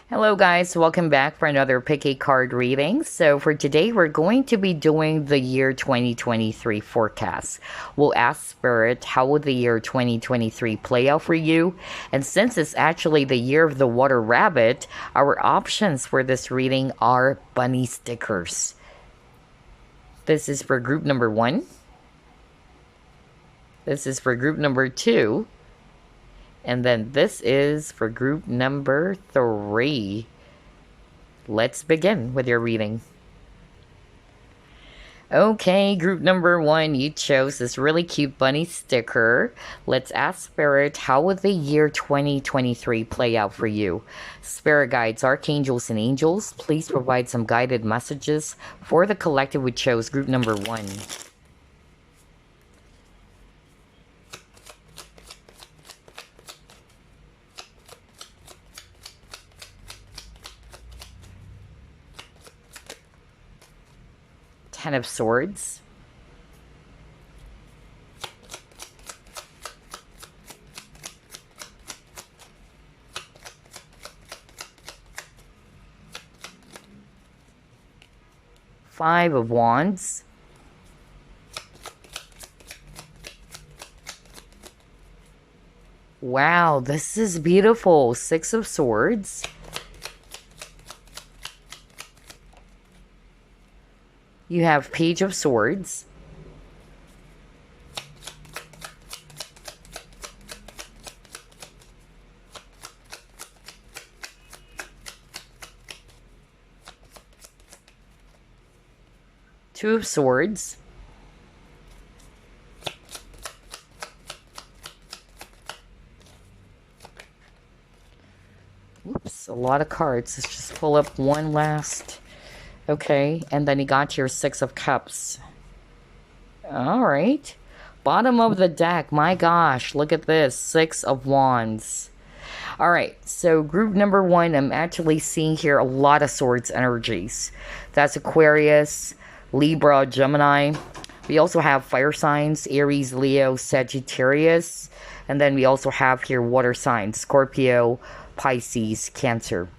Hello guys, welcome back for another pick a card reading. So for today, we're going to be doing the year 2023 forecast. We'll ask Spirit, how will the year 2023 play out for you? And since it's actually the year of the water rabbit, our options for this reading are bunny stickers. This is for group number 1. This is for group number 2. And then this is for group number 3. Let's begin with your reading. Okay, group number 1, you chose this really cute bunny sticker. Let's ask Spirit, how will the year 2023 play out for you? Spirit guides, archangels, and angels, please provide some guided messages for the collective who chose group number 1. Ten of Swords. Five of Wands. Wow, this is beautiful. Six of Swords. You have Page of Swords. Two of Swords. Oops, a lot of cards. Let's just pull up one last. Okay, and then you got your Six of Cups. Alright. Bottom of the deck. My gosh, look at this. Six of Wands. Alright, so group number 1, I'm actually seeing here a lot of Swords energies. That's Aquarius, Libra, Gemini. We also have fire signs, Aries, Leo, Sagittarius. And then we also have here water signs, Scorpio, Pisces, Cancer.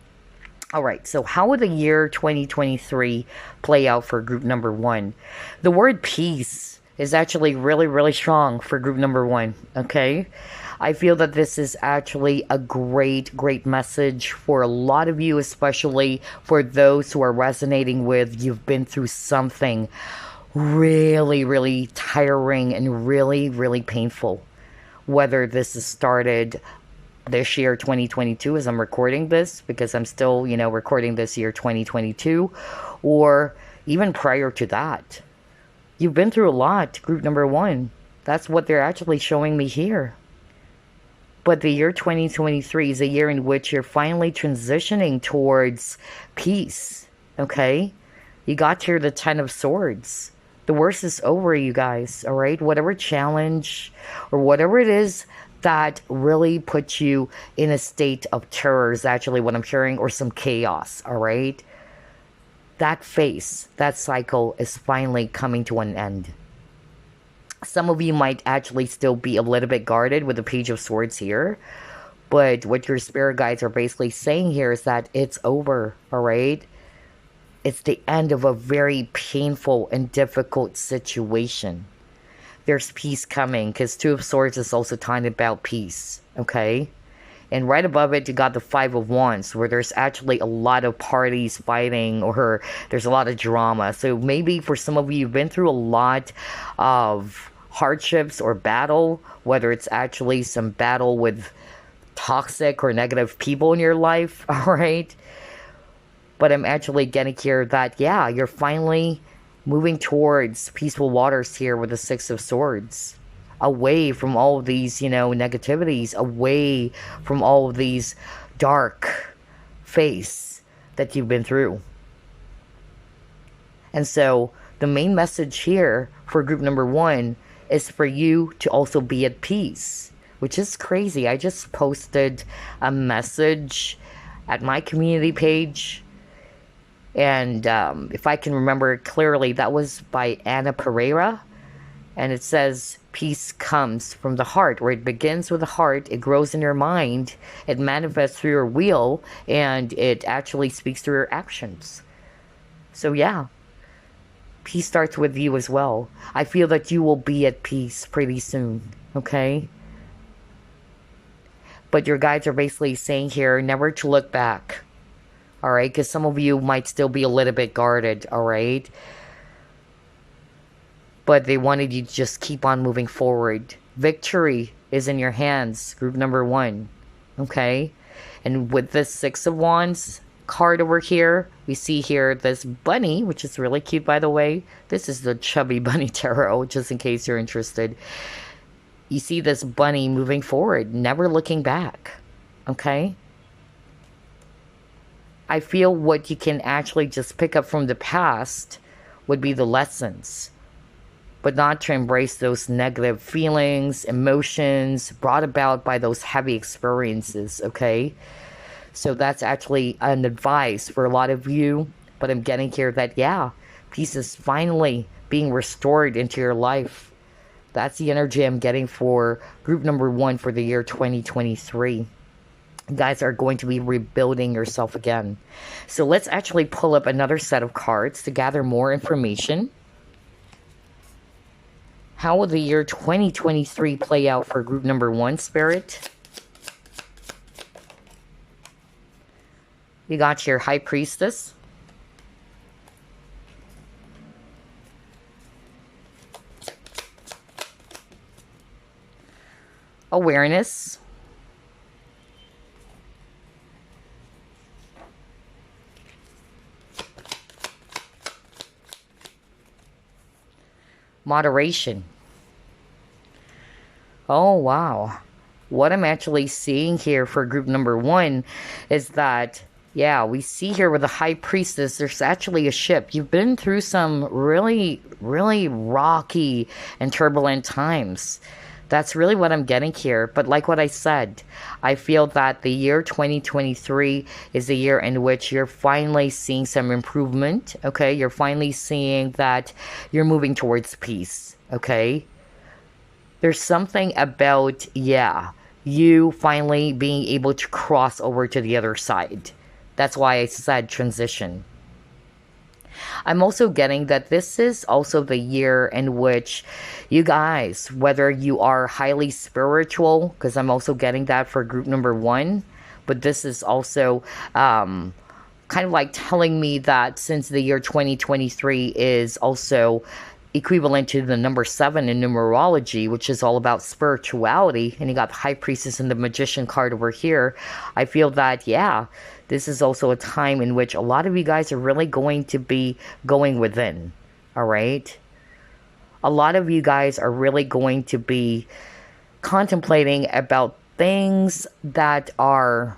Alright, so how would the year 2023 play out for group number 1? The word peace is actually really strong for group number 1, okay? I feel that this is actually a great message for a lot of you, especially for those who are resonating with you've been through something really tiring and really painful. Whether this has started this year 2022 as I'm recording this, because I'm still recording this year 2022, or even prior to that. You've been through a lot, group number 1. That's what they're actually showing me here. But the year 2023 is a year in which you're finally transitioning towards peace, okay? You got here the Ten of Swords. The worst is over, you guys, all right? Whatever challenge or whatever it is that really puts you in a state of terror is actually what I'm hearing, or some chaos, all right? That phase, that cycle is finally coming to an end. Some of you might actually still be a little bit guarded with the Page of Swords here, but what your spirit guides are basically saying here is that it's over, all right? It's the end of a very painful and difficult situation. There's peace coming, because Two of Swords is also talking about peace, okay? And right above it, you got the Five of Wands, where there's actually a lot of parties fighting, or there's a lot of drama. So maybe for some of you, you've been through a lot of hardships or battle, whether it's actually some battle with toxic or negative people in your life, all right? But I'm actually getting here that, yeah, you're finally moving towards peaceful waters here with the Six of Swords. Away from all of these, negativities. Away from all of these dark phase that you've been through. And so the main message here for group number 1 is for you to also be at peace. Which is crazy. I just posted a message at my community page. And if I can remember clearly, that was by Anna Pereira. And it says, Peace comes from the heart, or it begins with the heart, it grows in your mind, it manifests through your will, and it actually speaks through your actions. So yeah, peace starts with you as well. I feel that you will be at peace pretty soon, okay? But your guides are basically saying here, never to look back, all right? Because some of you might still be a little bit guarded, all right? But they wanted you to just keep on moving forward. Victory is in your hands, group number 1, okay? And with this 6 of Wands card over here, we see here this bunny, which is really cute, by the way. This is the Chubby Bunny Tarot, just in case you're interested. You see this bunny moving forward, never looking back, okay? I feel what you can actually just pick up from the past would be the lessons, but not to embrace those negative feelings, emotions brought about by those heavy experiences, okay? So that's actually an advice for a lot of you, but I'm getting here that, yeah, peace is finally being restored into your life. That's the energy I'm getting for group number 1 for the year 2023. You guys are going to be rebuilding yourself again. So let's actually pull up another set of cards to gather more information. How will the year 2023 play out for group number 1, Spirit? You got your High Priestess. Awareness. Moderation. Oh, wow. What I'm actually seeing here for group number 1 is that, yeah, we see here with the High Priestess, there's actually a ship. You've been through some really, really rocky and turbulent times. That's really what I'm getting here. But like what I said, I feel that the year 2023 is the year in which you're finally seeing some improvement, okay? You're finally seeing that you're moving towards peace, okay? There's something about, yeah, you finally being able to cross over to the other side. That's why I said transition. I'm also getting that this is also the year in which you guys, whether you are highly spiritual, because I'm also getting that for group number 1, but this is also kind of like telling me that since the year 2023 is also equivalent to the number 7 in numerology, which is all about spirituality, and you got the High Priestess and the Magician card over here, I feel that, yeah, this is also a time in which a lot of you guys are really going to be going within, all right? A lot of you guys are really going to be contemplating about things that are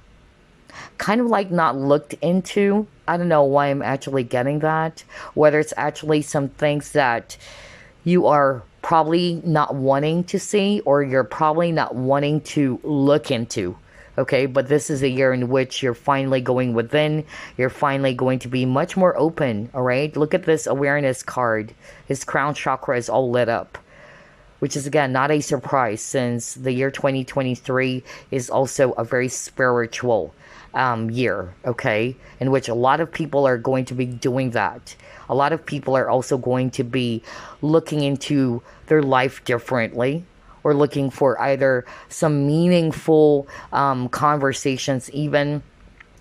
kind of like not looked into. I don't know why I'm actually getting that. Whether it's actually some things that you are probably not wanting to see, or you're probably not wanting to look into. Okay, but this is a year in which you're finally going within. You're finally going to be much more open, all right? Look at this awareness card. His crown chakra is all lit up, which is, again, not a surprise since the year 2023 is also a very spiritual year, okay? In which a lot of people are going to be doing that. A lot of people are also going to be looking into their life differently, or looking for either some meaningful conversations even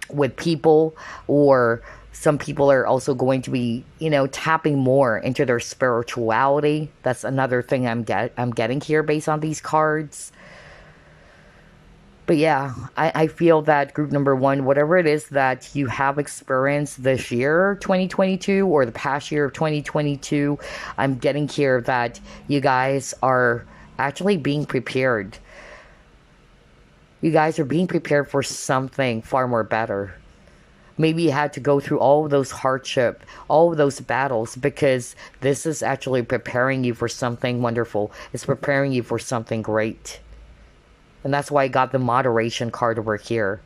with people, or some people are also going to be, you know, tapping more into their spirituality. That's another thing I'm getting here based on these cards. But yeah, I feel that group number 1, whatever it is that you have experienced this year, 2022, or the past year of 2022, I'm getting here that you guys are actually being prepared. You guys are being prepared for something far more better. Maybe you had to go through all of those hardship, all of those battles, because this is actually preparing you for something wonderful. It's preparing you for something great. And that's why I got the moderation card over here.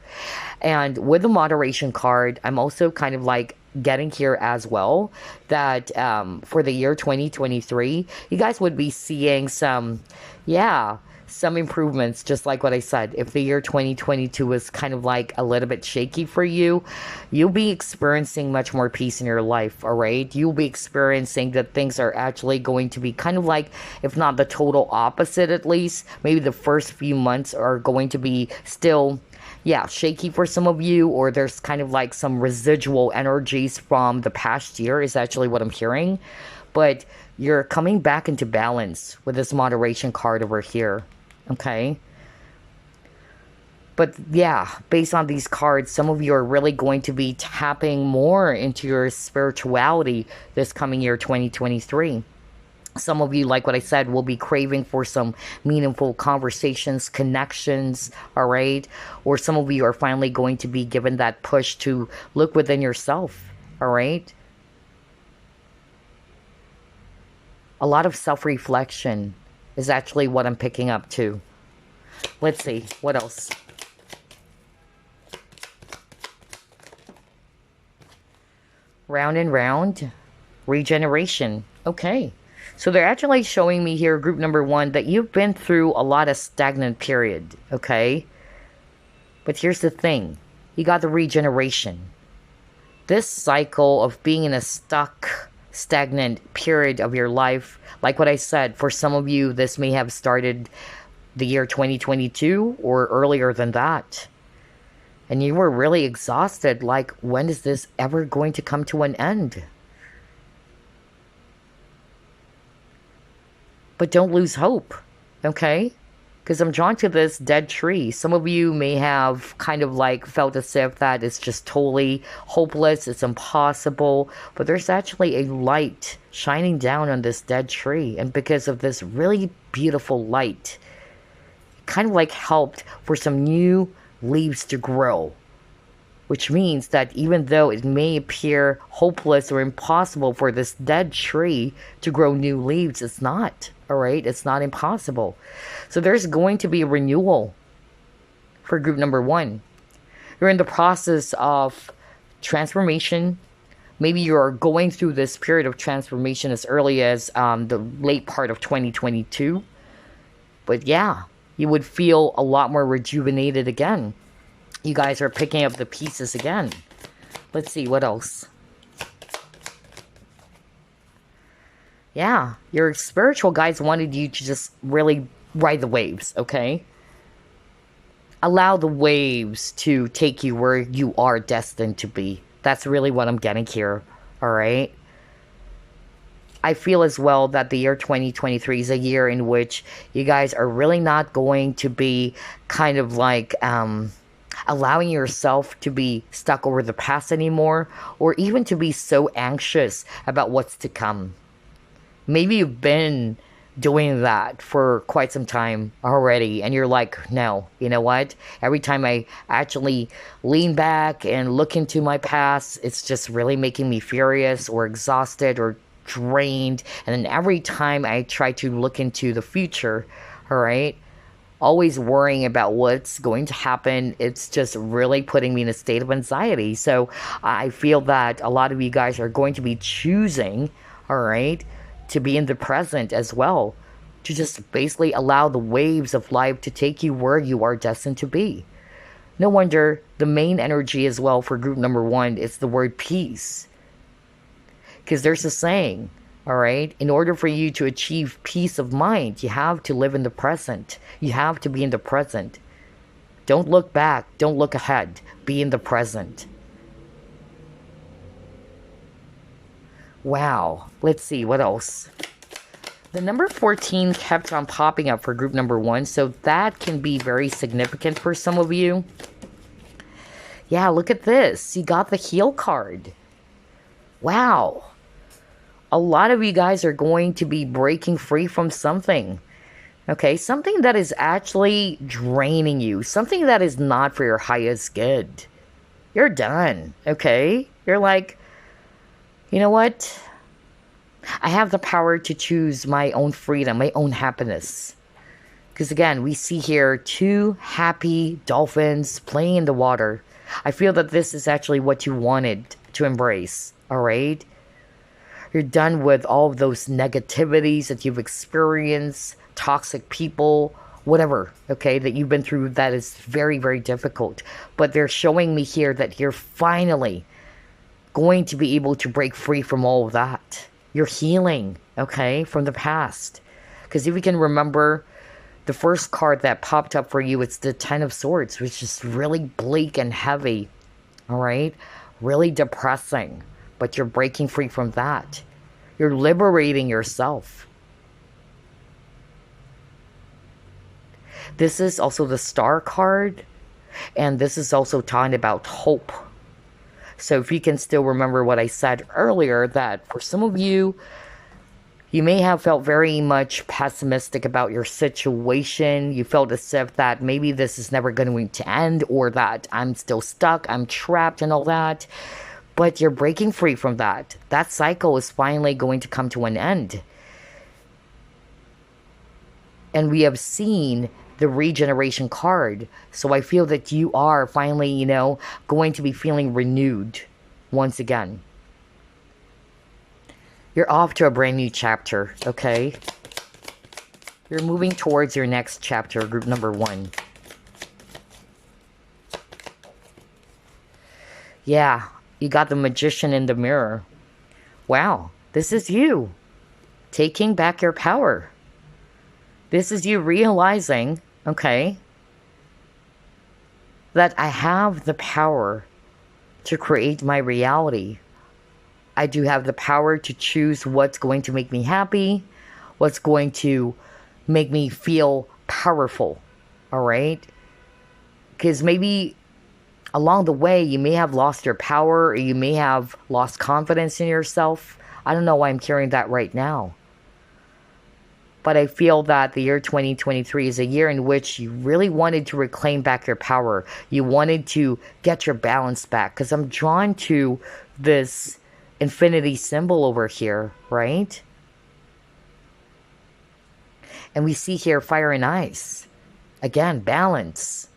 And with the moderation card, I'm also kind of like getting here as well, that for the year 2023, you guys would be seeing some, yeah, some improvements, just like what I said. If the year 2022 was kind of like a little bit shaky for you, you'll be experiencing much more peace in your life, all right? You'll be experiencing that things are actually going to be kind of like, if not the total opposite at least, maybe the first few months are going to be still, yeah, shaky for some of you, or there's kind of like some residual energies from the past year is actually what I'm hearing. But you're coming back into balance with this moderation card over here. Okay. But yeah, based on these cards, some of you are really going to be tapping more into your spirituality this coming year, 2023. Some of you, like what I said, will be craving for some meaningful conversations, connections, all right? Or some of you are finally going to be given that push to look within yourself, all right? A lot of self-reflection is actually what I'm picking up too. Let's see, what else? Round and round, regeneration. Okay. So they're actually showing me here, group number 1, that you've been through a lot of stagnant period, okay? But here's the thing. You got the regeneration. This cycle of being in a stagnant period of your life, like what I said, for some of you, this may have started the year 2022 or earlier than that. And you were really exhausted, like, when is this ever going to come to an end? But don't lose hope, okay? Because I'm drawn to this dead tree. Some of you may have kind of like felt as if that is just totally hopeless, it's impossible. But there's actually a light shining down on this dead tree. And because of this really beautiful light, it kind of like helped for some new leaves to grow. Which means that even though it may appear hopeless or impossible for this dead tree to grow new leaves, it's not, all right? It's not impossible. So there's going to be a renewal for group number 1. You're in the process of transformation. Maybe you're going through this period of transformation as early as the late part of 2022. But yeah, you would feel a lot more rejuvenated again. You guys are picking up the pieces again. Let's see, what else? Yeah, your spiritual guides wanted you to just really ride the waves, okay? Allow the waves to take you where you are destined to be. That's really what I'm getting here, all right? I feel as well that the year 2023 is a year in which you guys are really not going to be kind of like allowing yourself to be stuck over the past anymore, or even to be so anxious about what's to come. Maybe you've been doing that for quite some time already, and you're like, no, you know what? Every time I actually lean back and look into my past, it's just really making me furious or exhausted or drained. And then every time I try to look into the future, all right, always worrying about what's going to happen, it's just really putting me in a state of anxiety. So I feel that a lot of you guys are going to be choosing, all right, to be in the present as well, to just basically allow the waves of life to take you where you are destined to be. No wonder the main energy as well for group number 1 is the word peace. Because there's a saying, all right, in order for you to achieve peace of mind, you have to live in the present. You have to be in the present. Don't look back. Don't look ahead. Be in the present. Wow. Let's see, what else? The number 14 kept on popping up for group number 1, so that can be very significant for some of you. Yeah, look at this. You got the heal card. Wow. A lot of you guys are going to be breaking free from something. Okay, something that is actually draining you. Something that is not for your highest good. You're done, okay? You're like, you know what? I have the power to choose my own freedom, my own happiness. Because again, we see here 2 happy dolphins playing in the water. I feel that this is actually what you wanted to embrace, all right? You're done with all of those negativities that you've experienced, toxic people, whatever, okay, that you've been through that is very, very difficult. But they're showing me here that you're finally going to be able to break free from all of that. You're healing, okay, from the past. Because if you can remember, the first card that popped up for you, it's the Ten of Swords, which is really bleak and heavy, all right? Really depressing. But you're breaking free from that. You're liberating yourself. This is also the Star card. And this is also talking about hope. So if you can still remember what I said earlier, that for some of you, you may have felt very much pessimistic about your situation. You felt as if that maybe this is never going to end, or that I'm still stuck, I'm trapped and all that. But you're breaking free from that. That cycle is finally going to come to an end. And we have seen the regeneration card. So I feel that you are finally, you know, going to be feeling renewed once again. You're off to a brand new chapter, okay? You're moving towards your next chapter, group number 1. Yeah, you got the Magician in the mirror. Wow, this is you taking back your power. This is you realizing, okay, that I have the power to create my reality. I do have the power to choose what's going to make me happy, what's going to make me feel powerful, all right? Because maybe along the way, you may have lost your power, or you may have lost confidence in yourself. I don't know why I'm carrying that right now. But I feel that the year 2023 is a year in which you really wanted to reclaim back your power. You wanted to get your balance back. Because I'm drawn to this infinity symbol over here, right? And we see here fire and ice. Again, balance.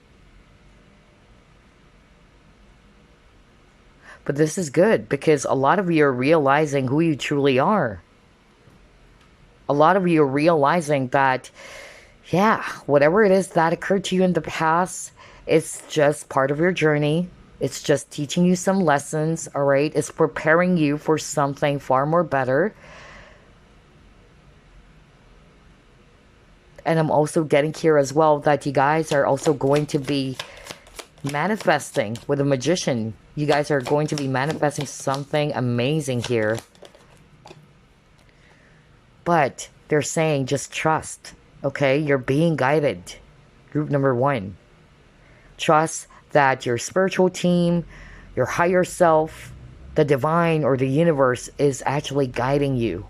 But this is good because a lot of you are realizing who you truly are. A lot of you are realizing that, yeah, whatever it is that occurred to you in the past, it's just part of your journey. It's just teaching you some lessons, all right? It's preparing you for something far more better. And I'm also getting here as well that you guys are also going to be manifesting with a magician. You guys are going to be manifesting something amazing here. But they're saying just trust, okay? You're being guided. Group number 1. Trust that your spiritual team, your higher self, the divine or the universe is actually guiding you.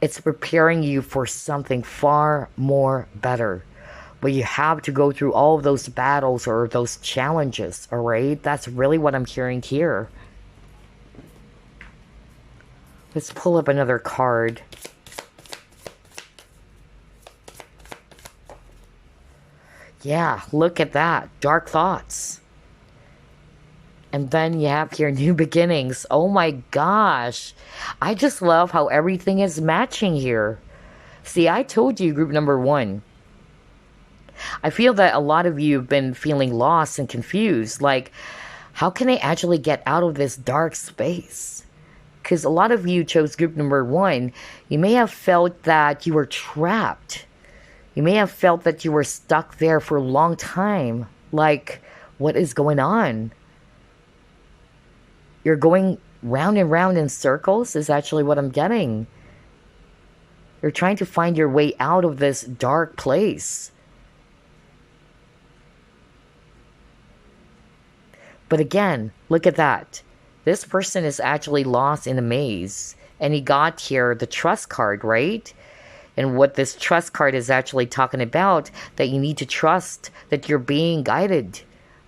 It's preparing you for something far more better. But you have to go through all of those battles or those challenges, all right? That's really what I'm hearing here. Let's pull up another card. Yeah, look at that. Dark thoughts. And then you have here new beginnings. Oh my gosh. I just love how everything is matching here. See, I told you, group number 1. I feel that a lot of you have been feeling lost and confused. Like, how can I actually get out of this dark space? Because a lot of you chose group number 1. You may have felt that you were trapped. You may have felt that you were stuck there for a long time. Like, what is going on? You're going round and round in circles is actually what I'm getting. You're trying to find your way out of this dark place. But again, look at that. This person is actually lost in a maze. And he got here the trust card, right? And what this trust card is actually talking about, that you need to trust that you're being guided.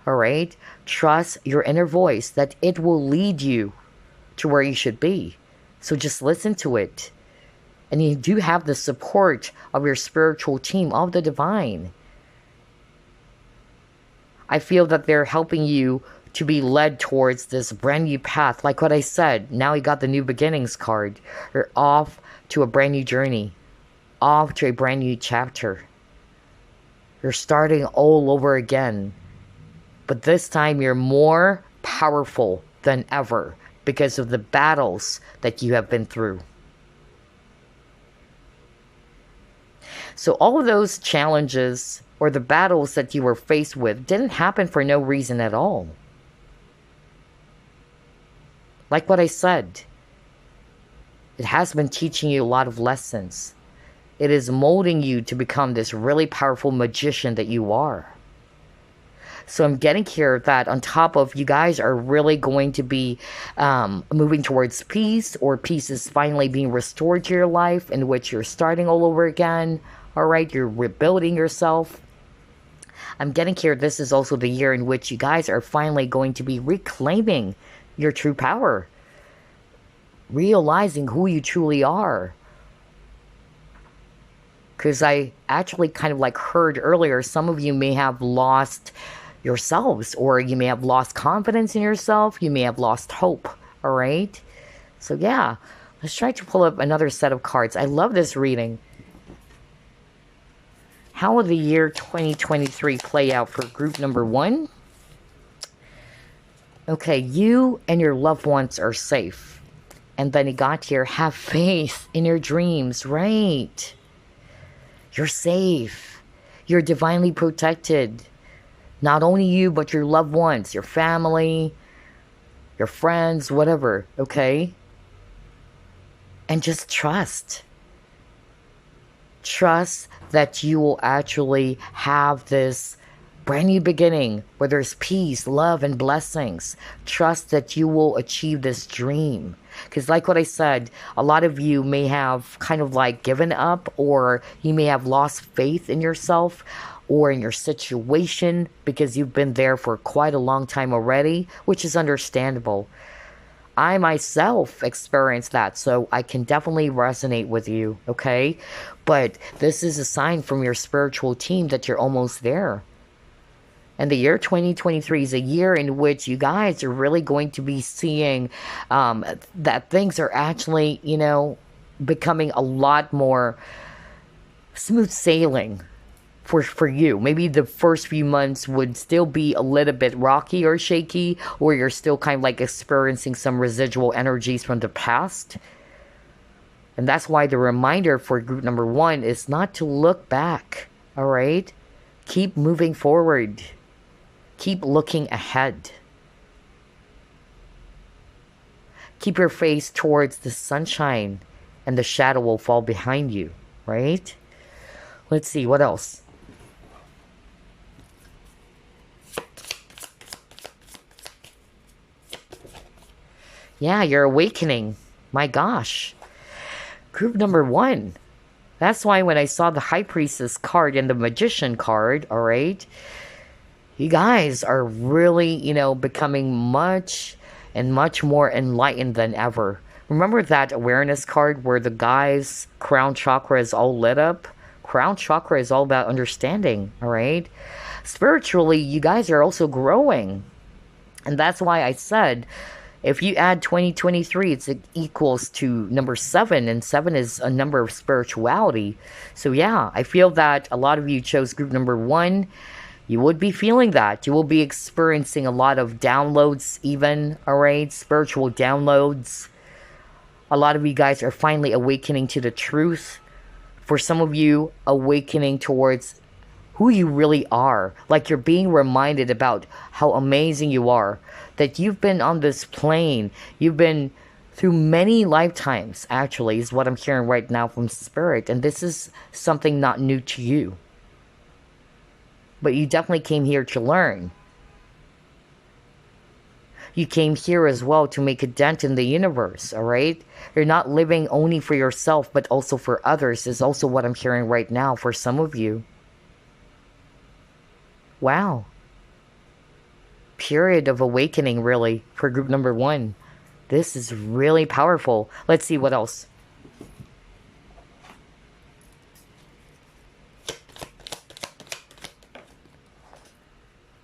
All right? Trust your inner voice, that it will lead you to where you should be. So just listen to it. And you do have the support of your spiritual team, of the divine. I feel that they're helping you to be led towards this brand new path. Like what I said, now you got the new beginnings card. You're off to a brand new journey, off to a brand new chapter. You're starting all over again. But this time you're more powerful than ever because of the battles that you have been through. So all of those challenges or the battles that you were faced with didn't happen for no reason at all. Like what I said, it has been teaching you a lot of lessons. It is molding you to become this really powerful magician that you are. So I'm getting here that on top of you guys are really going to be moving towards peace, or peace is finally being restored to your life, in which you're starting all over again. All right, you're rebuilding yourself. I'm getting here, this is also the year in which you guys are finally going to be reclaiming your true power. Realizing who you truly are. Because I actually kind of like heard earlier, some of you may have lost yourselves, or you may have lost confidence in yourself. You may have lost hope. All right. So yeah, let's try to pull up another set of cards. I love this reading. How will the year 2023 play out for group number 1? Okay, you and your loved ones are safe. And then you got here, have faith in your dreams, right? You're safe. You're divinely protected. Not only you, but your loved ones, your family, your friends, whatever, okay? And just trust. Trust that you will actually have this brand new beginning where there's peace, love, and blessings. Trust that you will achieve this dream. Because like what I said, a lot of you may have kind of like given up, or you may have lost faith in yourself or in your situation because you've been there for quite a long time already, which is understandable. I myself experienced that, so I can definitely resonate with you, okay? But this is a sign from your spiritual team that you're almost there. And the year 2023 is a year in which you guys are really going to be seeing that things are actually, you know, becoming a lot more smooth sailing for you. Maybe the first few months would still be a little bit rocky or shaky, or you're still kind of like experiencing some residual energies from the past. And that's why the reminder for group number 1 is not to look back, all right? Keep moving forward. Keep looking ahead. Keep your face towards the sunshine, and the shadow will fall behind you, right? Let's see, what else? Yeah, you're awakening. My gosh. Group number 1. That's why when I saw the High Priestess card and the Magician card, all right, you guys are really, you know, becoming much and much more enlightened than ever. Remember that awareness card where the guy's crown chakra is all lit up? Crown chakra is all about understanding, all right? Spiritually, you guys are also growing. And that's why I said, if you add 2023, it equals to number 7, and 7 is a number of spirituality. So yeah, I feel that a lot of you chose group number 1. You would be feeling that. You will be experiencing a lot of downloads even, alright? Spiritual downloads. A lot of you guys are finally awakening to the truth. For some of you, awakening towards who you really are. Like you're being reminded about how amazing you are. That you've been on this plane. You've been through many lifetimes, actually, is what I'm hearing right now from Spirit. And this is something not new to you. But you definitely came here to learn. You came here as well to make a dent in the universe, all right? You're not living only for yourself, but also for others, is also what I'm hearing right now for some of you. Wow. Period of awakening, really, for group number 1. This is really powerful. Let's see what else.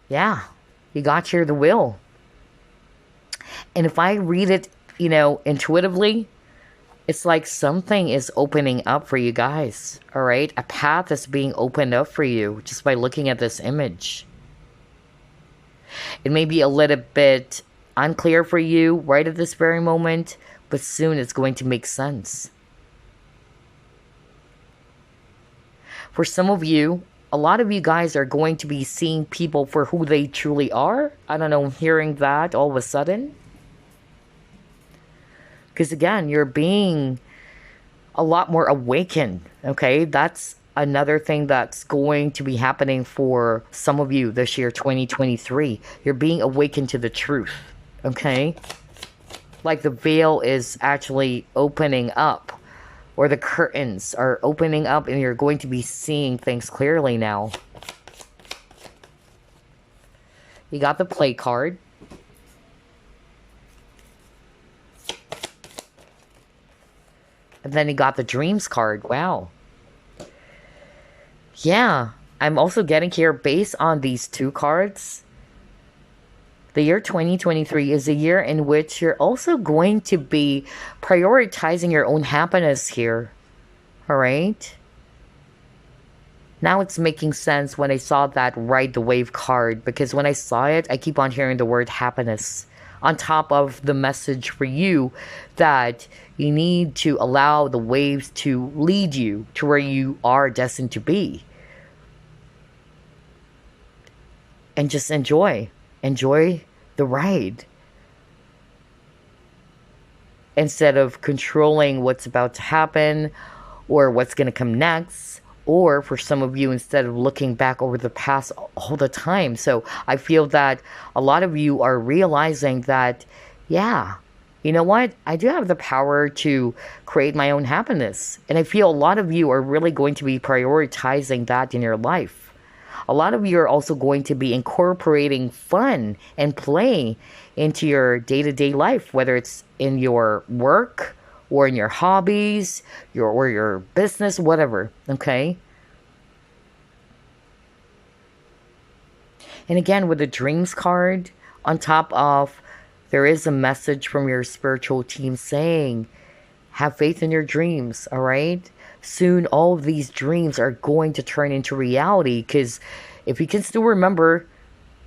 Yeah, you got here the will. And if I read it, intuitively, it's like something is opening up for you guys, all right? A path is being opened up for you just by looking at this image. It may be a little bit unclear for you right at this very moment, but soon it's going to make sense. For some of you, a lot of you guys are going to be seeing people for who they truly are. I don't know, hearing that all of a sudden. Because again, you're being a lot more awakened, okay? That's another thing that's going to be happening for some of you this year, 2023. You're being awakened to the truth, okay? Like the veil is actually opening up, or the curtains are opening up, and you're going to be seeing things clearly now. You got the play card. And then you got the dreams card. Wow. Yeah, I'm also getting here based on these two cards. The year 2023 is a year in which you're also going to be prioritizing your own happiness here. All right? Now it's making sense when I saw that Ride the Wave card, because when I saw it, I keep on hearing the word happiness on top of the message for you that you need to allow the waves to lead you to where you are destined to be. And just enjoy the ride. Instead of controlling what's about to happen or what's going to come next. Or for some of you, instead of looking back over the past all the time. So I feel that a lot of you are realizing that, yeah, you know what? I do have the power to create my own happiness. And I feel a lot of you are really going to be prioritizing that in your life. A lot of you are also going to be incorporating fun and play into your day-to-day life, whether it's in your work or in your hobbies, your business, whatever, okay? And again, with the dreams card, on top of, there is a message from your spiritual team saying, have faith in your dreams, all right? Soon, all of these dreams are going to turn into reality, because if you can still remember,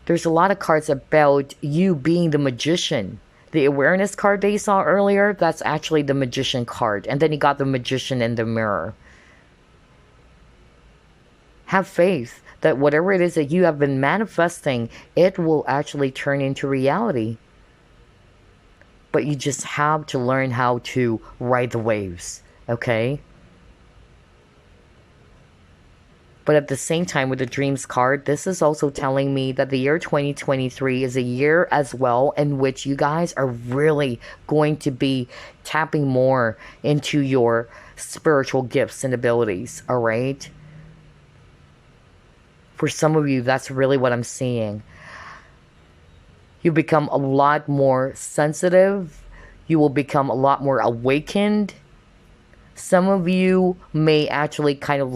there's a lot of cards about you being the magician. The awareness card that you saw earlier, that's actually the magician card. And then you got the magician in the mirror. Have faith that whatever it is that you have been manifesting, it will actually turn into reality. But you just have to learn how to ride the waves, okay? But at the same time, with the dreams card, this is also telling me that the year 2023 is a year as well in which you guys are really going to be tapping more into your spiritual gifts and abilities, all right? For some of you, that's really what I'm seeing. You become a lot more sensitive. You will become a lot more awakened. Some of you may actually kind of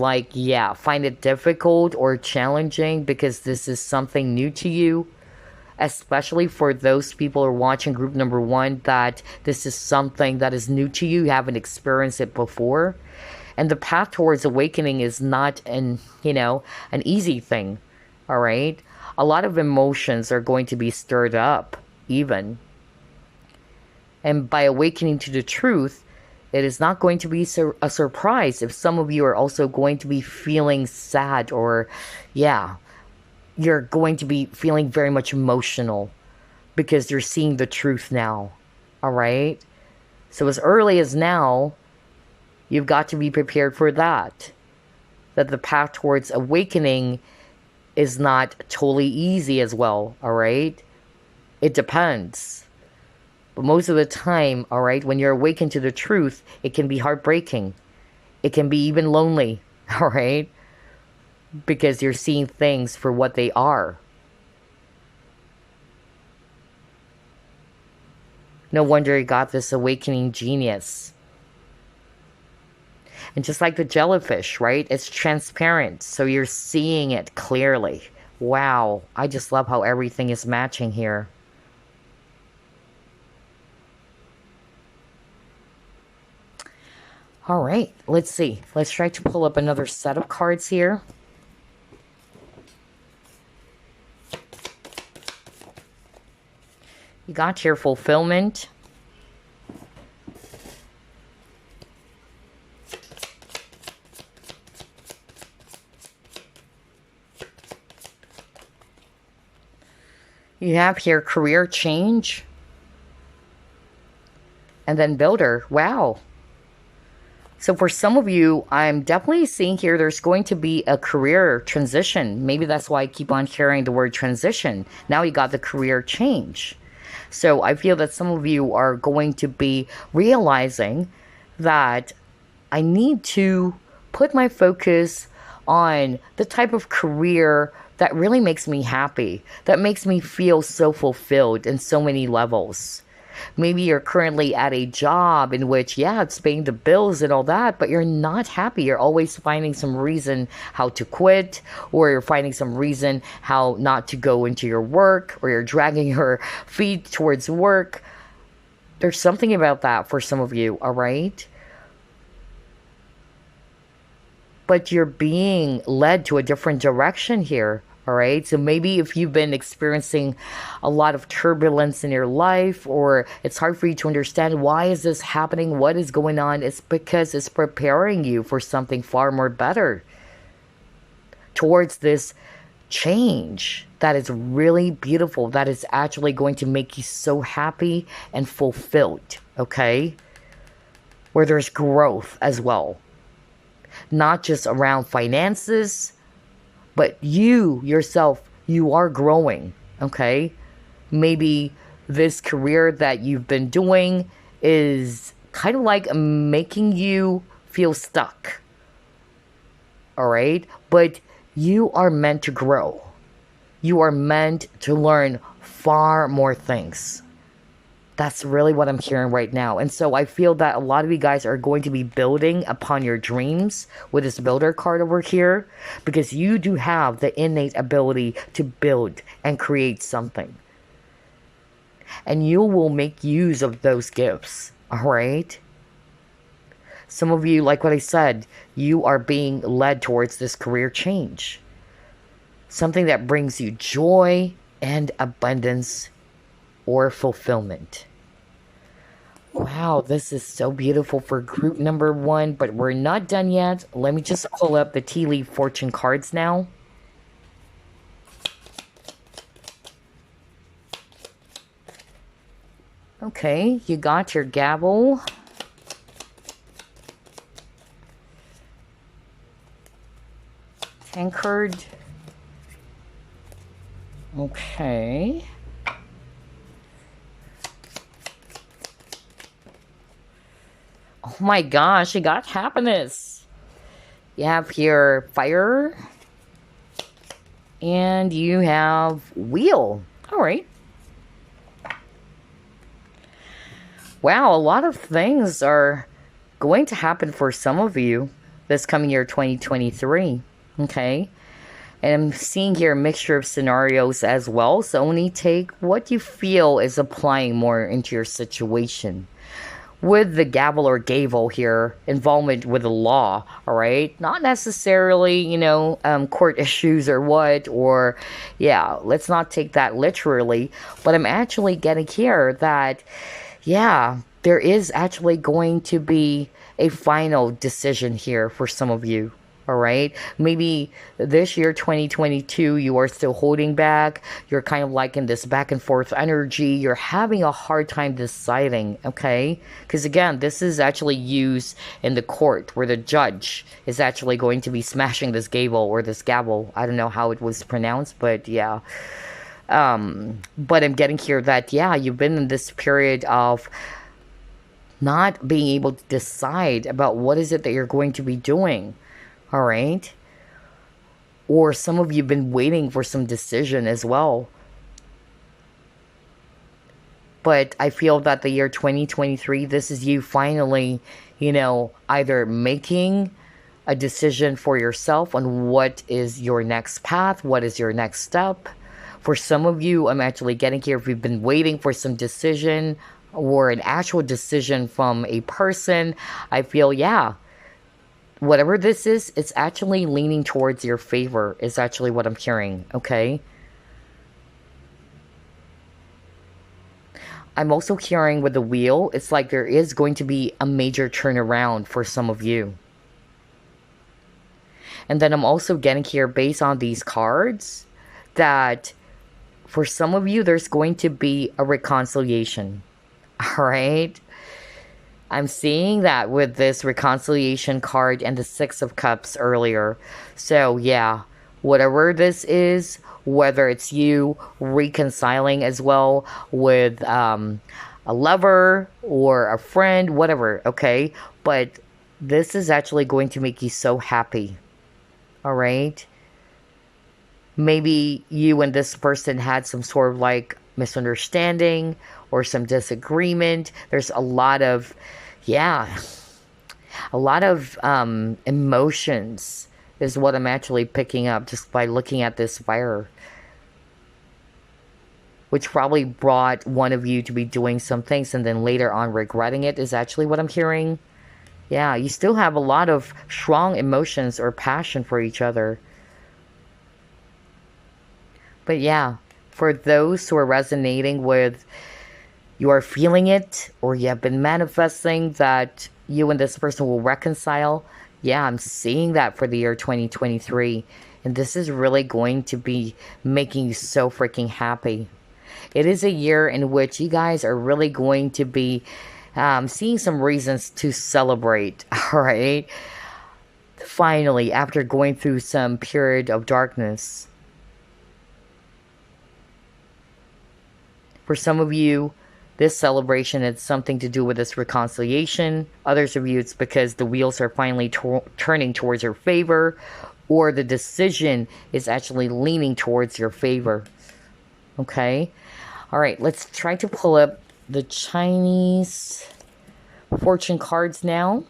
find it difficult or challenging because this is something new to you. Especially for those people who are watching group number 1, that this is something that is new to you. You haven't experienced it before. And the path towards awakening is not an easy thing. All right? A lot of emotions are going to be stirred up, even. And by awakening to the truth, it is not going to be a surprise if some of you are also going to be feeling sad, or, you're going to be feeling very much emotional because you're seeing the truth now. All right? So as early as now, you've got to be prepared for that. That the path towards awakening is not totally easy as well. All right? It depends. But most of the time, all right, when you're awakened to the truth, it can be heartbreaking. It can be even lonely, all right? Because you're seeing things for what they are. No wonder you got this awakening genius. And just like the jellyfish, right? It's transparent, so you're seeing it clearly. Wow, I just love how everything is matching here. All right, let's see. Let's try to pull up another set of cards here. You got your fulfillment. You have here career change. And then builder. Wow. So for some of you, I'm definitely seeing here there's going to be a career transition. Maybe that's why I keep on hearing the word transition. Now you got the career change. So I feel that some of you are going to be realizing that I need to put my focus on the type of career that really makes me happy, that makes me feel so fulfilled in so many levels. Maybe you're currently at a job in which, yeah, it's paying the bills and all that, but you're not happy. You're always finding some reason how to quit, or you're finding some reason how not to go into your work, or you're dragging your feet towards work. There's something about that for some of you, all right? But you're being led to a different direction here. All right. So maybe if you've been experiencing a lot of turbulence in your life, or it's hard for you to understand why is this happening, what is going on, it's because it's preparing you for something far more better, towards this change that is really beautiful, that is actually going to make you so happy and fulfilled. Okay. Where there's growth as well, not just around finances, but you yourself, you are growing, okay? Maybe this career that you've been doing is kind of like making you feel stuck, all right? But you are meant to grow. You are meant to learn far more things. That's really what I'm hearing right now. And so I feel that a lot of you guys are going to be building upon your dreams with this builder card over here, because you do have the innate ability to build and create something. And you will make use of those gifts, all right? Some of you, like what I said, you are being led towards this career change. Something that brings you joy and abundance or fulfillment. Wow, this is so beautiful for group number 1, but we're not done yet. Let me just pull up the tea leaf fortune cards now. Okay, you got your gavel. Tankard. Okay. Oh my gosh, you got happiness. You have here fire. And you have wheel. All right. Wow, a lot of things are going to happen for some of you this coming year 2023. Okay. And I'm seeing here a mixture of scenarios as well. So only take what you feel is applying more into your situation. With the gavel or gavel here, involvement with the law, all right? Not necessarily, court issues or what, or, yeah, let's not take that literally. But I'm actually getting here that, yeah, there is actually going to be a final decision here for some of you. All right. Maybe this year, 2022, you are still holding back. You're kind of like in this back and forth energy. You're having a hard time deciding. Okay. Because again, this is actually used in the court where the judge is actually going to be smashing this gavel or this gavel. I don't know how it was pronounced, but yeah. But I'm getting here that, yeah, you've been in this period of not being able to decide about what is it that you're going to be doing. All right. Or some of you have been waiting for some decision as well. But I feel that the year 2023, this is you finally, either making a decision for yourself on what is your next path, what is your next step. For some of you, I'm actually getting here, if you've been waiting for some decision, or an actual decision from a person, I feel, yeah, whatever this is, it's actually leaning towards your favor, is actually what I'm hearing, okay? I'm also hearing with the wheel, it's like there is going to be a major turnaround for some of you. And then I'm also getting here, based on these cards, that for some of you, there's going to be a reconciliation. All right? I'm seeing that with this reconciliation card and the Six of Cups earlier. So, yeah, whatever this is, whether it's you reconciling as well with a lover or a friend, whatever, okay? But this is actually going to make you so happy. All right? Maybe you and this person had some sort of like misunderstanding or some disagreement. There's a lot of, yeah, a lot of emotions is what I'm actually picking up just by looking at this fire, which probably brought one of you to be doing some things and then later on regretting it, is actually what I'm hearing. Yeah, you still have a lot of strong emotions or passion for each other. But yeah, for those who are resonating with, you are feeling it, or you have been manifesting that you and this person will reconcile, yeah, I'm seeing that for the year 2023. And this is really going to be making you so freaking happy. It is a year in which you guys are really going to be seeing some reasons to celebrate, all right? Finally, after going through some period of darkness. For some of you, this celebration has something to do with this reconciliation. Others of you, it's because the wheels are finally turning towards your favor, or the decision is actually leaning towards your favor. Okay? All right, let's try to pull up the Chinese fortune cards now.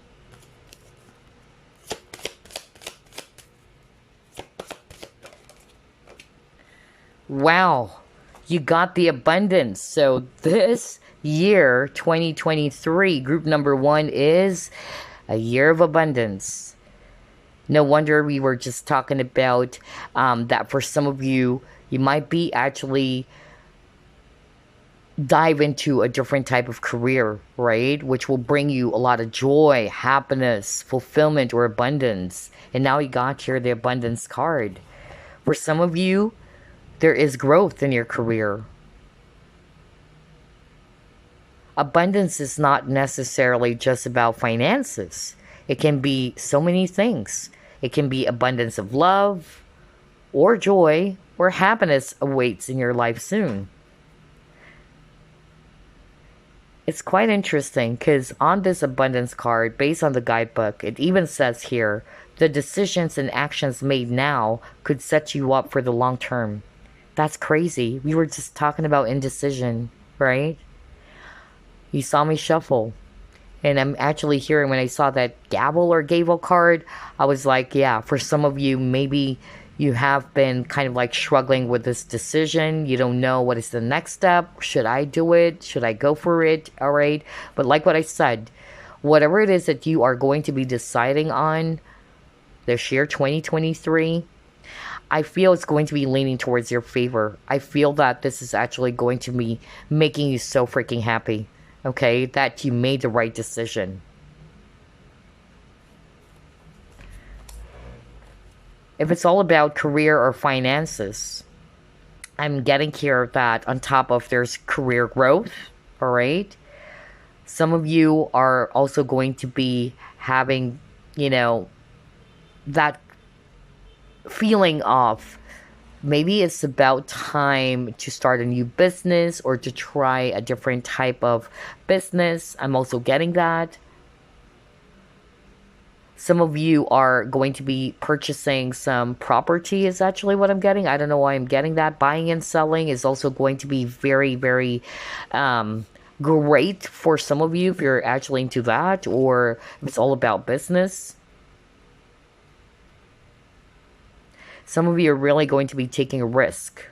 Wow. You got the abundance. So this year, 2023, group number 1 is a year of abundance. No wonder we were just talking about that for some of you, you might be actually dive into a different type of career, right? Which will bring you a lot of joy, happiness, fulfillment, or abundance. And now you got here the abundance card. For some of you, there is growth in your career. Abundance is not necessarily just about finances. It can be so many things. It can be abundance of love, or joy, or happiness awaits in your life soon. It's quite interesting because on this abundance card, based on the guidebook, it even says here, the decisions and actions made now could set you up for the long term. That's crazy. We were just talking about indecision, right? You saw me shuffle. And I'm actually hearing, when I saw that gavel or gavel card, I was like, yeah, for some of you, maybe you have been kind of like struggling with this decision. You don't know what is the next step. Should I do it? Should I go for it? All right. But like what I said, whatever it is that you are going to be deciding on this year, 2023, I feel it's going to be leaning towards your favor. I feel that this is actually going to be making you so freaking happy, okay, that you made the right decision. If it's all about career or finances, I'm getting here that on top of there's career growth, all right? Some of you are also going to be having, that feeling of maybe it's about time to start a new business or to try a different type of business. I'm also getting that. Some of you are going to be purchasing some property is actually what I'm getting. I don't know why I'm getting that. Buying and selling is also going to be very, very great for some of you if you're actually into that, or if it's all about business. Some of you are really going to be taking a risk.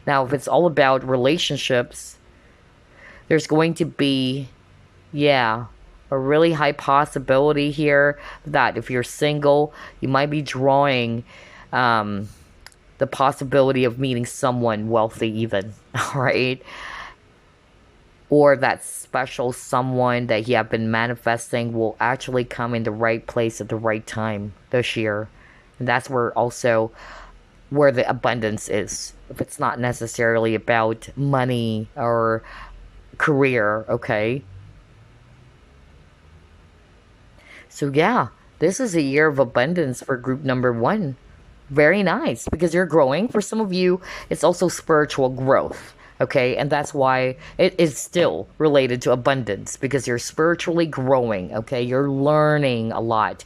Now, if it's all about relationships, there's going to be, yeah, a really high possibility here that if you're single, you might be drawing the possibility of meeting someone wealthy even, all right? Or that special someone that you have been manifesting will actually come in the right place at the right time this year. And that's where also where the abundance is. If it's not necessarily about money or career, okay? So yeah, this is a year of abundance for group number one. Very nice because you're growing. For some of you, it's also spiritual growth. Okay, and that's why it is still related to abundance because you're spiritually growing. Okay, you're learning a lot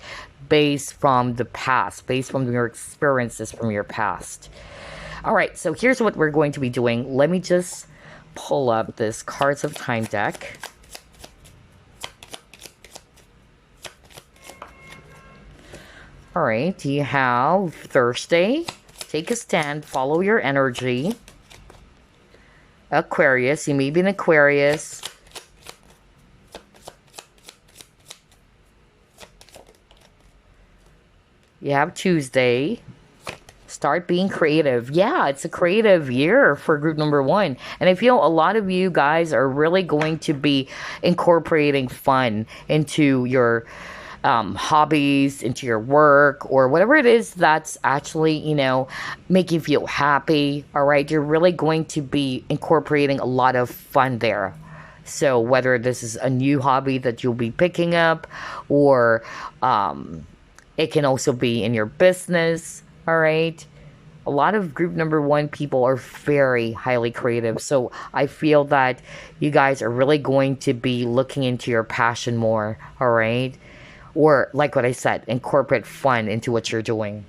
based from the past, based from your experiences from your past. All right, so here's what we're going to be doing. Let me just pull up this Cards of Time deck. All right, you have Thursday, take a stand, follow your energy. Aquarius, you may be an Aquarius. You have Tuesday, start being creative. Yeah, it's a creative year for group number one. And I feel a lot of you guys are really going to be incorporating fun into your hobbies, into your work, or whatever it is that's actually, making you feel happy. All right, you're really going to be incorporating a lot of fun there. So whether this is a new hobby that you'll be picking up, or it can also be in your business. All right, a lot of group number one people are very highly creative. So I feel that you guys are really going to be looking into your passion more. All right. Or, like what I said, incorporate fun into what you're doing.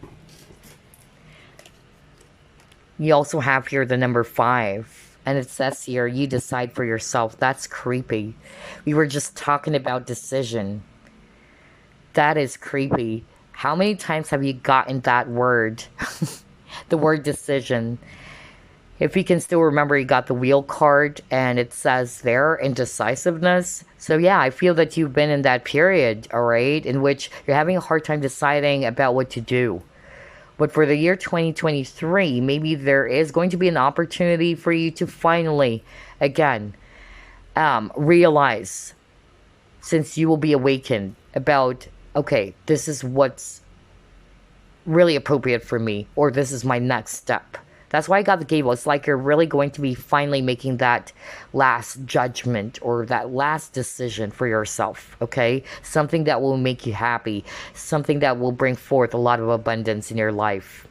You also have here the number 5. And it says here, you decide for yourself. That's creepy. We were just talking about decision. That is creepy. How many times have you gotten that word? The word decision. If you can still remember, you got the wheel card and it says there indecisiveness. So yeah, I feel that you've been in that period, all right, in which you're having a hard time deciding about what to do. But for the year 2023, maybe there is going to be an opportunity for you to finally, again, realize, since you will be awakened about, okay, this is what's really appropriate for me, or this is my next step. That's why I got the Gable. It's like you're really going to be finally making that last judgment or that last decision for yourself, okay? Something that will make you happy. Something that will bring forth a lot of abundance in your life.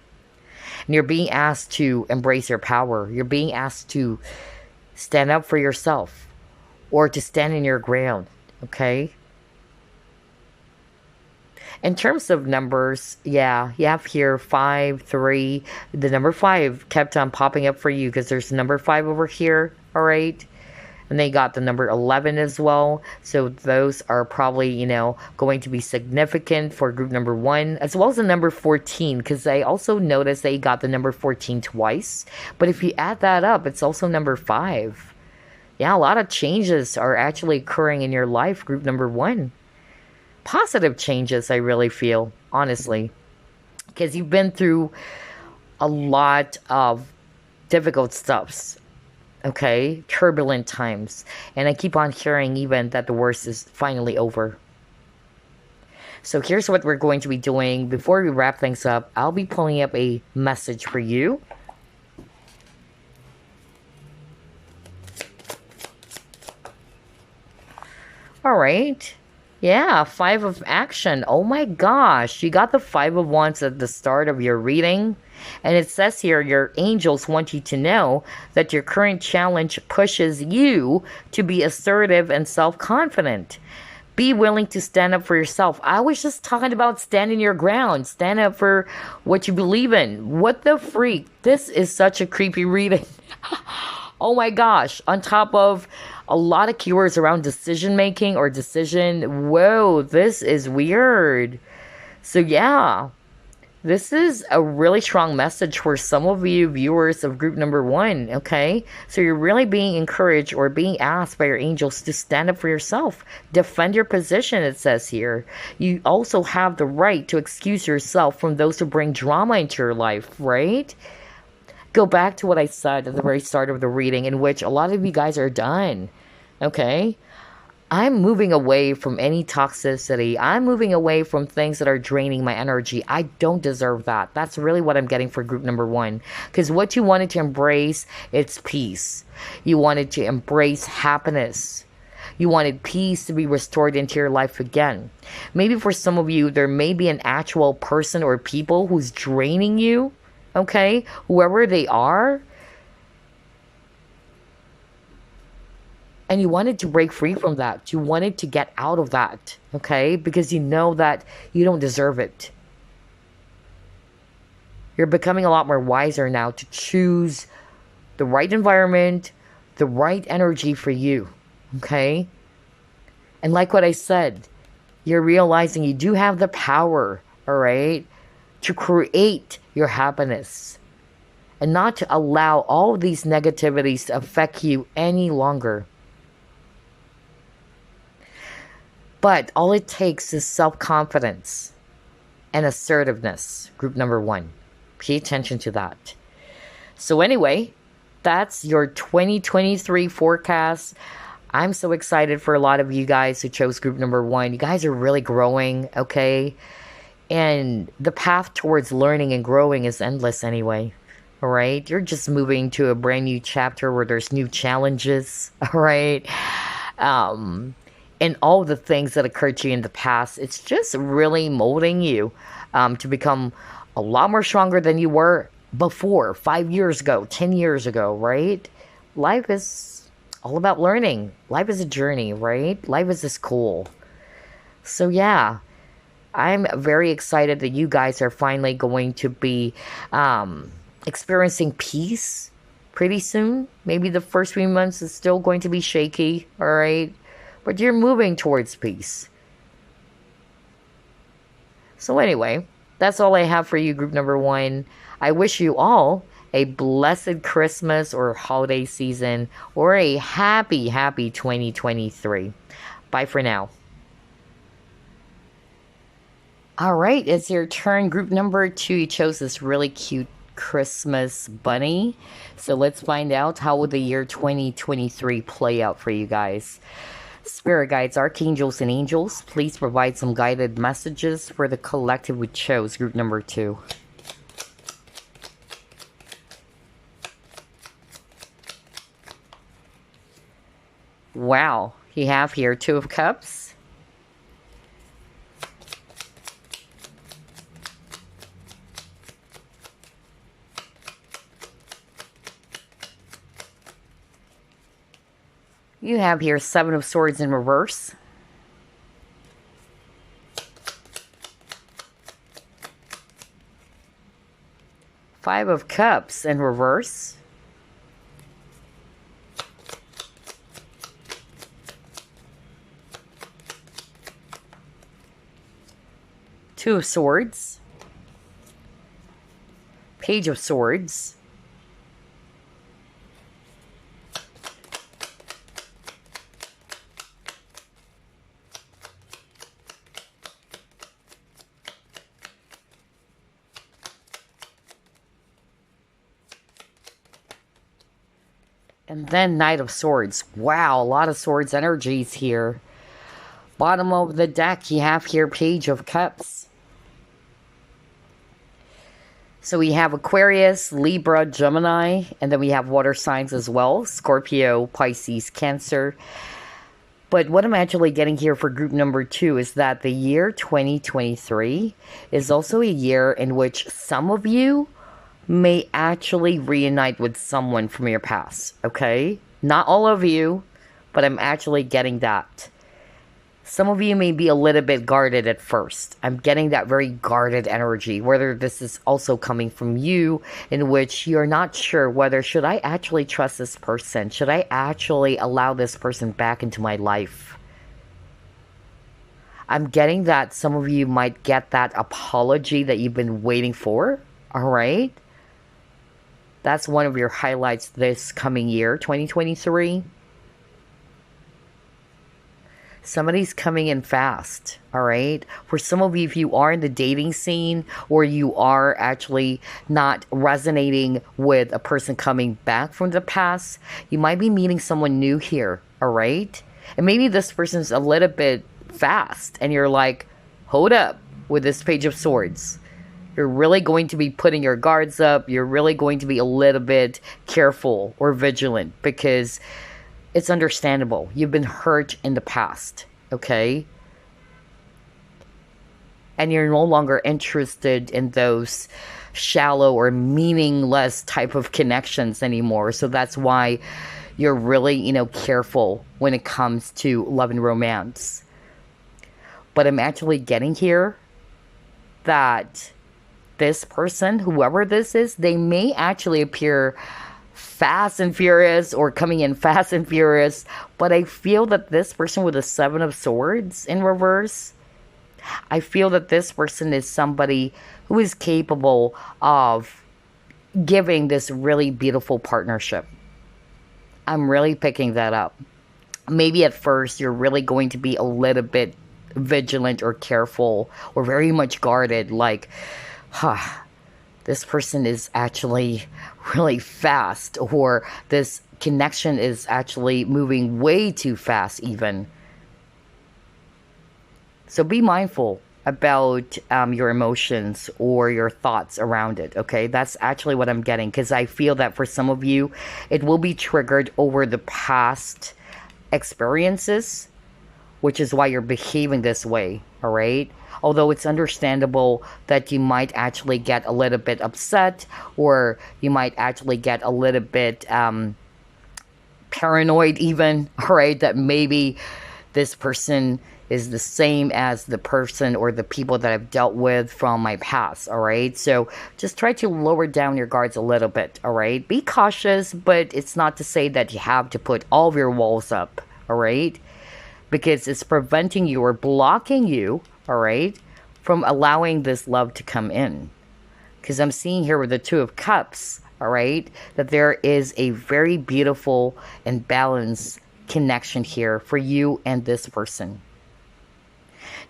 And you're being asked to embrace your power. You're being asked to stand up for yourself or to stand in your ground, okay? In terms of numbers, yeah, you have here 5, 3. The number 5 kept on popping up for you because there's number 5 over here, all right? And they got the number 11 as well. So those are probably, going to be significant for group number 1, as well as the number 14, because I also noticed they got the number 14 twice. But if you add that up, it's also number 5. Yeah, a lot of changes are actually occurring in your life, group number 1. Positive changes, I really feel, honestly, because you've been through a lot of difficult stuffs, okay, turbulent times, and I keep on hearing even that the worst is finally over. So here's what we're going to be doing. Before we wrap things up, I'll be pulling up a message for you. All right. Yeah, 5 of action. Oh my gosh, you got the 5 of wands at the start of your reading. And it says here, your angels want you to know that your current challenge pushes you to be assertive and self-confident. Be willing to stand up for yourself. I was just talking about standing your ground. Stand up for what you believe in. What the freak? This is such a creepy reading. Oh my gosh. On top of a lot of keywords around decision making or decision. Whoa, this is weird. So yeah, This is a really strong message for some of you viewers of group number one, okay? So you're really being encouraged or being asked by your angels to stand up for yourself. Defend your position, it says here. You also have the right to excuse yourself from those who bring drama into your life, right? Go back to what I said at the very start of the reading, in which a lot of you guys are done, okay? I'm moving away from any toxicity. I'm moving away from things that are draining my energy. I don't deserve that. That's really what I'm getting for group number one. Because what you wanted to embrace, it's peace. You wanted to embrace happiness. You wanted peace to be restored into your life again. Maybe for some of you, there may be an actual person or people who's draining you, okay? Whoever they are. And you wanted to break free from that. You wanted to get out of that, okay? Because you know that you don't deserve it. You're becoming a lot more wiser now to choose the right environment, the right energy for you, okay? And like what I said, you're realizing you do have the power, all right, to create your happiness and not to allow all of these negativities to affect you any longer. But all it takes is self-confidence and assertiveness, group number one. Pay attention to that. So anyway, that's your 2023 forecast. I'm so excited for a lot of you guys who chose group number one. You guys are really growing, okay? And the path towards learning and growing is endless anyway, all right? You're just moving to a brand new chapter where there's new challenges, all right? And all the things that occurred to you in the past, it's just really molding you to become a lot more stronger than you were before, 5 years ago, 10 years ago, right? Life is all about learning. Life is a journey, right? Life is just cool. So yeah, I'm very excited that you guys are finally going to be experiencing peace pretty soon. Maybe the first 3 months is still going to be shaky, all right? But you're moving towards peace. So anyway, that's all I have for you, group number one. I wish you all a blessed Christmas or holiday season or a happy, happy 2023. Bye for now. All right, it's your turn. Group number two, you chose this really cute Christmas bunny. So let's find out how will the year 2023 play out for you guys. Spirit guides, archangels, and angels, please provide some guided messages for the collective we chose, group number two. Wow, you have here Two of Cups. You have here Seven of Swords in reverse. Five of Cups in reverse. Two of Swords. Page of Swords. And then Knight of Swords. Wow, a lot of swords energies here. Bottom of the deck, you have here Page of Cups. So we have Aquarius, Libra, Gemini, and then we have water signs as well. Scorpio, Pisces, Cancer. But what I'm actually getting here for group number two is that the year 2023 is also a year in which some of you may actually reunite with someone from your past, okay? Not all of you, but I'm actually getting that. Some of you may be a little bit guarded at first. I'm getting that very guarded energy, whether this is also coming from you, in which you're not sure whether should I actually trust this person? Should I actually allow this person back into my life? I'm getting that some of you might get that apology that you've been waiting for. All right. That's one of your highlights this coming year, 2023. Somebody's coming in fast, all right? For some of you, if you are in the dating scene or you are actually not resonating with a person coming back from the past, you might be meeting someone new here, all right? And maybe this person's a little bit fast and you're like, hold up with this Page of Swords. You're really going to be putting your guards up. You're really going to be a little bit careful or vigilant because it's understandable. You've been hurt in the past, okay? And you're no longer interested in those shallow or meaningless type of connections anymore. So that's why you're really, careful when it comes to love and romance. But I'm actually getting here that this person, whoever this is, they may actually appear fast and furious or coming in fast and furious, but I feel that this person with the Seven of Swords in reverse, I feel that this person is somebody who is capable of giving this really beautiful partnership. I'm really picking that up. Maybe at first you're really going to be a little bit vigilant or careful or very much guarded, like, this person is actually really fast, or this connection is actually moving way too fast even. So be mindful about your emotions or your thoughts around it, okay? That's actually what I'm getting, because I feel that for some of you, it will be triggered over the past experiences, which is why you're behaving this way, all right? Although it's understandable that you might actually get a little bit upset, or you might actually get a little bit paranoid even, all right? That maybe this person is the same as the person or the people that I've dealt with from my past, all right? So just try to lower down your guards a little bit, all right? Be cautious, but it's not to say that you have to put all of your walls up, all right? Because it's preventing you or blocking you, all right, from allowing this love to come in. Because I'm seeing here with the Two of Cups, all right, that there is a very beautiful and balanced connection here for you and this person.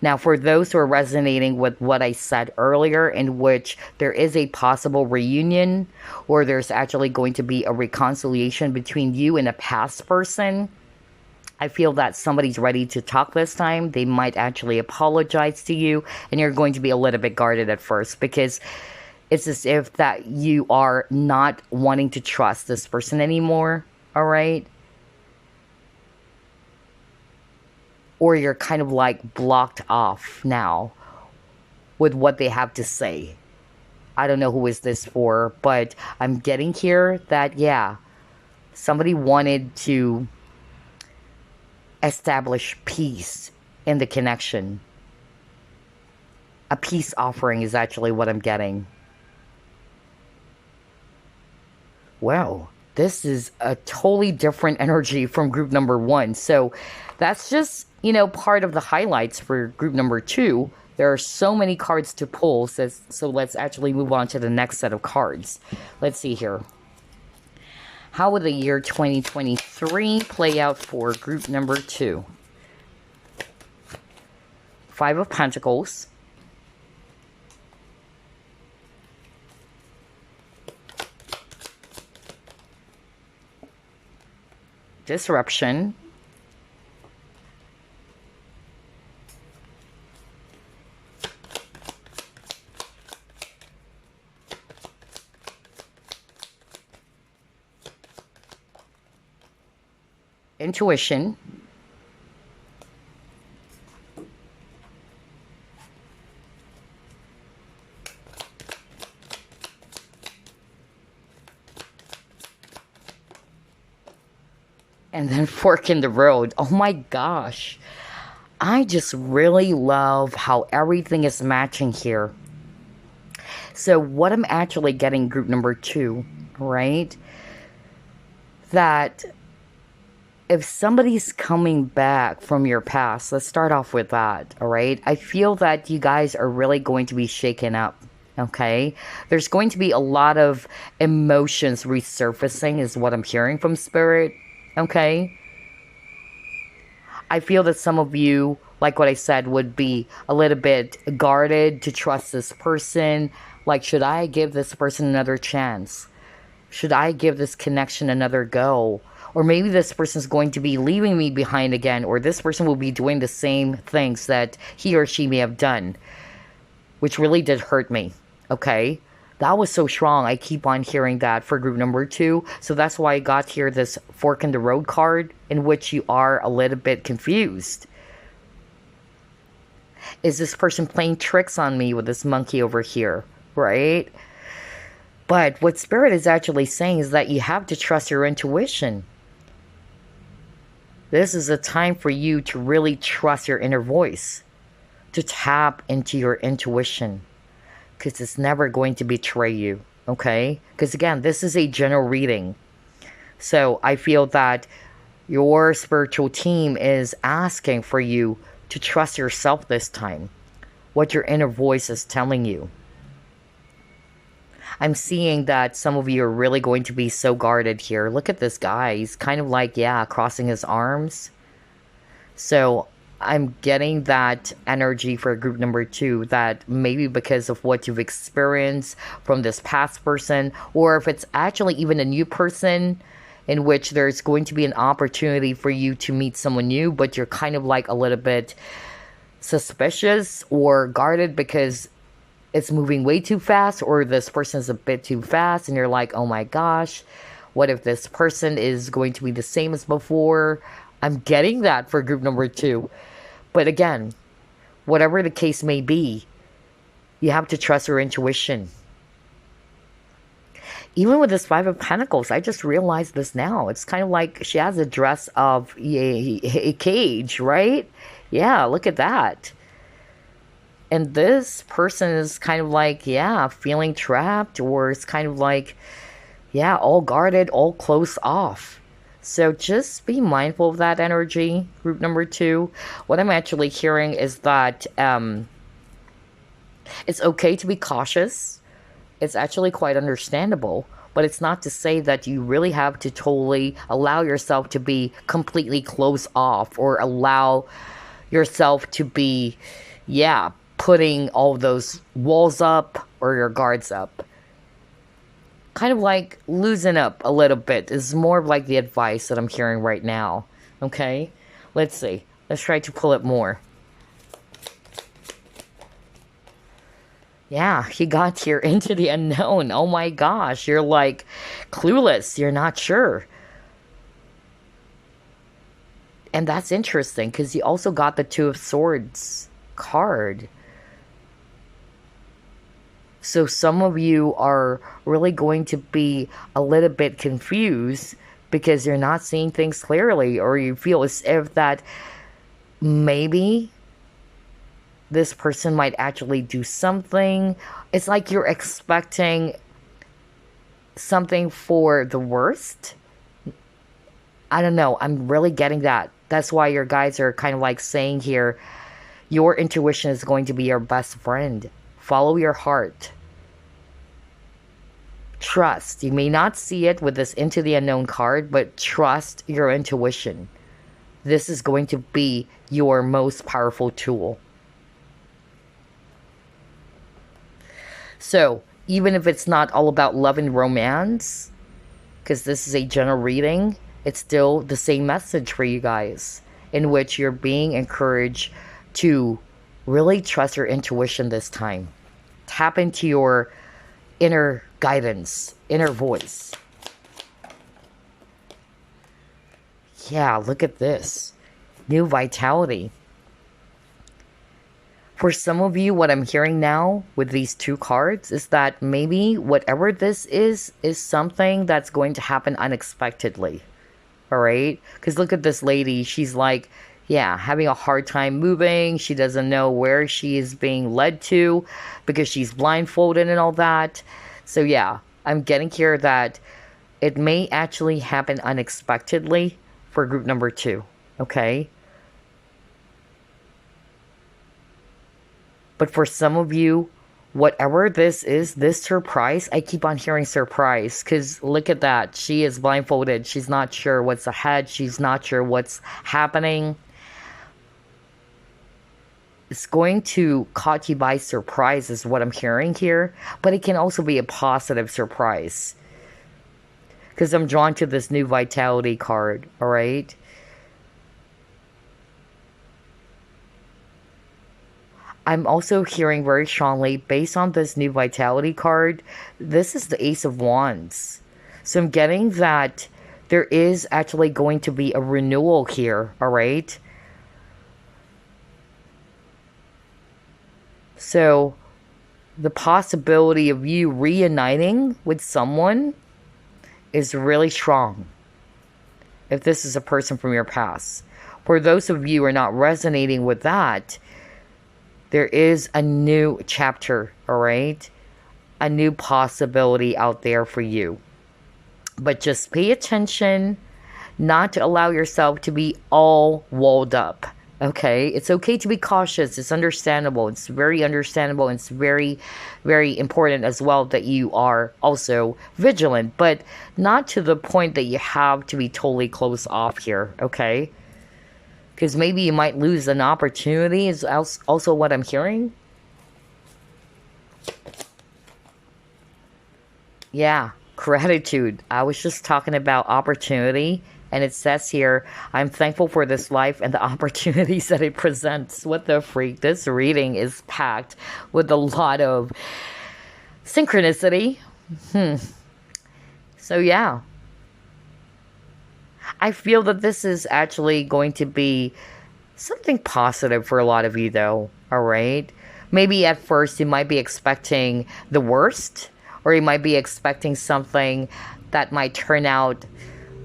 Now, for those who are resonating with what I said earlier, in which there is a possible reunion, or there's actually going to be a reconciliation between you and a past person, I feel that somebody's ready to talk this time. They might actually apologize to you, and you're going to be a little bit guarded at first, because it's as if that you are not wanting to trust this person anymore, all right? Or you're kind of like blocked off now with what they have to say. I don't know who is this for, but I'm getting here that, yeah, somebody wanted to establish peace in the connection. A peace offering is actually what I'm getting. Wow, this is a totally different energy from group number one. So that's just, part of the highlights for group number two. There are so many cards to pull, so let's actually move on to the next set of cards. Let's see here. How will the year 2023 play out for group number two? Five of Pentacles. Disruption. Intuition. And then fork in the road. Oh my gosh. I just really love how everything is matching here. So what I'm actually getting, group number two, right? That if somebody's coming back from your past, let's start off with that, all right? I feel that you guys are really going to be shaken up, okay? There's going to be a lot of emotions resurfacing, is what I'm hearing from Spirit, okay? I feel that some of you, like what I said, would be a little bit guarded to trust this person. Like, should I give this person another chance? Should I give this connection another go? Or maybe this person's going to be leaving me behind again, or this person will be doing the same things that he or she may have done, which really did hurt me, okay? That was so strong. I keep on hearing that for group number 2. So that's why I got here this fork in the road card, in which you are a little bit confused. Is this person playing tricks on me with this monkey over here, right? But what Spirit is actually saying is that you have to trust your intuition. This is a time for you to really trust your inner voice, to tap into your intuition, because it's never going to betray you, okay? Because again, this is a general reading. So I feel that your spiritual team is asking for you to trust yourself this time, what your inner voice is telling you. I'm seeing that some of you are really going to be so guarded here. Look at this guy. He's kind of like, yeah, crossing his arms. So I'm getting that energy for group number 2, that maybe because of what you've experienced from this past person, or if it's actually even a new person, in which there's going to be an opportunity for you to meet someone new, but you're kind of like a little bit suspicious or guarded because it's moving way too fast, or this person is a bit too fast, and you're like, oh my gosh, what if this person is going to be the same as before? I'm getting that for group number 2. But again, whatever the case may be, you have to trust your intuition. Even with this 5 of Pentacles, I just realized this now. It's kind of like she has a dress of a cage, right? Yeah, look at that. And this person is kind of like, yeah, feeling trapped, or it's kind of like, yeah, all guarded, all closed off. So just be mindful of that energy, group number 2. What I'm actually hearing is that it's okay to be cautious. It's actually quite understandable. But it's not to say that you really have to totally allow yourself to be completely closed off, or allow yourself to be, yeah, putting all those walls up or your guards up. Kind of like loosen up a little bit is more of like the advice that I'm hearing right now. Okay, let's see. Let's try to pull it more. Yeah, he got here into the unknown. Oh my gosh, you're like clueless. You're not sure. And that's interesting because you also got the 2 of Swords card. So some of you are really going to be a little bit confused because you're not seeing things clearly, or you feel as if that maybe this person might actually do something. It's like you're expecting something for the worst. I don't know. I'm really getting that. That's why your guides are kind of like saying here, your intuition is going to be your best friend. Follow your heart. Trust. You may not see it with this Into the Unknown card, but trust your intuition. This is going to be your most powerful tool. So, even if it's not all about love and romance, because this is a general reading, it's still the same message for you guys, in which you're being encouraged to really trust your intuition this time. Tap into your inner guidance, inner voice. Yeah, look at this. New vitality. For some of you, what I'm hearing now with these 2 cards is that maybe whatever this is something that's going to happen unexpectedly. All right? Because look at this lady. She's like, yeah, having a hard time moving. She doesn't know where she is being led to because she's blindfolded and all that. So yeah, I'm getting here that it may actually happen unexpectedly for group number 2, okay? But for some of you, whatever this is, this surprise, I keep on hearing surprise, because look at that. She is blindfolded. She's not sure what's ahead. She's not sure what's happening. It's going to caught you by surprise is what I'm hearing here, but it can also be a positive surprise, because I'm drawn to this new vitality card, all right? I'm also hearing very strongly, based on this new vitality card, this is the Ace of Wands. So I'm getting that there is actually going to be a renewal here, all right? So the possibility of you reuniting with someone is really strong, if this is a person from your past. For those of you who are not resonating with that, there is a new chapter, all right? A new possibility out there for you. But just pay attention not to allow yourself to be all walled up, okay? It's okay to be cautious. It's understandable. It's very understandable. It's very, very important as well that you are also vigilant, but not to the point that you have to be totally closed off here, okay? Because maybe you might lose an opportunity is also what I'm hearing. Yeah, gratitude. I was just talking about opportunity. And it says here, I'm thankful for this life and the opportunities that it presents. What the freak? This reading is packed with a lot of synchronicity. So yeah. I feel that this is actually going to be something positive for a lot of you though, all right? Maybe at first you might be expecting the worst, or you might be expecting something that might turn out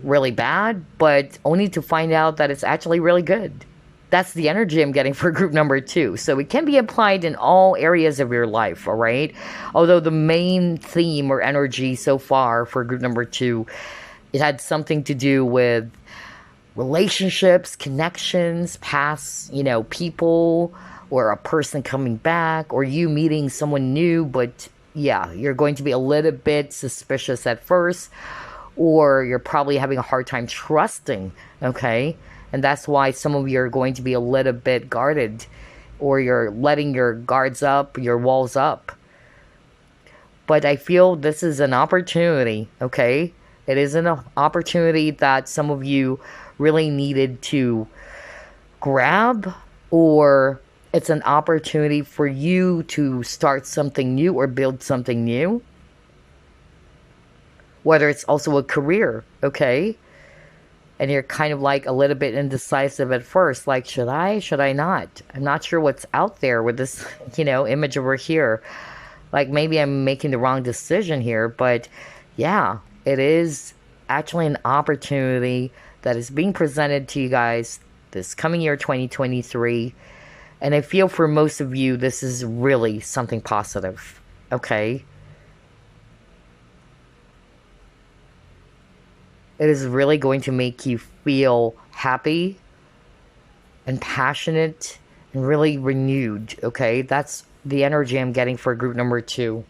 really bad, but only to find out that it's actually really good. That's the energy I'm getting for group number 2. So it can be applied in all areas of your life, all right? Although the main theme or energy so far for group number 2, it had something to do with relationships, connections, past, people, or a person coming back, or you meeting someone new, but yeah, you're going to be a little bit suspicious at first, or you're probably having a hard time trusting, okay? And that's why some of you are going to be a little bit guarded, or you're letting your guards up, your walls up. But I feel this is an opportunity, okay? It is an opportunity that some of you really needed to grab, or it's an opportunity for you to start something new or build something new. Whether it's also a career, okay? And you're kind of like a little bit indecisive at first, like, should I not? I'm not sure what's out there with this, image over here. Like, maybe I'm making the wrong decision here, but yeah, it is actually an opportunity that is being presented to you guys this coming year, 2023. And I feel for most of you, this is really something positive, okay? It is really going to make you feel happy and passionate and really renewed, okay? That's the energy I'm getting for group number 2.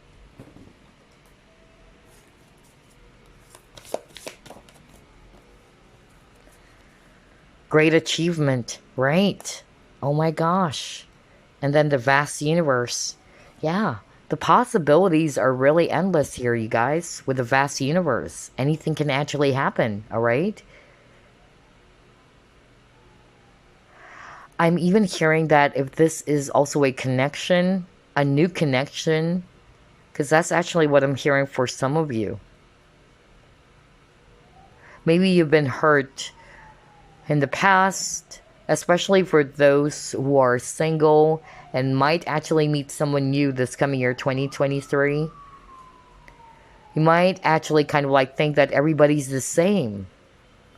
Great achievement, right? Oh my gosh. And then the vast universe. Yeah, the possibilities are really endless here, you guys, with the vast universe. Anything can actually happen, all right? I'm even hearing that if this is also a connection, a new connection, because that's actually what I'm hearing for some of you. Maybe you've been hurt in the past, especially for those who are single and might actually meet someone new this coming year, 2023. You might actually kind of like think that everybody's the same.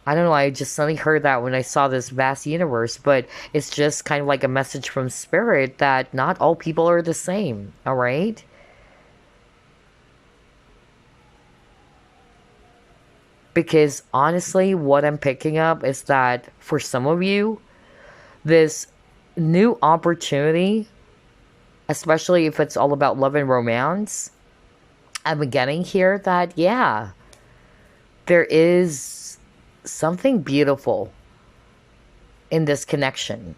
I don't know, I just suddenly heard that when I saw this vast universe, but it's just kind of like a message from spirit that not all people are the same, all right? Because honestly, what I'm picking up is that for some of you, this new opportunity, especially if it's all about love and romance, I'm getting here that, yeah, there is something beautiful in this connection.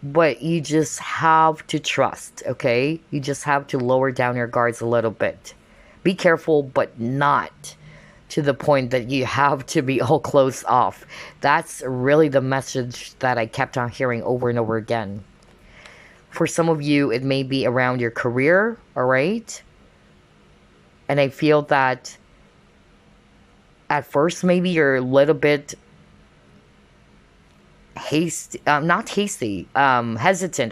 But you just have to trust, okay? You just have to lower down your guards a little bit. Be careful, but not to the point that you have to be all closed off. That's really the message that I kept on hearing over and over again. For some of you, it may be around your career, all right? And I feel that at first, maybe you're a little bit hesitant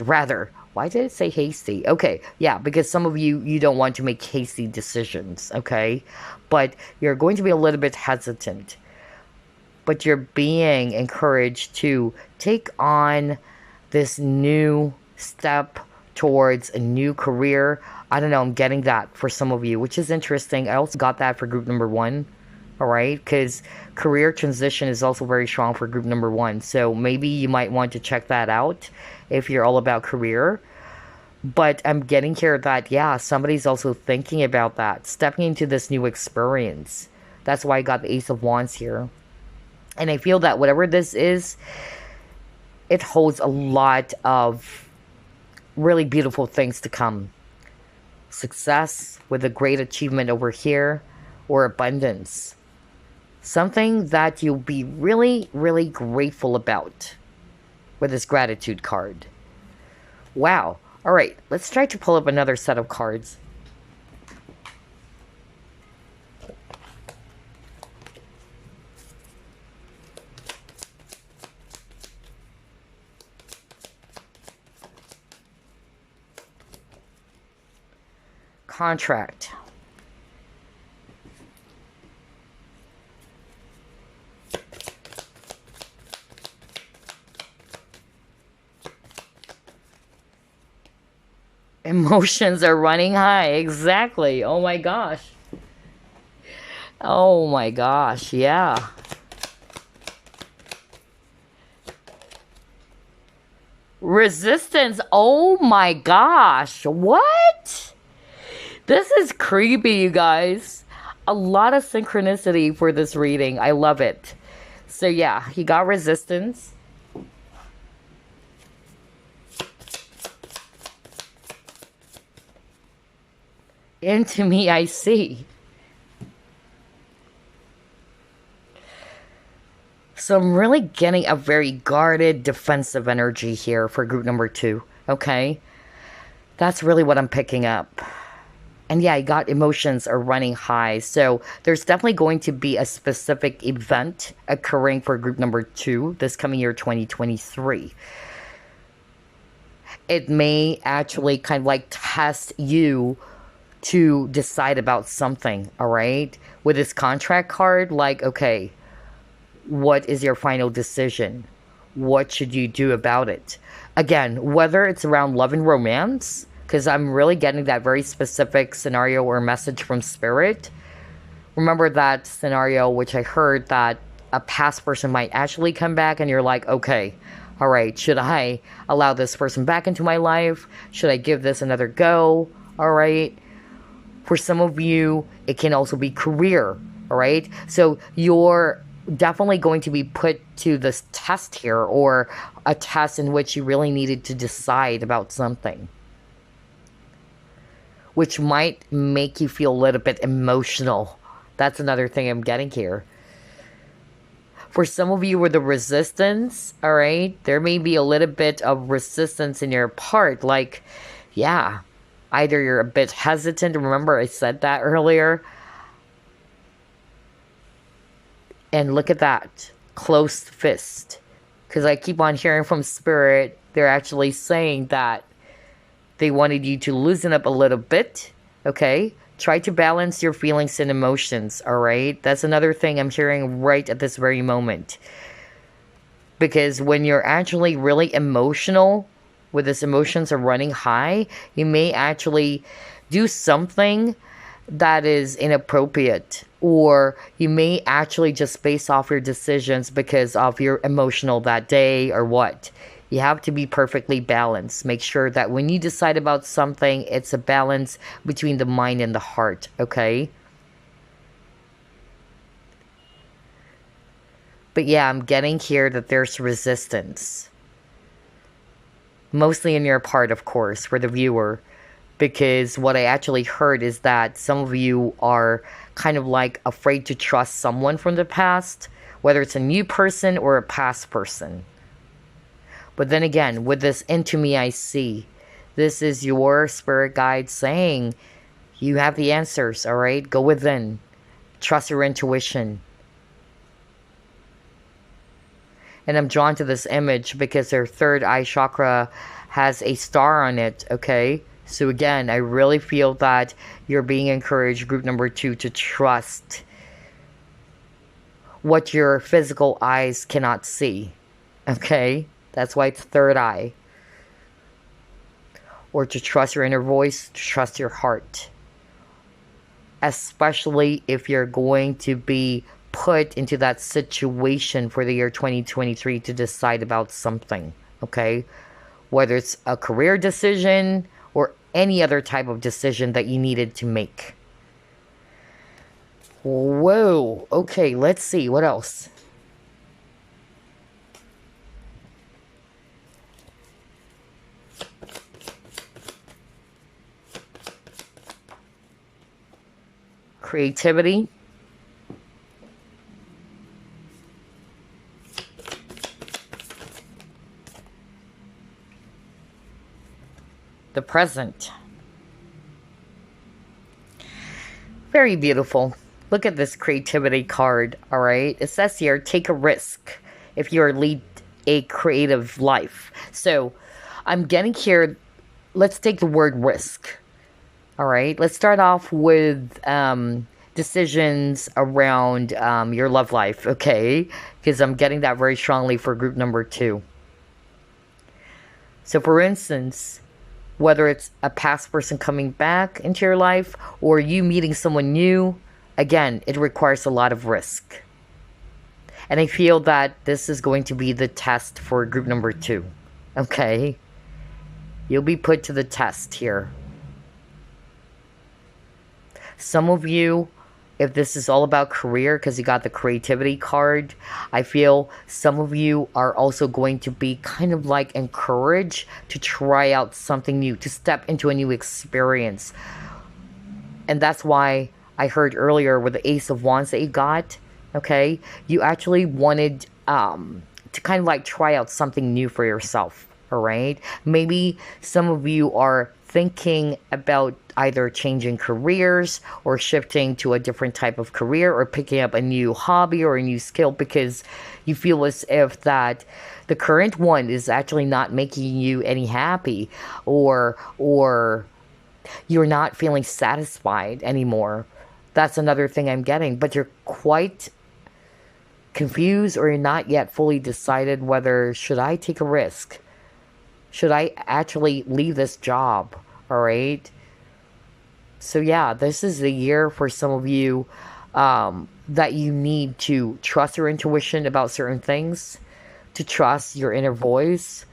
rather. Why did it say hasty? Okay, yeah, because some of you, you don't want to make hasty decisions, okay? But you're going to be a little bit hesitant. But you're being encouraged to take on this new step towards a new career. I don't know, I'm getting that for some of you, which is interesting. I also got that for group number 1. All right, because career transition is also very strong for group number 1. So maybe you might want to check that out if you're all about career. But I'm getting here that, yeah, somebody's also thinking about that, stepping into this new experience. That's why I got the Ace of Wands here. And I feel that whatever this is, it holds a lot of really beautiful things to come. Success with a great achievement over here, or abundance. Something that you'll be really, really grateful about with this gratitude card. Wow. All right, let's try to pull up another set of cards. Contract. Emotions are running high. Exactly. Oh my gosh. Oh my gosh. Yeah. Resistance. Oh my gosh. What? This is creepy, you guys. A lot of synchronicity for this reading. I love it. So yeah, he got resistance. Into me I see. So I'm really getting a very guarded, defensive energy here for group number 2. Okay? That's really what I'm picking up. And yeah, I got emotions are running high. So there's definitely going to be a specific event occurring for group number 2 this coming year, 2023. It may actually kind of like test you to decide about something, all right? With this contract card, like, okay, what is your final decision? What should you do about it? Again, whether it's around love and romance, because I'm really getting that very specific scenario or message from Spirit. Remember that scenario which I heard that a past person might actually come back and you're like, okay, all right, should I allow this person back into my life? Should I give this another go? All right. For some of you, it can also be career, all right? So you're definitely going to be put to this test here, or a test in which you really needed to decide about something, which might make you feel a little bit emotional. That's another thing I'm getting here. For some of you with the resistance, all right, there may be a little bit of resistance in your part, like, yeah, either you're a bit hesitant. Remember, I said that earlier. And look at that. Closed fist. Because I keep on hearing from Spirit, they're actually saying that they wanted you to loosen up a little bit. Okay? Try to balance your feelings and emotions. Alright? That's another thing I'm hearing right at this very moment. Because when you're actually really emotional, with this emotions are running high, you may actually do something that is inappropriate, or you may actually just base off your decisions because of your emotional that day or what. You have to be perfectly balanced. Make sure that when you decide about something, it's a balance between the mind and the heart, okay? But yeah, I'm getting here that there's resistance. Mostly in your part, of course, for the viewer. Because what I actually heard is that some of you are kind of like afraid to trust someone from the past, whether it's a new person or a past person. But then again, with this into me I see, this is your spirit guide saying you have the answers, all right? Go within. Trust your intuition. And I'm drawn to this image because their third eye chakra has a star on it, okay? So again, I really feel that you're being encouraged, group number 2, to trust what your physical eyes cannot see, okay? That's why it's third eye. Or to trust your inner voice, to trust your heart. Especially if you're going to be put into that situation for the year 2023 to decide about something, okay? Whether it's a career decision or any other type of decision that you needed to make. Whoa, okay, let's see, what else? Creativity. The present. Very beautiful. Look at this creativity card, all right? It says here, take a risk if you lead a creative life. So I'm getting here, let's take the word risk, all right? Let's start off with decisions around your love life, okay? Because I'm getting that very strongly for group number 2. So for instance, whether it's a past person coming back into your life or you meeting someone new, again, it requires a lot of risk. And I feel that this is going to be the test for group number 2. Okay? You'll be put to the test here. Some of you, if this is all about career, because you got the creativity card, I feel some of you are also going to be kind of like encouraged to try out something new, to step into a new experience. And that's why I heard earlier with the Ace of Wands that you got, okay, you actually wanted to kind of like try out something new for yourself, all right? Maybe some of you are thinking about either changing careers or shifting to a different type of career or picking up a new hobby or a new skill because you feel as if that the current one is actually not making you any happy or you're not feeling satisfied anymore. That's another thing I'm getting, but you're quite confused or you're not yet fully decided whether should I take a risk? Should I actually leave this job? All right. So yeah, this is the year for some of you that you need to trust your intuition about certain things, to trust your inner voice,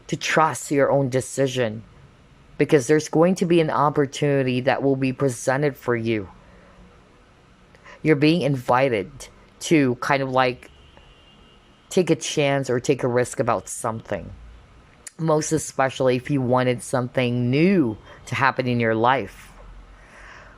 to trust your own decision. Because there's going to be an opportunity that will be presented for you. You're being invited to kind of like take a chance or take a risk about something. Most especially if you wanted something new to happen in your life.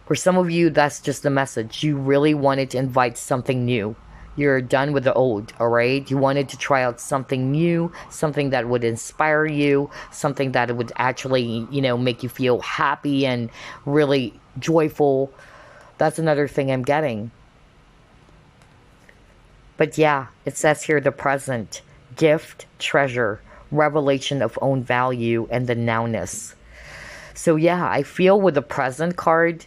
For some of you, that's just the message. You really wanted to invite something new. You're done with the old, all right? You wanted to try out something new, something that would inspire you, something that would actually, make you feel happy and really joyful. That's another thing I'm getting. But yeah, it says here the present, gift, treasure, revelation of own value, and the nowness. So yeah, I feel with the present card,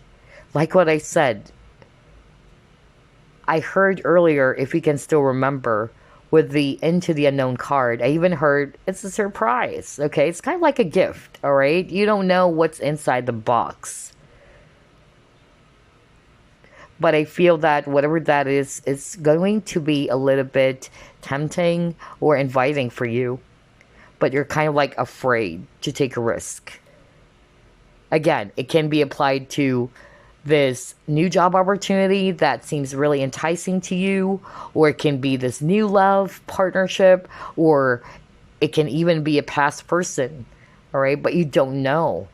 like what I said, I heard earlier, if you can still remember, with the Into the Unknown card, I even heard it's a surprise, okay? It's kind of like a gift, all right? You don't know what's inside the box. But I feel that whatever that is going to be a little bit tempting or inviting for you. But you're kind of like afraid to take a risk. Again, it can be applied to this new job opportunity that seems really enticing to you, or it can be this new love partnership, or it can even be a past person, all right? But you don't know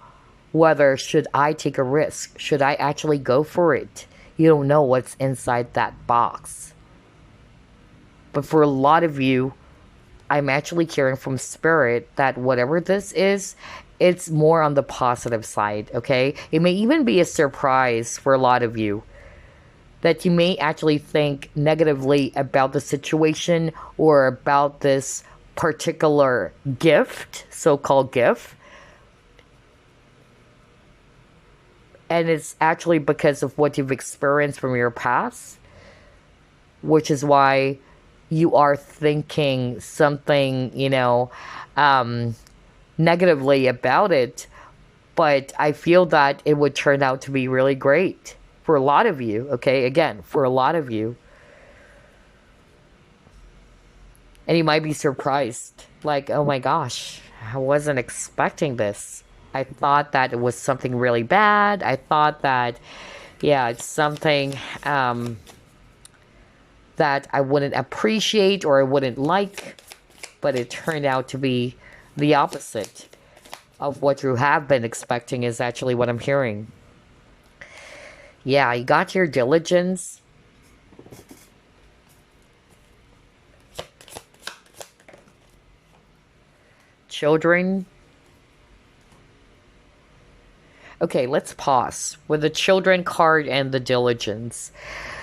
whether should I take a risk? Should I actually go for it? You don't know what's inside that box. But for a lot of you, I'm actually hearing from spirit that whatever this is, it's more on the positive side, okay? It may even be a surprise for a lot of you that you may actually think negatively about the situation or about this particular gift, so-called gift. And it's actually because of what you've experienced from your past, which is why you are thinking something, negatively about it. But I feel that it would turn out to be really great for a lot of you, okay? Again, for a lot of you. And you might be surprised, like, oh my gosh, I wasn't expecting this. I thought that it was something really bad. I thought that, yeah, it's something that I wouldn't appreciate or I wouldn't like. But it turned out to be the opposite of what you have been expecting is actually what I'm hearing. Yeah, you got your diligence. Children. Okay, let's pause with the children card and the diligence.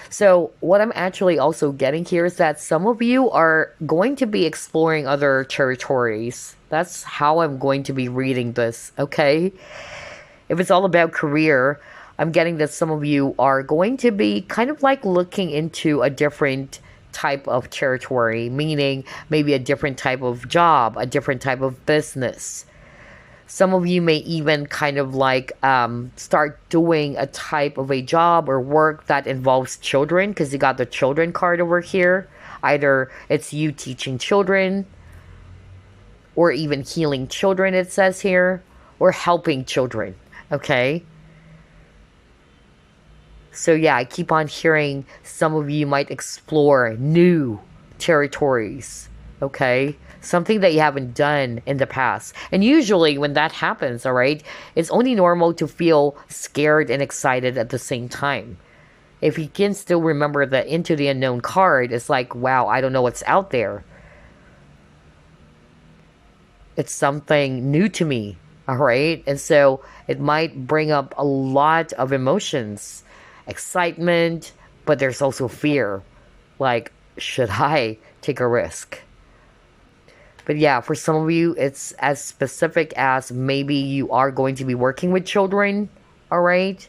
So what I'm actually also getting here is that some of you are going to be exploring other territories. That's how I'm going to be reading this, okay? If it's all about career, I'm getting that some of you are going to be kind of like looking into a different type of territory, meaning maybe a different type of job, a different type of business. Some of you may even kind of like start doing a type of a job or work that involves children, because you got the children card over here. Either it's you teaching children or even healing children, it says here, or helping children, okay? So yeah, I keep on hearing some of you might explore new territories, okay? Something that you haven't done in the past. And usually when that happens, all right, it's only normal to feel scared and excited at the same time. If you can still remember the Into the Unknown card, it's like, wow, I don't know what's out there. It's something new to me, all right? And so it might bring up a lot of emotions, excitement, but there's also fear. Like, should I take a risk? But yeah, for some of you, it's as specific as maybe you are going to be working with children, all right?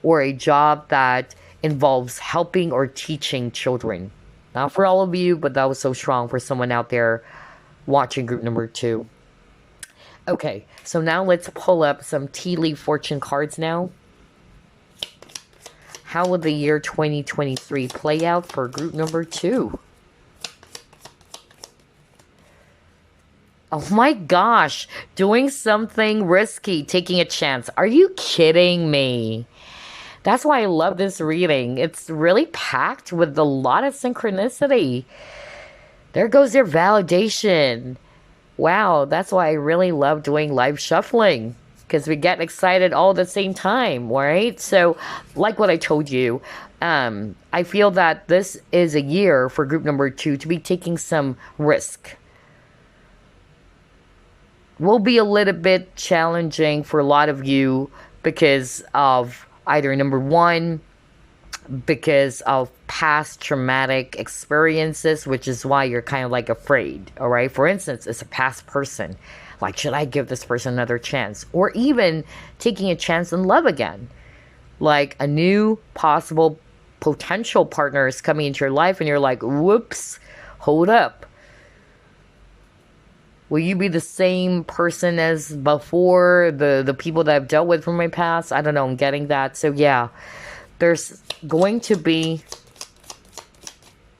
Or a job that involves helping or teaching children. Not for all of you, but that was so strong for someone out there watching group number 2. Okay, so now let's pull up some tea leaf fortune cards now. How will the year 2023 play out for group number 2? Oh my gosh, doing something risky, taking a chance. Are you kidding me? That's why I love this reading. It's really packed with a lot of synchronicity. There goes your validation. Wow, that's why I really love doing live shuffling, because we get excited all at the same time, right? So, like what I told you, I feel that this is a year for group number 2 to be taking some risk. Will be a little bit challenging for a lot of you because of either number 1, because of past traumatic experiences, which is why you're kind of like afraid, all right? For instance, it's a past person. Like, should I give this person another chance? Or even taking a chance in love again. Like a new possible potential partner is coming into your life and you're like, whoops, hold up. Will you be the same person as before, the people that I've dealt with from my past? I don't know, I'm getting that. So yeah, There's going to be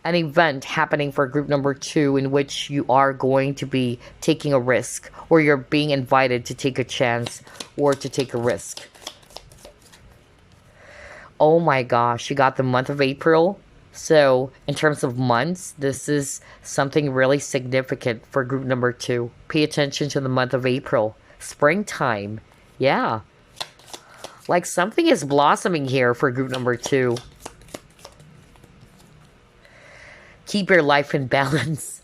an event happening for group number 2 in which you are going to be taking a risk, or you're being invited to take a chance or to take a risk. Oh my gosh, you got the month of April. So in terms of months, this is something really significant for group number 2. Pay attention to the month of April. Springtime. Yeah. Like something is blossoming here for group number 2. Keep your life in balance.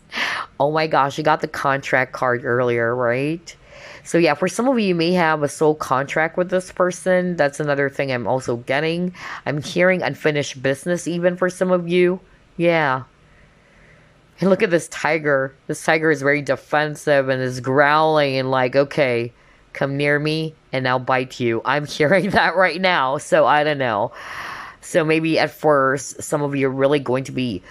Oh my gosh, you got the contract card earlier, right? So yeah, for some of you may have a soul contract with this person. That's another thing I'm also getting. I'm hearing unfinished business even for some of you. Yeah. And look at this tiger. This tiger is very defensive and is growling and like, okay, come near me and I'll bite you. I'm hearing that right now. So I don't know. So maybe at first, some of you are really going to be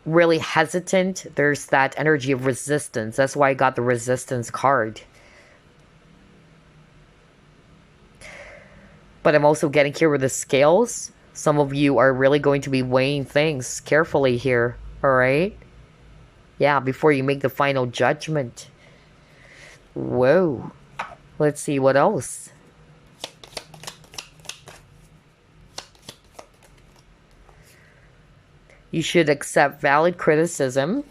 really hesitant. There's that energy of resistance. That's why I got the resistance card. But I'm also getting here with the scales. Some of you are really going to be weighing things carefully here. Alright? Yeah, before you make the final judgment. Whoa. Let's see what else. You should accept valid criticism.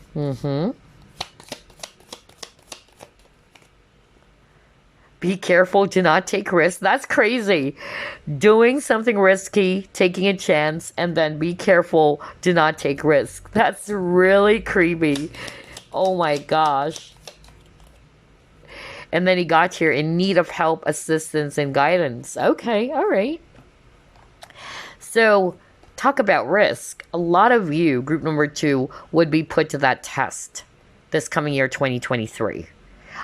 Be careful, do not take risks. That's crazy. Doing something risky, taking a chance, and then be careful, do not take risks. That's really creepy. Oh my gosh. And then he got here in need of help, assistance, and guidance. Okay, all right. So, talk about risk. A lot of you, group number 2, would be put to that test this coming year, 2023.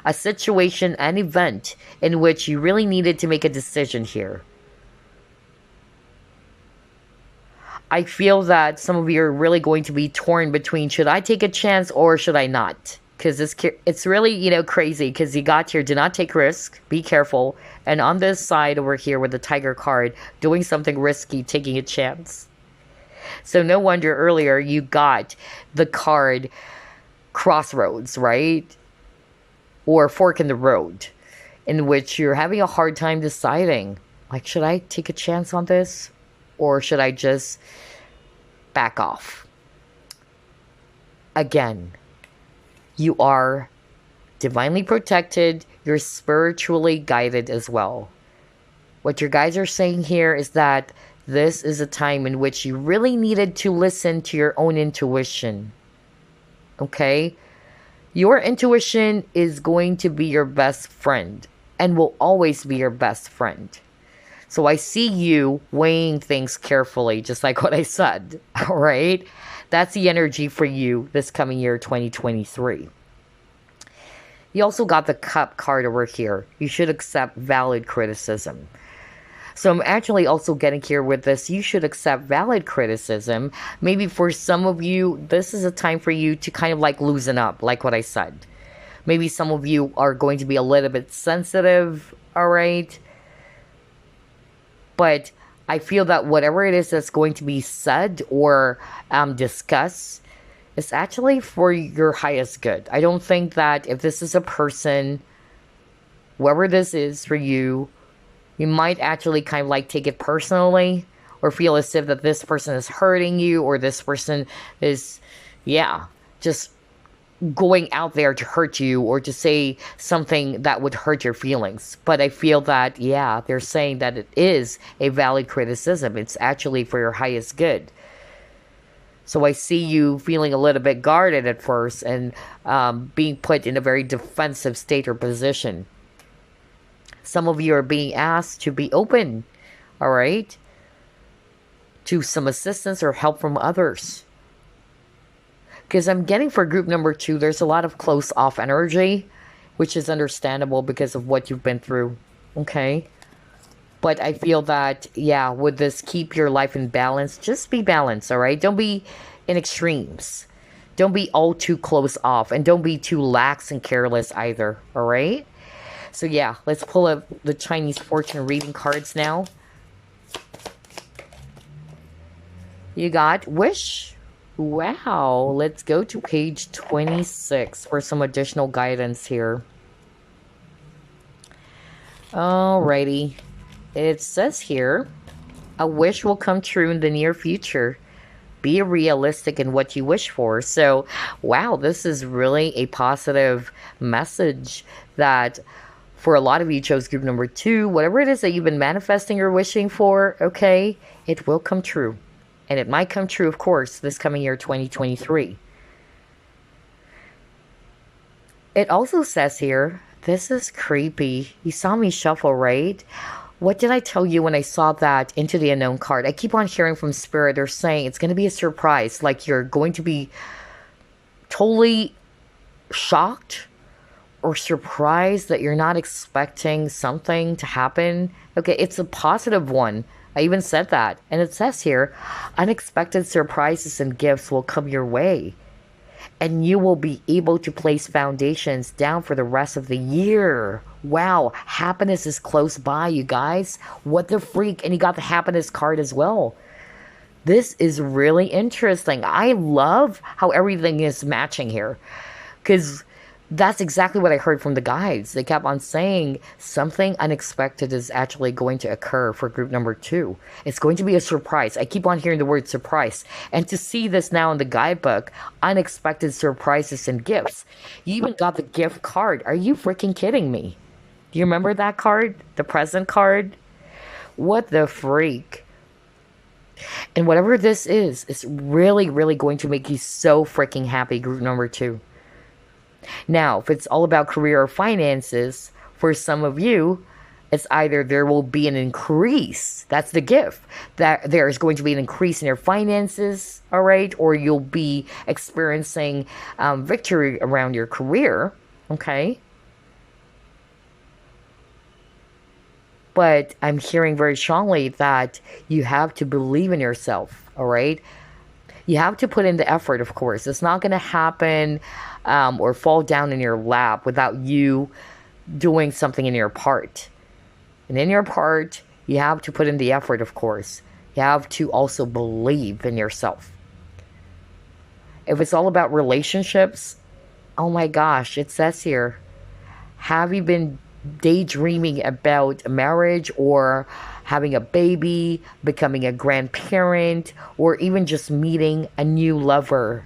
A situation, an event in which you really needed to make a decision here. I feel that some of you are really going to be torn between, should I take a chance or should I not? Because it's really, you know, crazy because you got here, do not take risk, be careful. And on this side over here with the tiger card, doing something risky, taking a chance. So no wonder earlier you got the card crossroads, right? Or fork in the road, in which you're having a hard time deciding, like, should I take a chance on this? Or should I just back off? Again, you are divinely protected. You're spiritually guided as well. What your guides are saying here is that this is a time in which you really needed to listen to your own intuition. Okay? Your intuition is going to be your best friend and will always be your best friend. So I see you weighing things carefully, just like what I said. All right? That's the energy for you this coming year, 2023. You also got the cup card over here. You should accept valid criticism. So I'm actually also getting here with this. You should accept valid criticism. Maybe for some of you, this is a time for you to kind of like loosen up, like what I said. Maybe some of you are going to be a little bit sensitive, all right? But I feel that whatever it is that's going to be said or discussed is actually for your highest good. I don't think that if this is a person, whoever this is for you, you might actually kind of like take it personally or feel as if that this person is hurting you or this person is, yeah, just going out there to hurt you or to say something that would hurt your feelings. But I feel that, yeah, they're saying that it is a valid criticism. It's actually for your highest good. So I see you feeling a little bit guarded at first and being put in a very defensive state or position. Some of you are being asked to be open, all right, to some assistance or help from others. Because I'm getting for group number 2, there's a lot of close off energy, which is understandable because of what you've been through, okay? But I feel that, yeah, with this, keep your life in balance. Just be balanced, all right? Don't be in extremes. Don't be all too close off. And don't be too lax and careless either, all right? So yeah, let's pull up the Chinese fortune reading cards now. You got wish. Wow. Let's go to page 26 for some additional guidance here. Alrighty. It says here, a wish will come true in the near future. Be realistic in what you wish for. So, wow, this is really a positive message that for a lot of you chose group number 2. Whatever it is that you've been manifesting or wishing for, okay, it will come true. And it might come true, of course, this coming year, 2023. It also says here, this is creepy. You saw me shuffle, right? What did I tell you when I saw that Into the Unknown card? I keep on hearing from Spirit. They're saying it's going to be a surprise. Like you're going to be totally shocked or surprised that you're not expecting something to happen. Okay, it's a positive one. I even said that. And it says here, unexpected surprises and gifts will come your way. And you will be able to place foundations down for the rest of the year. Wow, happiness is close by, you guys. What the freak? And you got the happiness card as well. This is really interesting. I love how everything is matching here. Because that's exactly what I heard from the guides. They kept on saying something unexpected is actually going to occur for group number 2. It's going to be a surprise. I keep on hearing the word surprise. And to see this now in the guidebook, unexpected surprises and gifts. You even got the gift card. Are you freaking kidding me? Do you remember that card? The present card? What the freak? And whatever this is, it's really, really going to make you so freaking happy, group number 2. Now, if it's all about career or finances, for some of you, it's either there will be an increase. That's the gift. That there is going to be an increase in your finances, all right? Or you'll be experiencing victory around your career, okay? But I'm hearing very strongly that you have to believe in yourself, all right? You have to put in the effort, of course. It's not going to happen or fall down in your lap without you doing something in your part. And in your part, you have to put in the effort, of course. You have to also believe in yourself. If it's all about relationships, oh my gosh, it says here, have you been daydreaming about marriage or having a baby, becoming a grandparent, or even just meeting a new lover?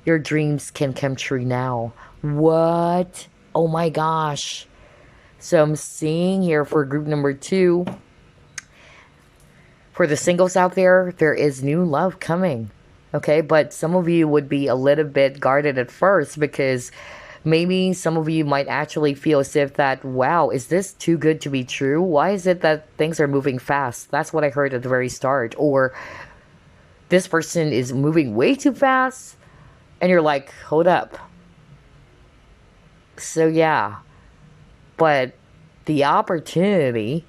Your dreams can come true now. What? Oh my gosh. So I'm seeing here for group number 2, for the singles out there, there is new love coming. Okay, but some of you would be a little bit guarded at first because maybe some of you might actually feel as if that, wow, is this too good to be true? Why is it that things are moving fast? That's what I heard at the very start. Or this person is moving way too fast. And you're like, hold up. So yeah. But the opportunity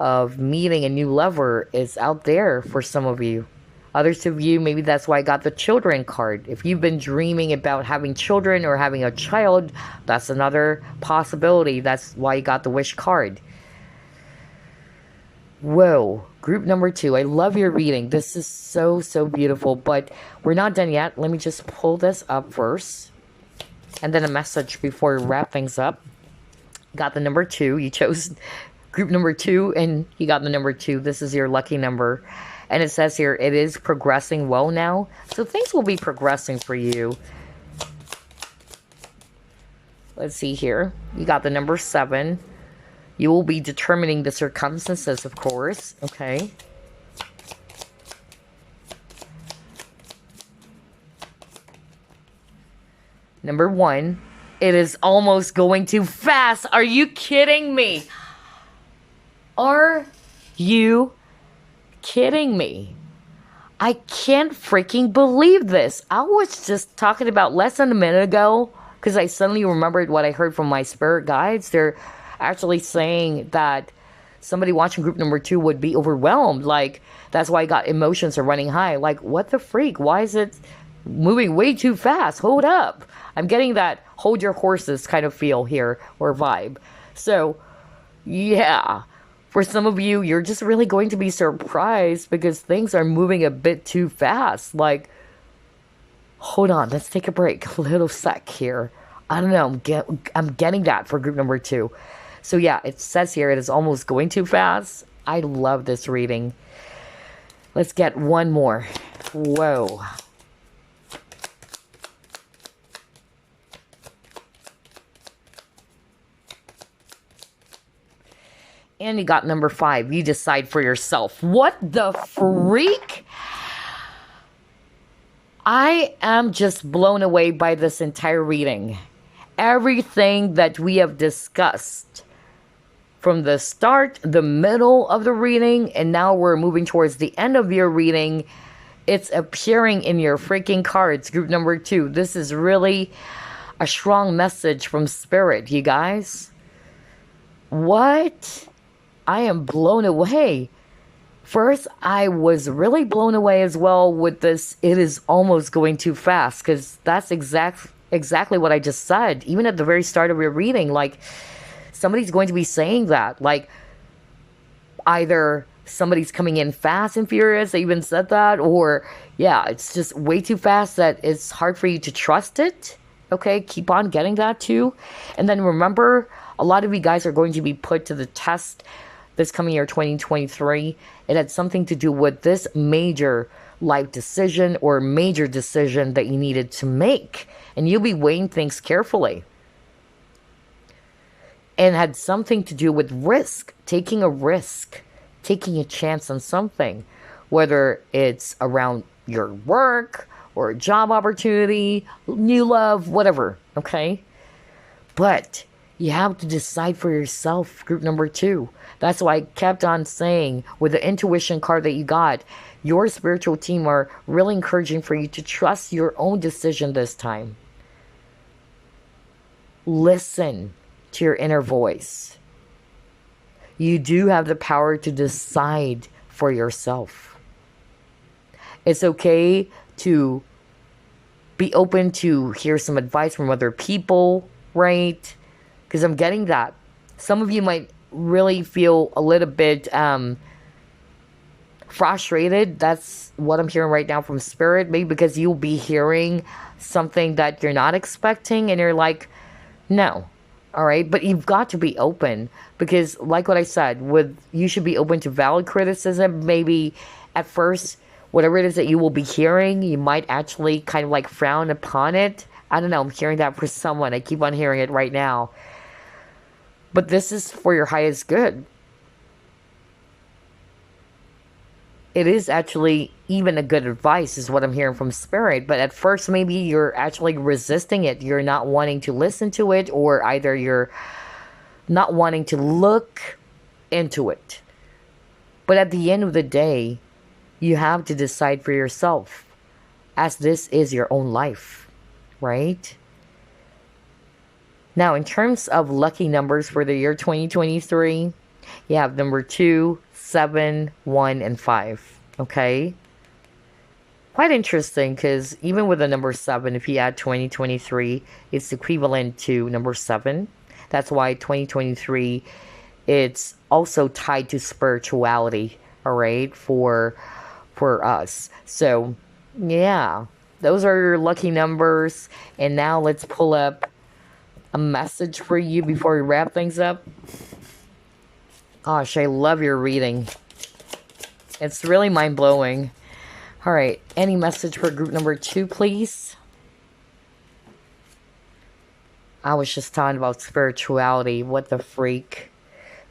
of meeting a new lover is out there for some of you. Others of you, maybe that's why I got the children card. If you've been dreaming about having children or having a child, that's another possibility. That's why you got the wish card. Whoa, group number 2. I love your reading. This is so, so beautiful, but we're not done yet. Let me just pull this up first. And then a message before we wrap things up. Got the number 2. You chose group number 2 and you got the number 2. This is your lucky number. And it says here, it is progressing well now. So things will be progressing for you. Let's see here. You got the number 7. You will be determining the circumstances, of course. Okay. Number 1. It is almost going too fast. Are you kidding me? Are you kidding me? I can't freaking believe this. I was just talking about less than a minute ago because I suddenly remembered what I heard from my spirit guides. They're actually saying that somebody watching group number 2 would be overwhelmed. Like, that's why I got emotions are running high. Like, what the freak? Why is it moving way too fast? Hold up. I'm getting that hold your horses kind of feel here or vibe. So, yeah. For some of you, you're just really going to be surprised because things are moving a bit too fast. Like, hold on, let's take a break. A little sec here. I don't know. I'm getting that for group number 2. So yeah, it says here it is almost going too fast. I love this reading. Let's get one more. Whoa. And you got number 5. You decide for yourself. What the freak? I am just blown away by this entire reading. Everything that we have discussed from the start, the middle of the reading, and now we're moving towards the end of your reading. It's appearing in your freaking cards, group number 2. This is really a strong message from Spirit, you guys. What? I am blown away. First, I was really blown away as well with this. It is almost going too fast, because that's exactly what I just said. Even at the very start of your reading, like, somebody's going to be saying that. Like, either somebody's coming in fast and furious, they even said that, or, yeah, it's just way too fast that it's hard for you to trust it. Okay, keep on getting that too. And then remember, a lot of you guys are going to be put to the test this coming year, 2023. It had something to do with this major life decision or major decision that you needed to make. And you'll be weighing things carefully. And had something to do with risk, taking a chance on something. Whether it's around your work or a job opportunity, new love, whatever, okay? But you have to decide for yourself, group number 2. That's why I kept on saying, with the intuition card that you got, your spiritual team are really encouraging for you to trust your own decision this time. Listen to your inner voice. You do have the power to decide for yourself. It's okay to be open to hear some advice from other people, right? Because I'm getting that. Some of you might really feel a little bit frustrated. That's what I'm hearing right now from Spirit. Maybe because you'll be hearing something that you're not expecting and you're like, no. All right. But you've got to be open, because like what I said, you should be open to valid criticism. Maybe at first, whatever it is that you will be hearing, you might actually kind of like frown upon it. I don't know. I'm hearing that for someone. I keep on hearing it right now. But this is for your highest good. It is actually even a good advice is what I'm hearing from Spirit. But at first, maybe you're actually resisting it. You're not wanting to listen to it, or either you're not wanting to look into it. But at the end of the day, you have to decide for yourself, as this is your own life, right? Now, in terms of lucky numbers for the year 2023, you have number 2, 7, 1, and 5. Okay? Quite interesting, because even with the number 7, if you add 2023, it's equivalent to number 7. That's why 2023, it's also tied to spirituality, all right, for us. So, yeah, those are your lucky numbers. And now let's pull up a message for you before we wrap things up. Gosh, I love your reading. It's really mind-blowing. All right, any message for group number 2, please? I was just talking about spirituality. What the freak?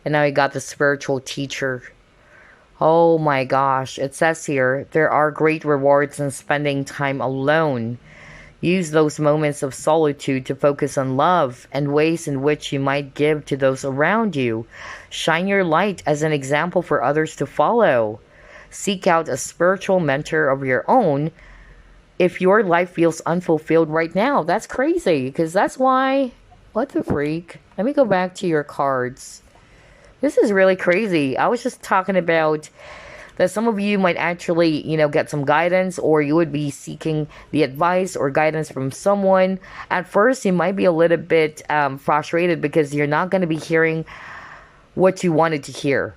And now you got the spiritual teacher. Oh my gosh. It says here, there are great rewards in spending time alone. Use those moments of solitude to focus on love and ways in which you might give to those around you. Shine your light as an example for others to follow. Seek out a spiritual mentor of your own if your life feels unfulfilled right now. That's crazy, because that's why... What the freak? Let me go back to your cards. This is really crazy. I was just talking about that some of you might actually, get some guidance, or you would be seeking the advice or guidance from someone. At first, you might be a little bit frustrated because you're not going to be hearing what you wanted to hear.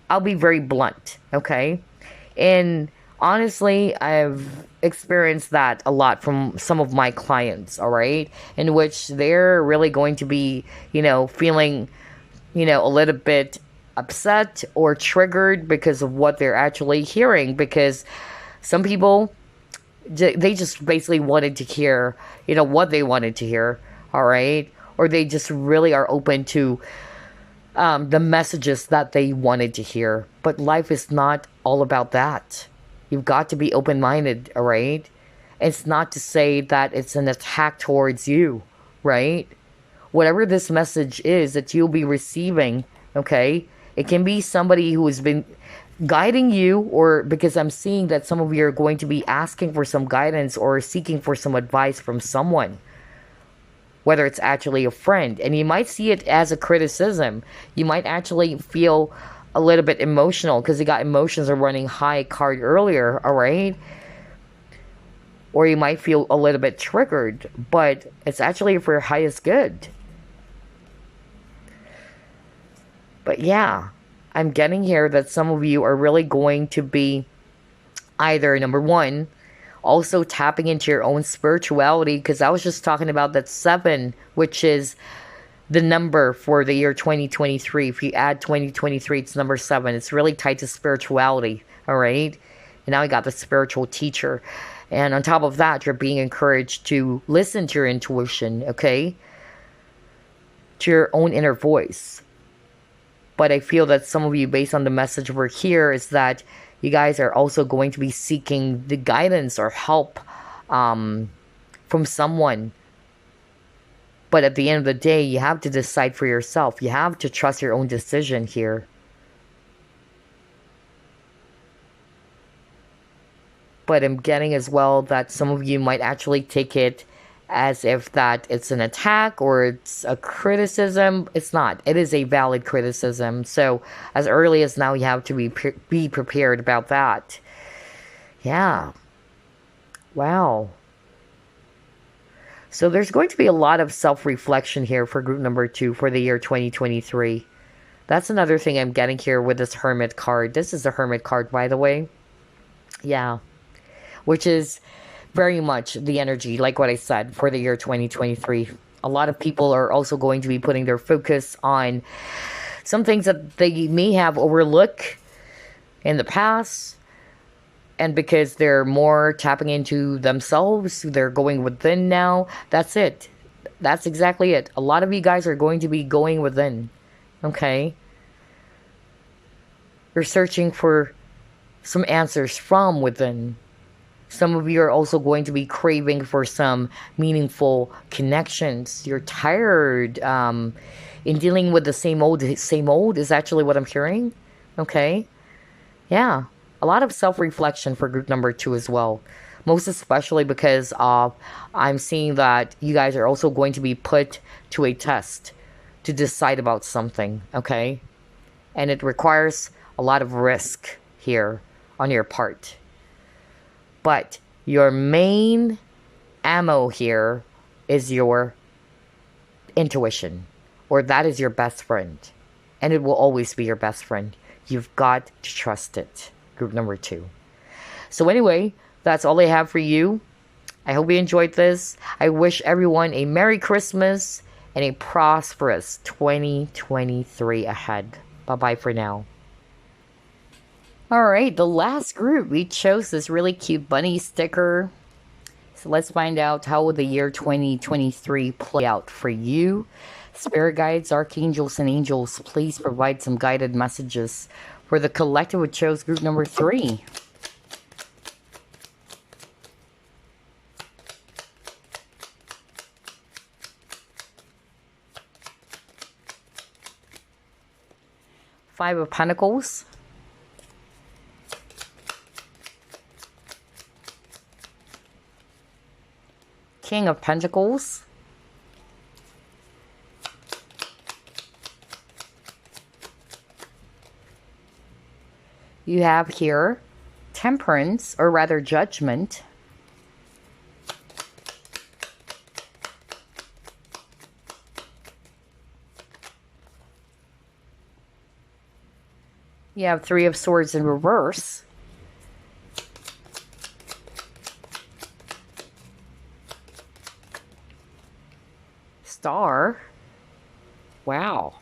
I'll be very blunt, okay? And honestly, I've experienced that a lot from some of my clients, all right? In which they're really going to be, feeling, a little bit upset or triggered because of what they're actually hearing. Because some people, they just basically wanted to hear, what they wanted to hear, all right? Or they just really are open to the messages that they wanted to hear. But life is not all about that. You've got to be open minded, all right? It's not to say that it's an attack towards you, right? Whatever this message is that you'll be receiving, okay? It can be somebody who has been guiding you, or because I'm seeing that some of you are going to be asking for some guidance or seeking for some advice from someone, whether it's actually a friend. And you might see it as a criticism. You might actually feel a little bit emotional because you got emotions are running high card earlier, all right? Or you might feel a little bit triggered, but it's actually for your highest good. But yeah, I'm getting here that some of you are really going to be either, number one, also tapping into your own spirituality, because I was just talking about that 7, which is the number for the year 2023. If you add 2023, it's number 7. It's really tied to spirituality, all right? And now I got the spiritual teacher. And on top of that, you're being encouraged to listen to your intuition, okay? To your own inner voice. But I feel that some of you, based on the message we're here, is that you guys are also going to be seeking the guidance or help from someone. But at the end of the day, you have to decide for yourself. You have to trust your own decision here. But I'm getting as well that some of you might actually take it as if that it's an attack or it's a criticism. It's not. It is a valid criticism. So as early as now, you have to be prepared about that. Yeah. Wow. So there's going to be a lot of self-reflection here for group number 2 for the year 2023. That's another thing I'm getting here with this Hermit card. This is a Hermit card, by the way. Yeah. Which is very much the energy, like what I said, for the year 2023. A lot of people are also going to be putting their focus on some things that they may have overlooked in the past. And because they're more tapping into themselves, they're going within now. That's it. That's exactly it. A lot of you guys are going to be going within. Okay? You're searching for some answers from within. Some of you are also going to be craving for some meaningful connections. You're tired in dealing with the same old is actually what I'm hearing. Okay? Yeah. A lot of self-reflection for group number 2 as well. Most especially because I'm seeing that you guys are also going to be put to a test to decide about something. Okay? And it requires a lot of risk here on your part. But your main ammo here is your intuition, or that is your best friend, and it will always be your best friend. You've got to trust it. Group number 2. So anyway, that's all I have for you. I hope you enjoyed this. I wish everyone a Merry Christmas and a prosperous 2023 ahead. Bye-bye for now. Alright, the last group, we chose this really cute bunny sticker. So let's find out how will the year 2023 play out for you. Spirit guides, archangels, and angels, please provide some guided messages for the collective who chose group number 3. Five of Pentacles. King of Pentacles. You have here Temperance, or rather Judgment. You have Three of Swords in reverse. Star. Wow.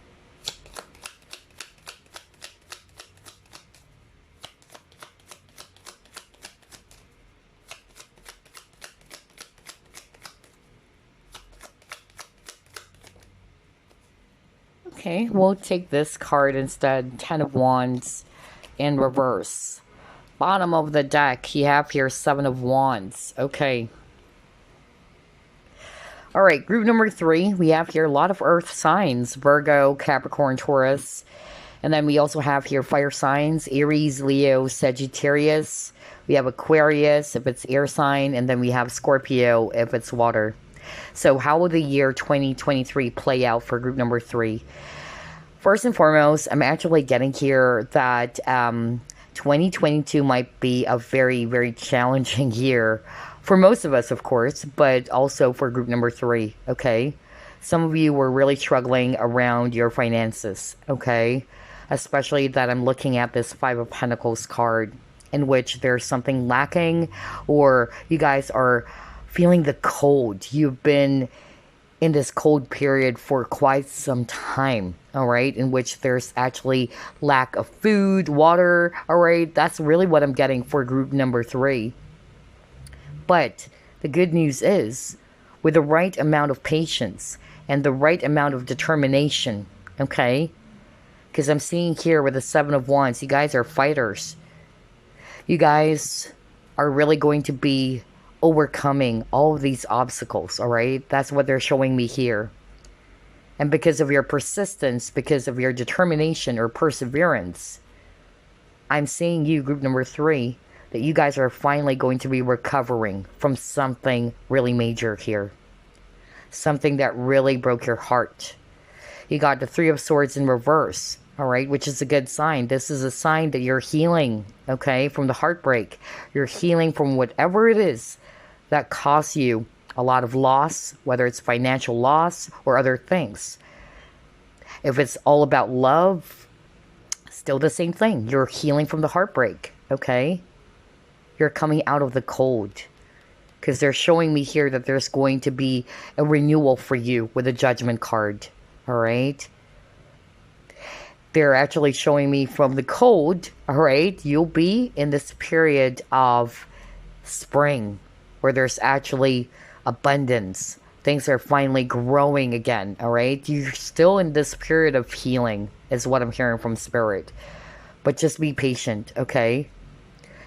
Okay, we'll take this card instead. Ten of Wands in reverse. Bottom of the deck, you have here Seven of Wands. Okay. All right, group number 3, we have here a lot of earth signs. Virgo, Capricorn, Taurus. And then we also have here fire signs. Aries, Leo, Sagittarius. We have Aquarius if it's air sign. And then we have Scorpio if it's water. So how will the year 2023 play out for group number 3? First and foremost, I'm actually getting here that 2022 might be a very, very challenging year for most of us, of course, but also for group number 3, okay? Some of you were really struggling around your finances, okay? Especially that I'm looking at this Five of Pentacles card in which there's something lacking, or you guys are feeling the cold. You've been in this cold period for quite some time, all right, in which there's actually lack of food, water, all right. That's really what I'm getting for group number 3. But the good news is, with the right amount of patience and the right amount of determination, okay, because I'm seeing here with the Seven of Wands, you guys are fighters. You guys are really going to be overcoming all of these obstacles, all right? That's what they're showing me here. And because of your persistence, because of your determination or perseverance, I'm seeing you, group number 3, that you guys are finally going to be recovering from something really major here. Something that really broke your heart. You got the Three of Swords in reverse, all right, which is a good sign. This is a sign that you're healing, okay, from the heartbreak. You're healing from whatever it is that caused you a lot of loss, whether it's financial loss or other things. If it's all about love, still the same thing. You're healing from the heartbreak, okay? You're coming out of the cold. Because they're showing me here that there's going to be a renewal for you with a Judgment card, all right? They're actually showing me from the cold, all right? You'll be in this period of spring, where there's actually abundance. Things are finally growing again, all right? You're still in this period of healing, is what I'm hearing from Spirit. But just be patient, okay?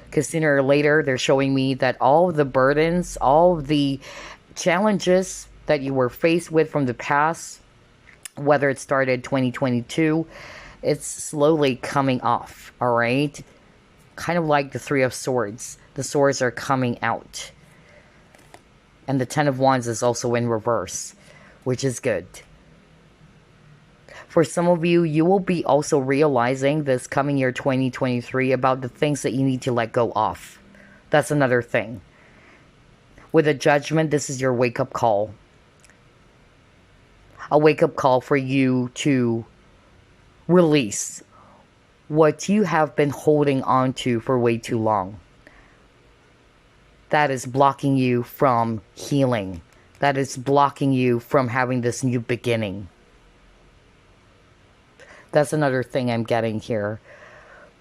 Because sooner or later, they're showing me that all of the burdens, all of the challenges that you were faced with from the past, whether it started 2022, it's slowly coming off, all right? Kind of like the Three of Swords. The swords are coming out. And the Ten of Wands is also in reverse, which is good. For some of you, you will be also realizing this coming year 2023 about the things that you need to let go of. That's another thing. With a Judgment, this is your wake-up call. A wake-up call for you to release what you have been holding on to for way too long. That is blocking you from healing. That is blocking you from having this new beginning. That's another thing I'm getting here.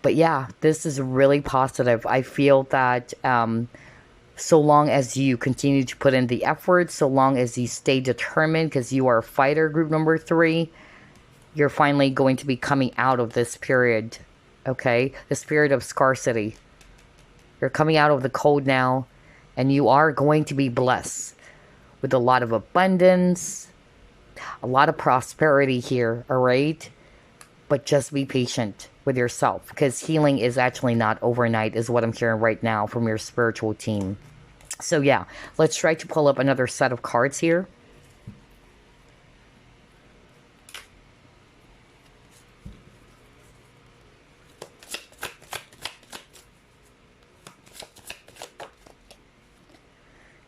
But yeah, this is really positive. I feel that so long as you continue to put in the effort, so long as you stay determined, because you are a fighter, group number 3, you're finally going to be coming out of this period, okay? This period of scarcity. You're coming out of the cold now, and you are going to be blessed with a lot of abundance, a lot of prosperity here, all right? But just be patient with yourself, because healing is actually not overnight, is what I'm hearing right now from your spiritual team. So yeah, let's try to pull up another set of cards here.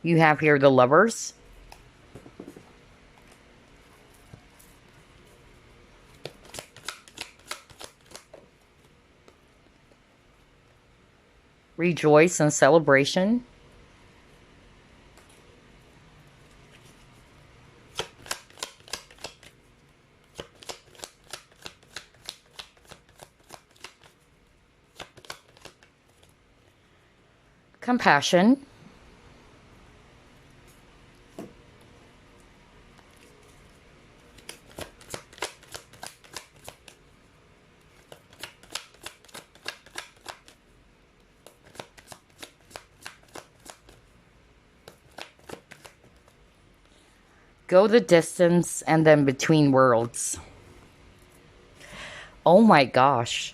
You have here the Lovers. rejoice and celebration. Compassion. Go the distance, and then between worlds. Oh my gosh.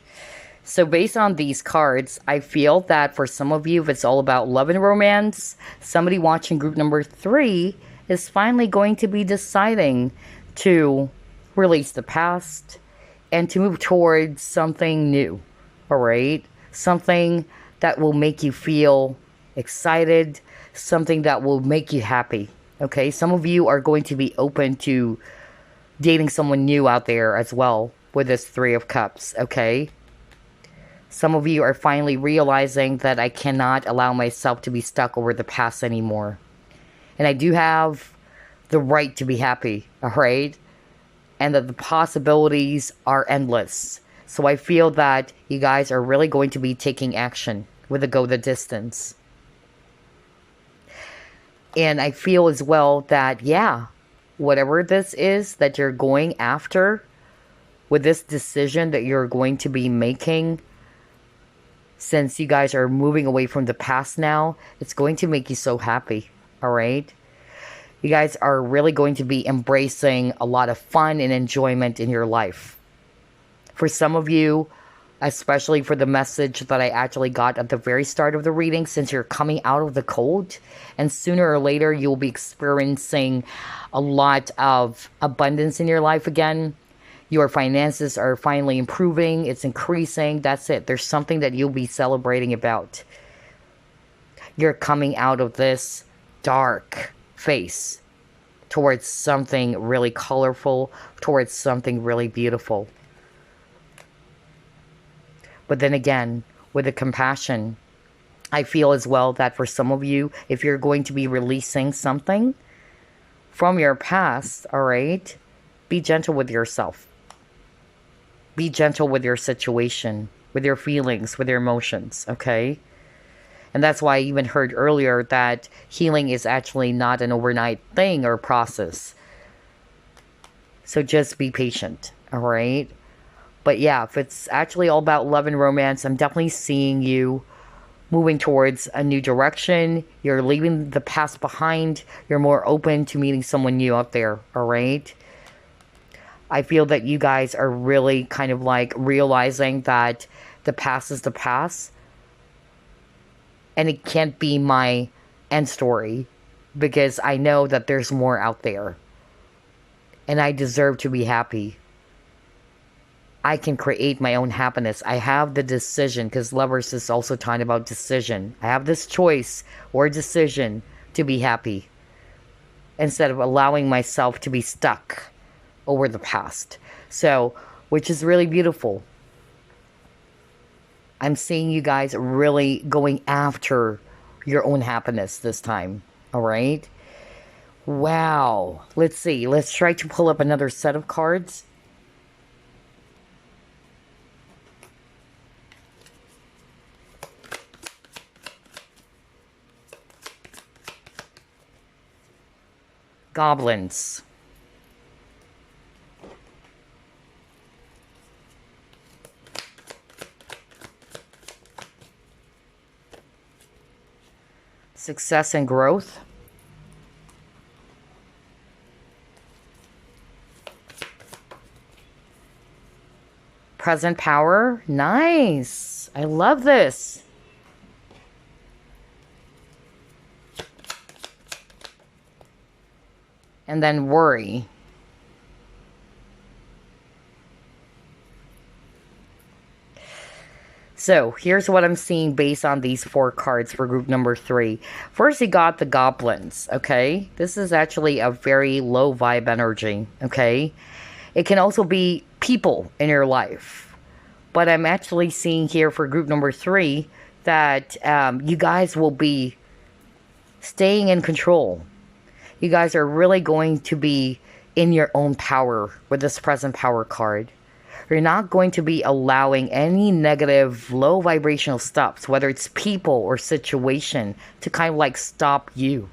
So based on these cards, I feel that for some of you, if it's all about love and romance, somebody watching group number 3 is finally going to be deciding to release the past and to move towards something new. All right? Something that will make you feel excited, something that will make you happy. Okay, some of you are going to be open to dating someone new out there as well with this 3 of Cups, okay? Some of you are finally realizing that I cannot allow myself to be stuck over the past anymore. And I do have the right to be happy, all right? And that the possibilities are endless. So I feel that you guys are really going to be taking action with a go the distance. And I feel as well that, yeah, whatever this is that you're going after with this decision that you're going to be making, since you guys are moving away from the past now, it's going to make you so happy, all right? You guys are really going to be embracing a lot of fun and enjoyment in your life. For some of you, especially for the message that I actually got at the very start of the reading, since you're coming out of the cold, and sooner or later you'll be experiencing a lot of abundance in your life again. Your finances are finally improving, it's increasing, that's it. There's something that you'll be celebrating about. You're coming out of this dark phase towards something really colorful, towards something really beautiful. But then again, with the compassion, I feel as well that for some of you, if you're going to be releasing something from your past, all right, be gentle with yourself. Be gentle with your situation, with your feelings, with your emotions, okay? And that's why I even heard earlier that healing is actually not an overnight thing or process. So just be patient, all right? But yeah, if it's actually all about love and romance, I'm definitely seeing you moving towards a new direction. You're leaving the past behind. You're more open to meeting someone new out there, all right? I feel that you guys are really kind of like realizing that the past is the past. And it can't be my end story, because I know that there's more out there. And I deserve to be happy. I can create my own happiness. I have the decision, because Lovers is also talking about decision. I have this choice or decision to be happy, instead of allowing myself to be stuck over the past. So, which is really beautiful. I'm seeing you guys really going after your own happiness this time. All right? Wow. Let's see. Let's try to pull up another set of cards. Goblins. Success and growth. Present power. Nice. I love this. And then worry. So, here's what I'm seeing based on these 4 cards for group number 3. First, you got the goblins, okay? This is actually a very low vibe energy, okay? It can also be people in your life. But I'm actually seeing here for group number 3 that you guys will be staying in control. You guys are really going to be in your own power with this present power card. You're not going to be allowing any negative, low vibrational stops, whether it's people or situation, to kind of like stop you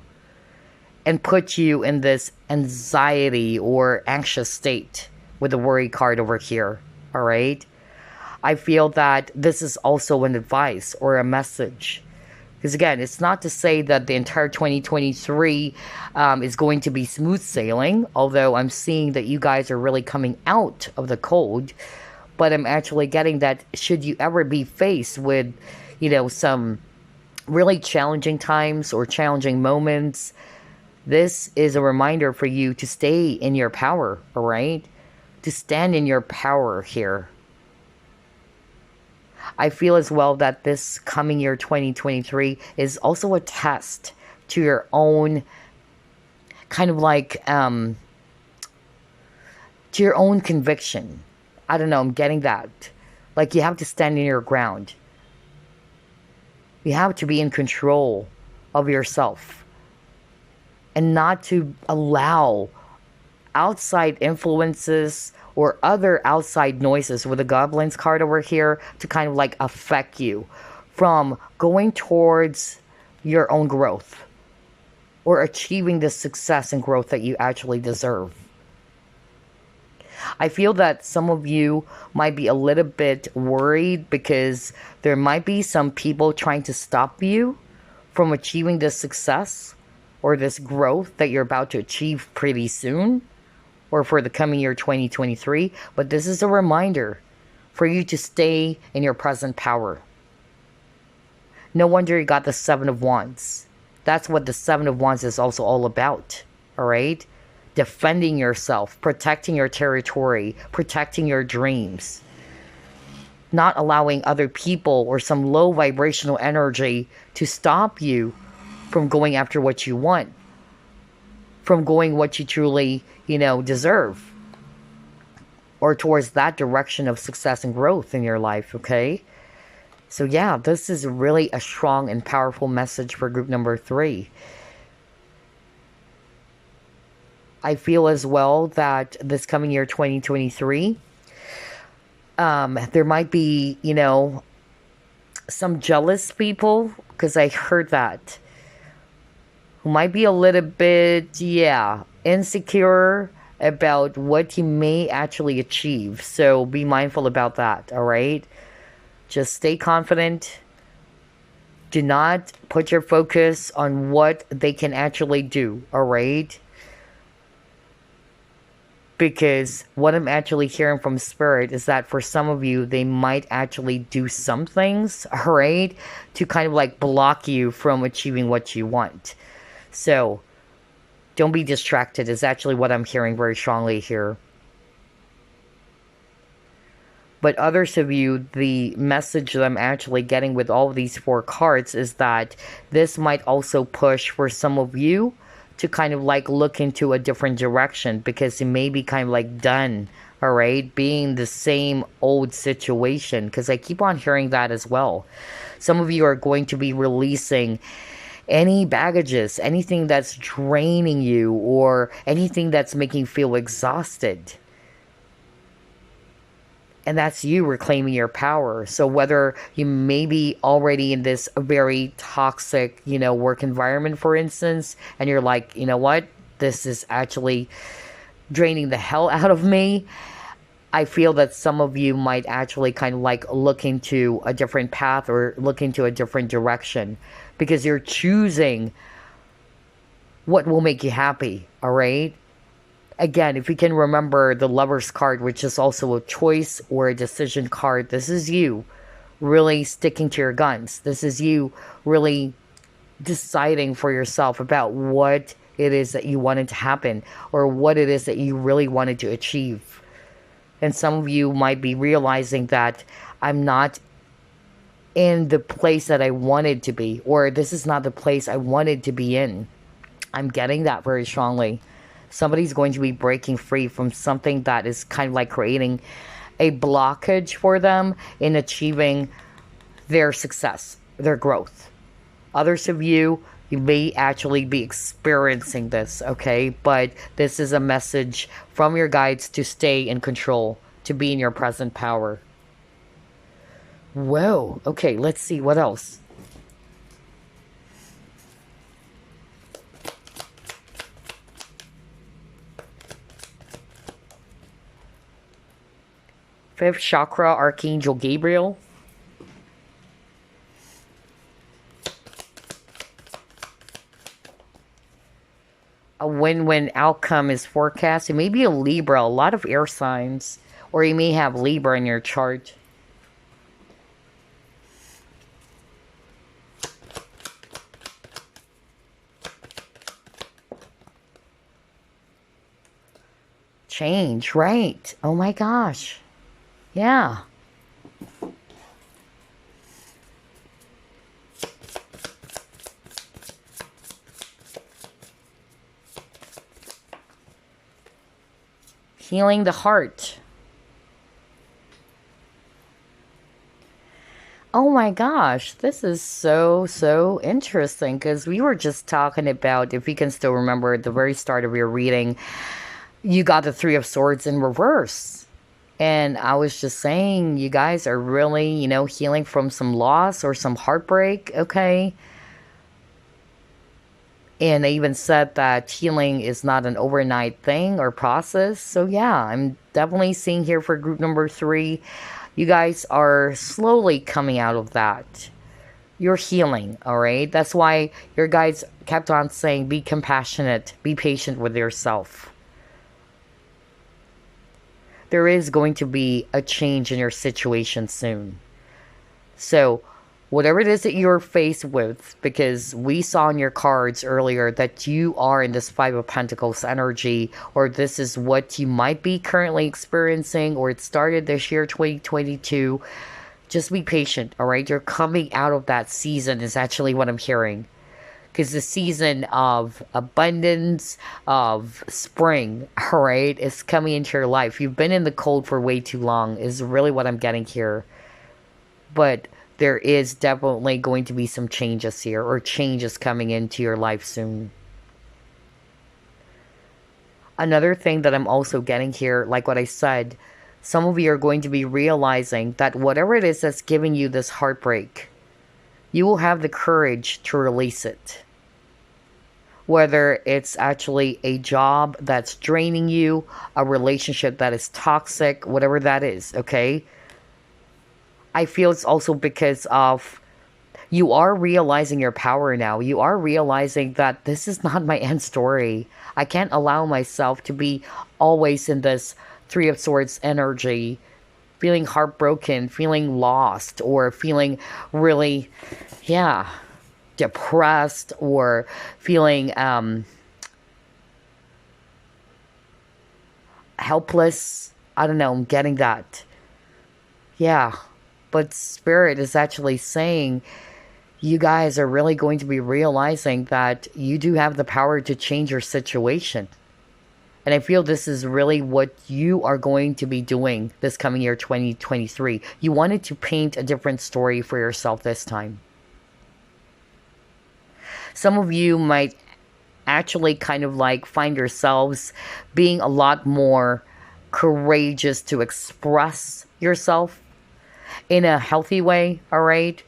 and put you in this anxiety or anxious state with the worry card over here. All right? I feel that this is also an advice or a message. Because again, it's not to say that the entire 2023 is going to be smooth sailing, although I'm seeing that you guys are really coming out of the cold. But I'm actually getting that should you ever be faced with, some really challenging times or challenging moments, this is a reminder for you to stay in your power, all right? To stand in your power here. I feel as well that this coming year 2023 is also a test to your own kind of like to your own conviction. I don't know, I'm getting that. Like you have to stand in your ground. You have to be in control of yourself and not to allow outside influences or other outside noises with the Goblin's card over here to kind of like affect you from going towards your own growth or achieving the success and growth that you actually deserve. I feel that some of you might be a little bit worried because there might be some people trying to stop you from achieving this success or this growth that you're about to achieve pretty soon, or for the coming year 2023, but this is a reminder for you to stay in your present power. No wonder you got the Seven of Wands. That's what the Seven of Wands is also all about, all right? Defending yourself, protecting your territory, protecting your dreams. Not allowing other people or some low vibrational energy to stop you from going after what you want, from going what you truly, deserve, or towards that direction of success and growth in your life, okay? So yeah, this is really a strong and powerful message for group number 3. I feel as well that this coming year 2023, there might be, some jealous people, because I heard that, who might be a little bit, insecure about what you may actually achieve. So be mindful about that, all right? Just stay confident. Do not put your focus on what they can actually do, all right? Because what I'm actually hearing from Spirit is that for some of you, they might actually do some things, all right, to kind of like block you from achieving what you want. So, don't be distracted is actually what I'm hearing very strongly here. But others of you, the message that I'm actually getting with all of these 4 cards is that this might also push for some of you to kind of like look into a different direction, because you may be kind of like done, all right, being the same old situation, because I keep on hearing that as well. Some of you are going to be releasing any baggages, anything that's draining you, or anything that's making you feel exhausted. And that's you reclaiming your power. So whether you may be already in this very toxic, work environment, for instance, and you're like, you know what, this is actually draining the hell out of me. I feel that some of you might actually kind of like look into a different path or look into a different direction, because you're choosing what will make you happy, all right? Again, if you can remember the Lover's card, which is also a choice or a decision card, this is you really sticking to your guns. This is you really deciding for yourself about what it is that you wanted to happen or what it is that you really wanted to achieve. And some of you might be realizing that I'm not in the place that I wanted to be, or this is not the place I wanted to be in. I'm getting that very strongly. Somebody's going to be breaking free from something that is kind of like creating a blockage for them in achieving their success, their growth. Others of you, you may actually be experiencing this, okay? But this is a message from your guides to stay in control, to be in your present power. Whoa. Okay, let's see what else. Fifth chakra, Archangel Gabriel. A win-win outcome is forecast. It may be a Libra, a lot of air signs, or you may have Libra in your chart. Change, right? Oh my gosh. Yeah. Healing the heart. Oh my gosh, this is so interesting because we were just talking about, if you can still remember at the very start of your reading, you got the Three of Swords in reverse. And I was just saying, you guys are really, healing from some loss or some heartbreak, okay? And they even said that healing is not an overnight thing or process. So yeah, I'm definitely seeing here for group number 3, you guys are slowly coming out of that. You're healing, all right? That's why your guides kept on saying, be compassionate, be patient with yourself. There is going to be a change in your situation soon. So whatever it is that you're faced with, because we saw in your cards earlier that you are in this Five of Pentacles energy, or this is what you might be currently experiencing, or it started this year, 2022. Just be patient, all right? You're coming out of that season is actually what I'm hearing. Because the season of abundance, of spring, all right, is coming into your life. You've been in the cold for way too long is really what I'm getting here. But there is definitely going to be some changes here, or changes coming into your life soon. Another thing that I'm also getting here, like what I said, some of you are going to be realizing that whatever it is that's giving you this heartbreak, you will have the courage to release it. Whether it's actually a job that's draining you, a relationship that is toxic, whatever that is, okay? I feel it's also because of you are realizing your power now. You are realizing that this is not my end story. I can't allow myself to be always in this Three of Swords energy, feeling heartbroken, feeling lost, or feeling really, depressed, or feeling helpless. I don't know, I'm getting that. Yeah. But Spirit is actually saying you guys are really going to be realizing that you do have the power to change your situation. And I feel this is really what you are going to be doing this coming year, 2023. You wanted to paint a different story for yourself this time. Some of you might actually kind of like find yourselves being a lot more courageous to express yourself in a healthy way, all right?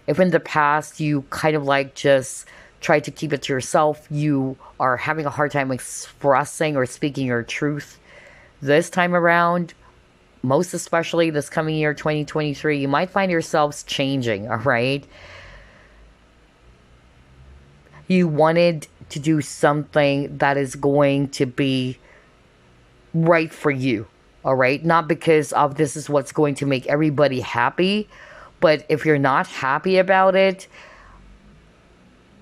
If in the past you kind of like just try to keep it to yourself, you are having a hard time expressing or speaking your truth, this time around, most especially this coming year, 2023, you might find yourselves changing, all right? You wanted to do something that is going to be right for you. All right, not because of this is what's going to make everybody happy, but if you're not happy about it,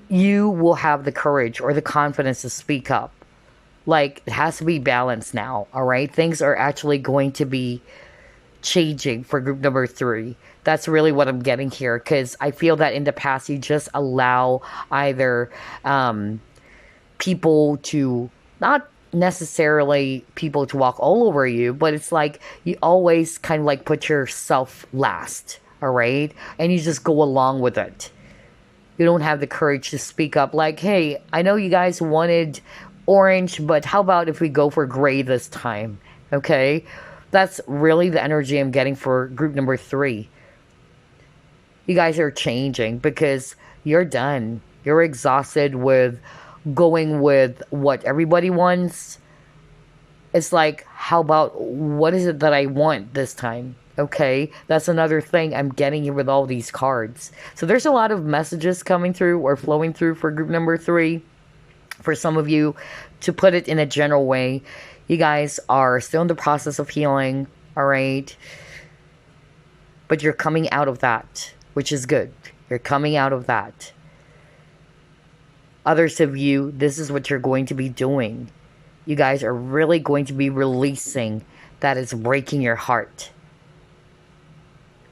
you will have the courage or the confidence to speak up. Like, it has to be balanced now, all right? Things are actually going to be changing for group number 3. That's really what I'm getting here, because I feel that in the past you just allow either people to not necessarily people to walk all over you, but it's like you always kind of like put yourself last, all right? And you just go along with it. You don't have the courage to speak up like, hey, I know you guys wanted orange, but how about if we go for gray this time? Okay? That's really the energy I'm getting for group number 3. You guys are changing because you're done. You're exhausted with going with what everybody wants. It's like, how about what is it that I want this time? Okay, that's another thing I'm getting here with all these cards. So there's a lot of messages coming through or flowing through for group number 3. For some of you, to put it in a general way, you guys are still in the process of healing, all right? But you're coming out of that, which is good. You're coming out of that. Others of you, this is what you're going to be doing. You guys are really going to be releasing that is breaking your heart.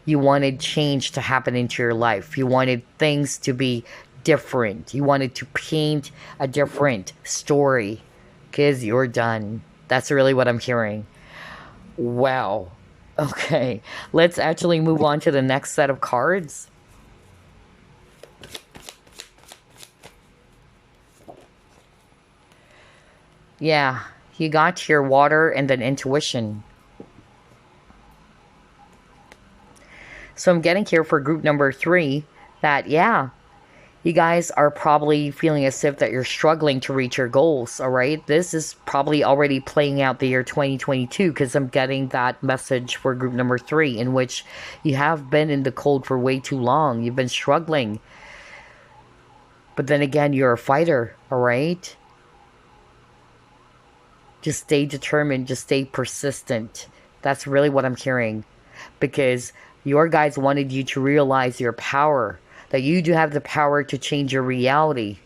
You wanted change to happen into your life. You wanted things to be different. You wanted to paint a different story. Because you're done. That's really what I'm hearing. Wow. Okay. Let's actually move on to the next set of cards. Yeah. You got your water and then intuition. So I'm getting here for group number 3 that, yeah, you guys are probably feeling as if that you're struggling to reach your goals, all right? This is probably already playing out the year 2022 because I'm getting that message for group number 3 in which you have been in the cold for way too long. You've been struggling. But then again, you're a fighter, all right? Just stay determined. Just stay persistent. That's really what I'm hearing. Because your guys wanted you to realize your power. That you do have the power to change your reality.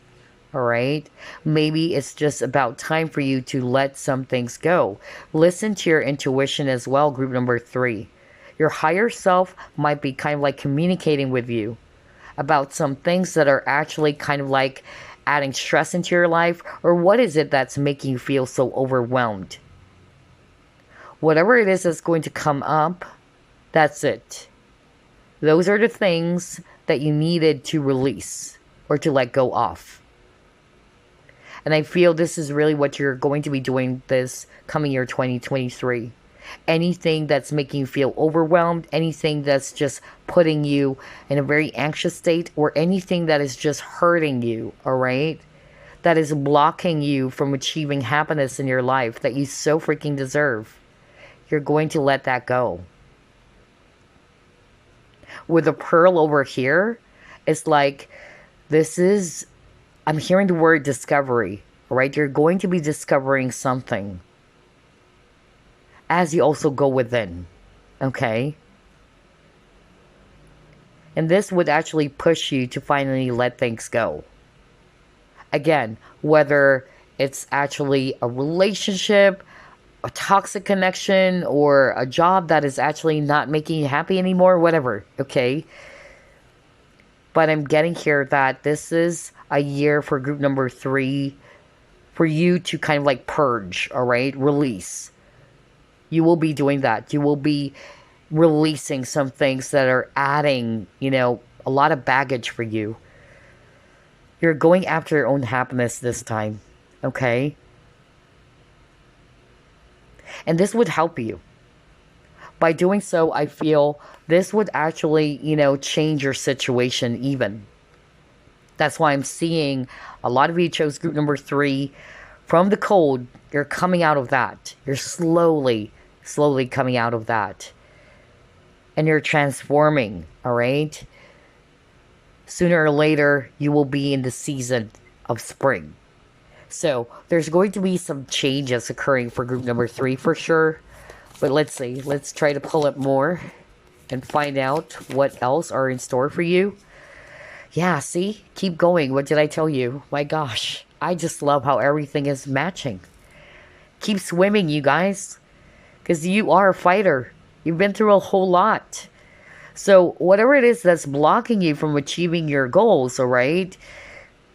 Alright? Maybe it's just about time for you to let some things go. Listen to your intuition as well, group number 3. Your higher self might be kind of like communicating with you about some things that are actually kind of like adding stress into your life. Or what is it that's making you feel so overwhelmed? Whatever it is that's going to come up, that's it. Those are the things that you needed to release or to let go of. And I feel this is really what you're going to be doing this coming year 2023. Anything that's making you feel overwhelmed, anything that's just putting you in a very anxious state, or anything that is just hurting you, all right? That is blocking you from achieving happiness in your life that you so freaking deserve. You're going to let that go. With the pearl over here, it's like, I'm hearing the word discovery, right? You're going to be discovering something as you also go within, okay? And this would actually push you to finally let things go. Again, whether it's actually a relationship, a toxic connection, or a job that is actually not making you happy anymore, whatever, okay? But I'm getting here that this is a year for group number 3 for you to kind of like purge, all right? Release. You will be doing that. You will be releasing some things that are adding, a lot of baggage for you. You're going after your own happiness this time, okay? And this would help you. By doing so, I feel this would actually, change your situation even. That's why I'm seeing a lot of you chose group number 3. From the cold, you're coming out of that. You're slowly coming out of that. And you're transforming, all right? Sooner or later, you will be in the season of spring. So, there's going to be some changes occurring for group number 3 for sure. But let's see. Let's try to pull up more and find out what else are in store for you. Yeah, see? Keep going. What did I tell you? My gosh. I just love how everything is matching. Keep swimming, you guys. Because you are a fighter. You've been through a whole lot. So, whatever it is that's blocking you from achieving your goals, alright?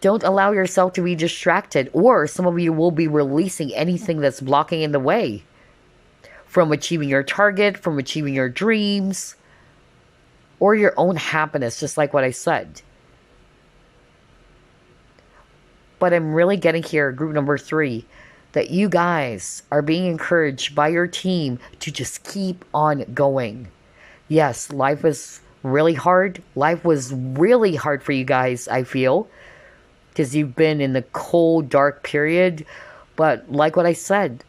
Don't allow yourself to be distracted. Or some of you will be releasing anything that's blocking in the way. From achieving your target, from achieving your dreams. or your own happiness, just like what I said. But I'm really getting here, group number 3, that you guys are being encouraged by your team to just keep on going. Yes, life is really hard. Life was really hard for you guys, I feel, because you've been in the cold, dark period. But like what I said,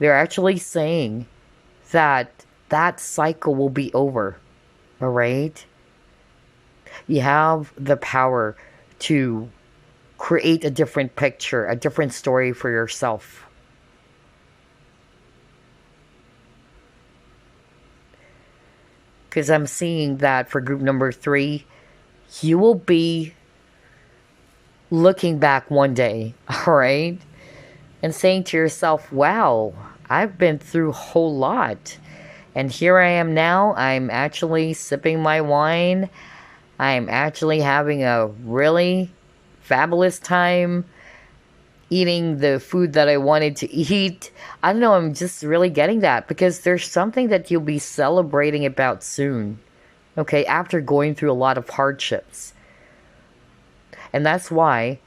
they're actually saying that that cycle will be over. All right? You have the power to create a different picture, a different story for yourself. Because I'm seeing that for group number 3, you will be looking back one day, all right? And saying to yourself, wow, I've been through a whole lot. And here I am now. I'm actually sipping my wine. I'm actually having a really fabulous time eating the food that I wanted to eat. I don't know, I'm just really getting that because there's something that you'll be celebrating about soon. Okay, after going through a lot of hardships. And that's why,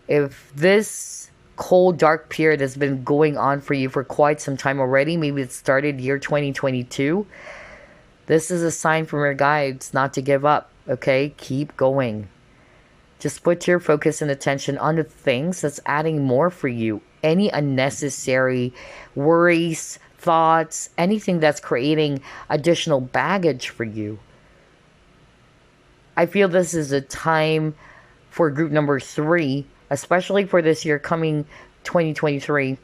if this cold, dark period has been going on for you for quite some time already, maybe it started year 2022, this is a sign from your guides not to give up, okay? Keep going. Just put your focus and attention on the things that's adding more for you. Any unnecessary worries, thoughts, anything that's creating additional baggage for you. I feel this is a time for group number 3, especially for this year coming 2023,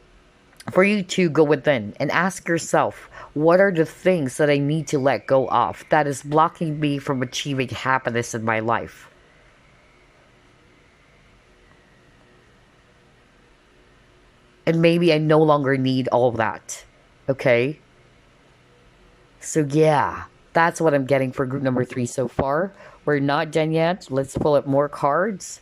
for you to go within and ask yourself, what are the things that I need to let go of that is blocking me from achieving happiness in my life? And maybe I no longer need all of that. Okay? So yeah, that's what I'm getting for group number 3 so far. We're not done yet. Let's pull up more cards.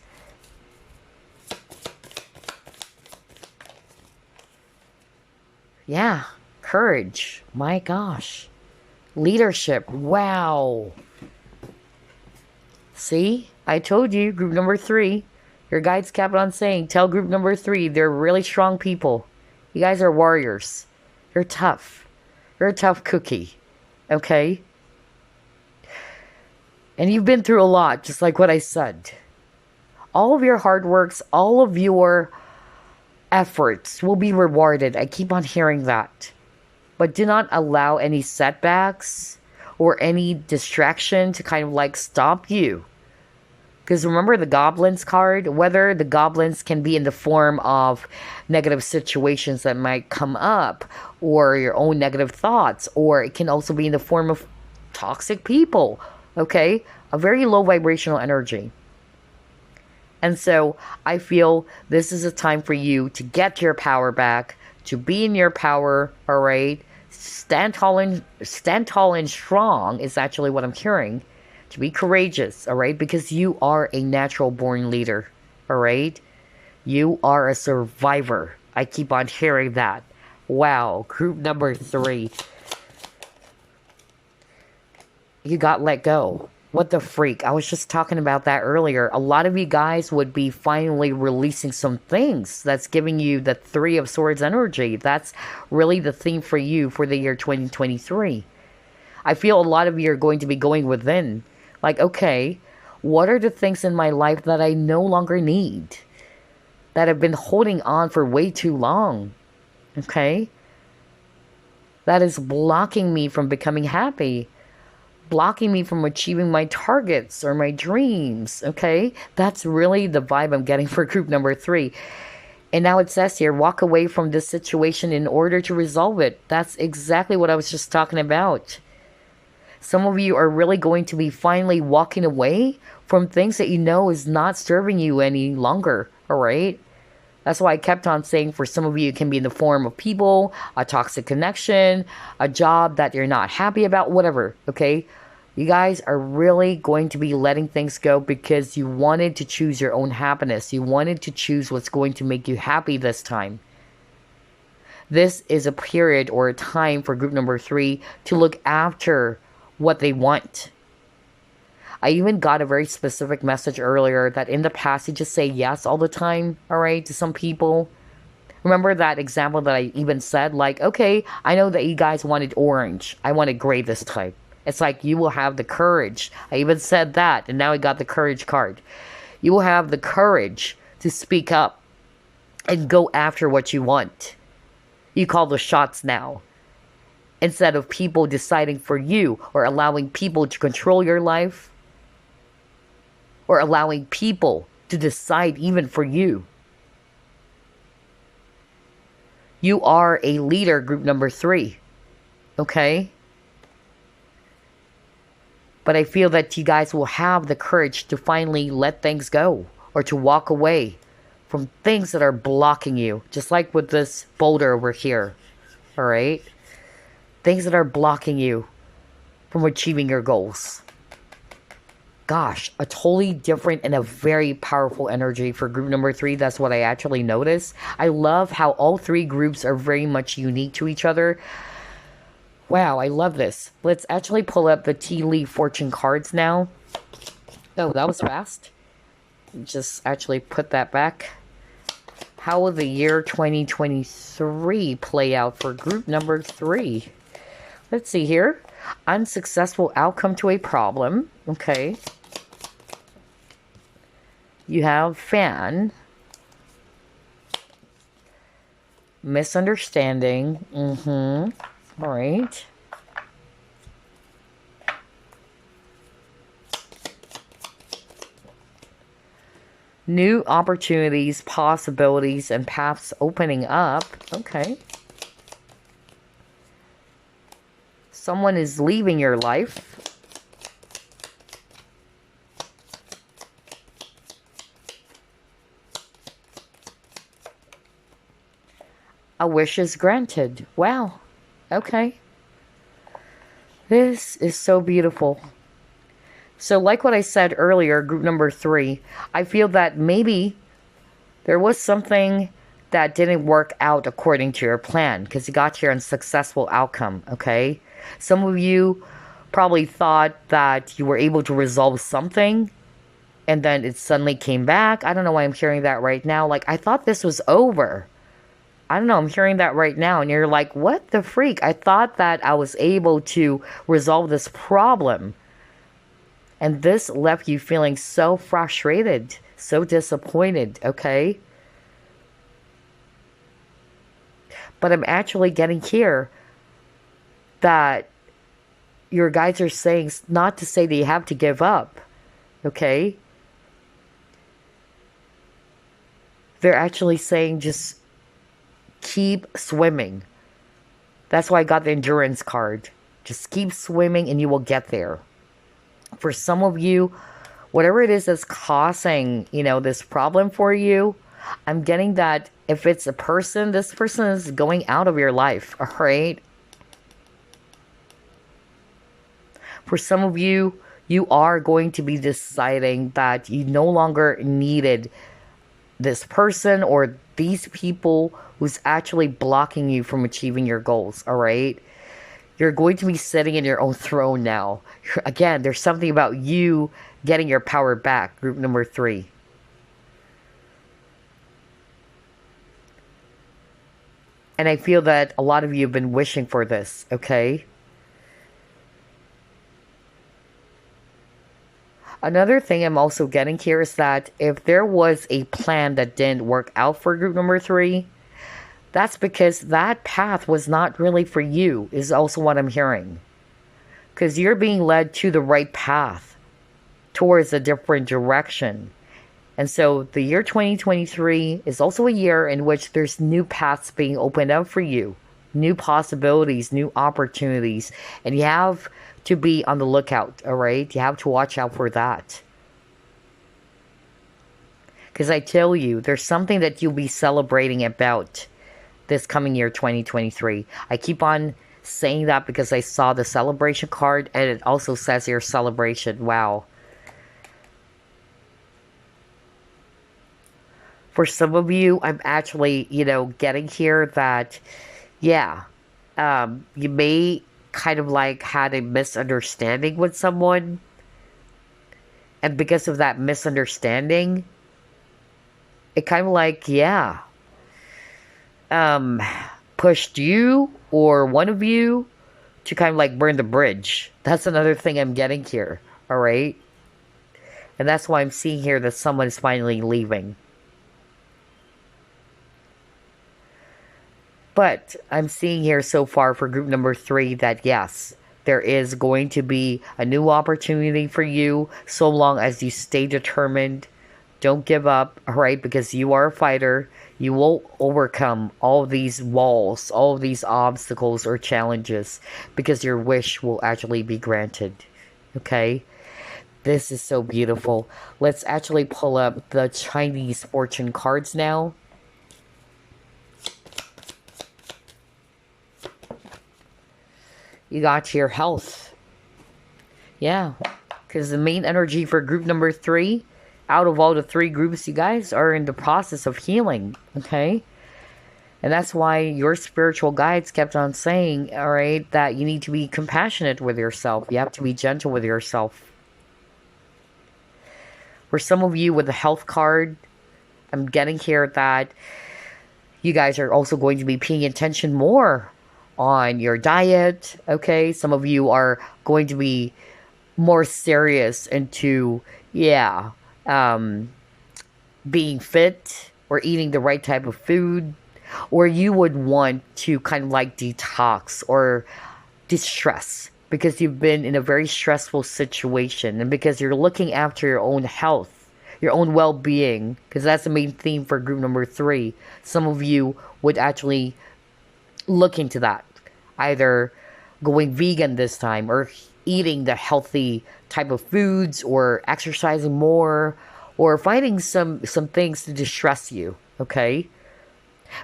Yeah, courage. My gosh. Leadership. Wow. See? I told you, group number 3. Your guides kept on saying, tell group number 3, they're really strong people. You guys are warriors. You're tough. You're a tough cookie. Okay? And you've been through a lot, just like what I said. All of your hard works, all of your efforts will be rewarded. I keep on hearing that. But do not allow any setbacks or any distraction to kind of like stop you. Because remember the goblins card, whether the goblins can be in the form of negative situations that might come up, or your own negative thoughts, or it can also be in the form of toxic people, okay? A very low vibrational energy. And so I feel this is a time for you to get your power back, to be in your power, all right? Stand tall and strong is actually what I'm hearing. To be courageous, all right? Because you are a natural born leader, all right? You are a survivor. I keep on hearing that. Wow, group number 3. You got let go. What the freak? I was just talking about that earlier. A lot of you guys would be finally releasing some things that's giving you the 3 of Swords energy. That's really the theme for you for the year 2023. I feel a lot of you are going to be going within. Like, okay, what are the things in my life that I no longer need? That I've been holding on for way too long? Okay? That is blocking me from becoming happy. Blocking me from achieving my targets or my dreams. Okay? That's really the vibe I'm getting for group number 3. And now it says here, walk away from this situation in order to resolve it. That's exactly what I was just talking about. Some of you are really going to be finally walking away from things that you know is not serving you any longer, all right? That's why I kept on saying for some of you, it can be in the form of people, a toxic connection, a job that you're not happy about, whatever, okay? You guys are really going to be letting things go because you wanted to choose your own happiness. You wanted to choose what's going to make you happy this time. This is a period or a time for group number 3 to look after what they want. I even got a very specific message earlier that in the past you just say yes all the time, all right, to some people. Remember that example that I even said, like, okay, I know that you guys wanted orange. I wanted gray this time. It's like you will have the courage. I even said that, and now I got the courage card. You will have the courage to speak up and go after what you want. You call the shots now. Instead of people deciding for you or allowing people to control your life or allowing people to decide even for you. You are a leader, group number 3. Okay? But I feel that you guys will have the courage to finally let things go or to walk away from things that are blocking you. Just like with this boulder over here. Alright? Things that are blocking you from achieving your goals. Gosh, a totally different and a very powerful energy for group number 3. That's what I actually noticed. I love how all 3 groups are very much unique to each other. Wow, I love this. Let's actually pull up the tea leaf fortune cards now. Oh, that was fast. Just actually put that back. How will the year 2023 play out for group number 3? Let's see here. Unsuccessful outcome to a problem. Okay. You have fan. Misunderstanding. All right. New opportunities, possibilities, and paths opening up. Okay. Someone is leaving your life. A wish is granted. Wow. Okay. This is so beautiful. So like what I said earlier, group number 3, I feel that maybe there was something that didn't work out according to your plan because you got your unsuccessful outcome, okay? Some of you probably thought that you were able to resolve something and then it suddenly came back. I don't know why I'm hearing that right now. Like, I thought this was over. I don't know, I'm hearing that right now. And you're like, what the freak? I thought that I was able to resolve this problem. And this left you feeling so frustrated, so disappointed, okay? But I'm actually getting here that your guides are saying not to say that you have to give up, okay? They're actually saying just keep swimming. That's why I got the endurance card. Just keep swimming and you will get there. For some of you, whatever it is that's causing, this problem for you, I'm getting that if it's a person, this person is going out of your life, all right? For some of you, you are going to be deciding that you no longer needed this person or these people who's actually blocking you from achieving your goals, all right? You're going to be sitting in your own throne now. Again, there's something about you getting your power back, group number 3. And I feel that a lot of you have been wishing for this, okay? Another thing I'm also getting here is that if there was a plan that didn't work out for group number 3, that's because that path was not really for you, is also what I'm hearing. Because you're being led to the right path, towards a different direction. And so the year 2023 is also a year in which there's new paths being opened up for you. New possibilities, new opportunities. And you have to be on the lookout, all right? You have to watch out for that. Because I tell you, there's something that you'll be celebrating about this coming year 2023. I keep on saying that because I saw the celebration card and it also says your celebration. Wow. For some of you, I'm actually, getting here that, yeah, you may kind of like had a misunderstanding with someone. And because of that misunderstanding, it kind of like, yeah, um, pushed you or one of you to kind of like burn the bridge. That's another thing I'm getting here. All right. And that's why I'm seeing here that someone is finally leaving. But I'm seeing here so far for group number 3 that yes, there is going to be a new opportunity for you so long as you stay determined. Don't give up, all right? Because you are a fighter. You will overcome all these walls, all these obstacles or challenges because your wish will actually be granted, okay? This is so beautiful. Let's actually pull up the Chinese fortune cards now. You got your health. Yeah, because the main energy for group number 3, out of all the 3 groups, you guys are in the process of healing, okay? And that's why your spiritual guides kept on saying, all right, that you need to be compassionate with yourself. You have to be gentle with yourself. For some of you with the health card, I'm getting here that you guys are also going to be paying attention more on your diet, okay? Some of you are going to be more serious into, yeah, being fit or eating the right type of food, or you would want to kind of like detox or distress because you've been in a very stressful situation and because you're looking after your own health, your own well-being, because that's the main theme for group number 3. Some of you would actually look into that, either going vegan this time or eating the healthy type of foods or exercising more or finding some things to distress you, okay?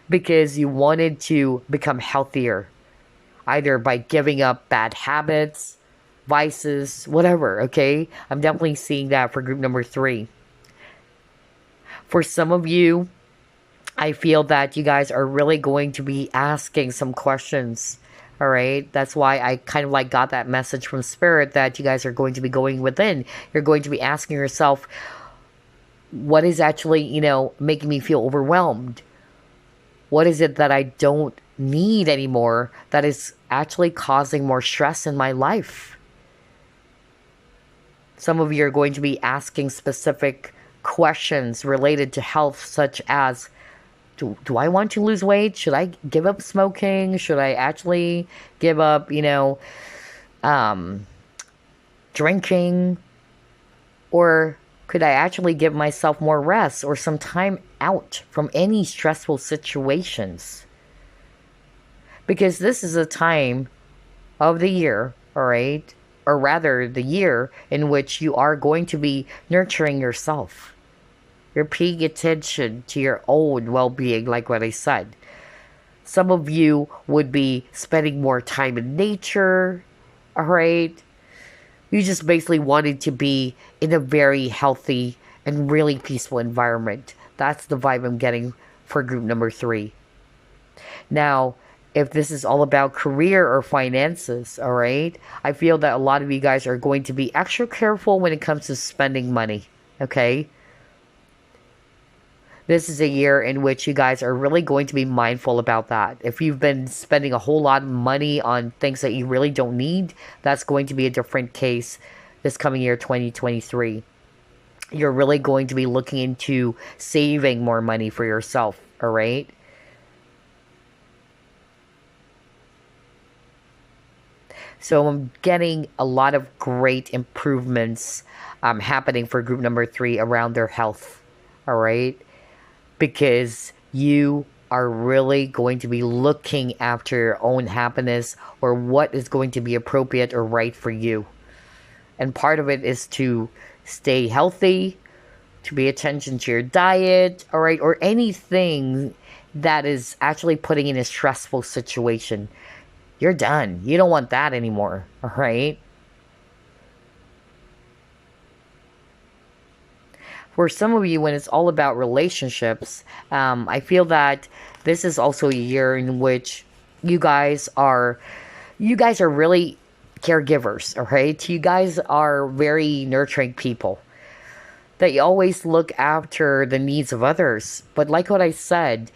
Because you wanted to become healthier, either by giving up bad habits, vices, whatever, okay? I'm definitely seeing that for group number 3. For some of you, I feel that you guys are really going to be asking some questions. All right. That's why I kind of like got that message from Spirit that you guys are going to be going within. You're going to be asking yourself, what is actually, making me feel overwhelmed? What is it that I don't need anymore that is actually causing more stress in my life? Some of you are going to be asking specific questions related to health, such as, do I want to lose weight? Should I give up smoking? Should I actually give up, drinking? Or could I actually give myself more rest or some time out from any stressful situations? Because this is a time of the year, all right? Or rather, the year in which you are going to be nurturing yourself. You're paying attention to your own well-being, like what I said. Some of you would be spending more time in nature, all right? You just basically wanted to be in a very healthy and really peaceful environment. That's the vibe I'm getting for group number 3. Now, if this is all about career or finances, all right? I feel that a lot of you guys are going to be extra careful when it comes to spending money, okay? This is a year in which you guys are really going to be mindful about that. If you've been spending a whole lot of money on things that you really don't need, that's going to be a different case this coming year, 2023. You're really going to be looking into saving more money for yourself, all right? So I'm getting a lot of great improvements happening for group number 3 around their health, all right? Because you are really going to be looking after your own happiness or what is going to be appropriate or right for you. And part of it is to stay healthy, to pay attention to your diet, all right, or anything that is actually putting in a stressful situation. You're done. You don't want that anymore, all right? For some of you, when it's all about relationships, I feel that this is also a year in which you guys are really caregivers, all right? You guys are very nurturing people. that you always look after the needs of others. But like what I said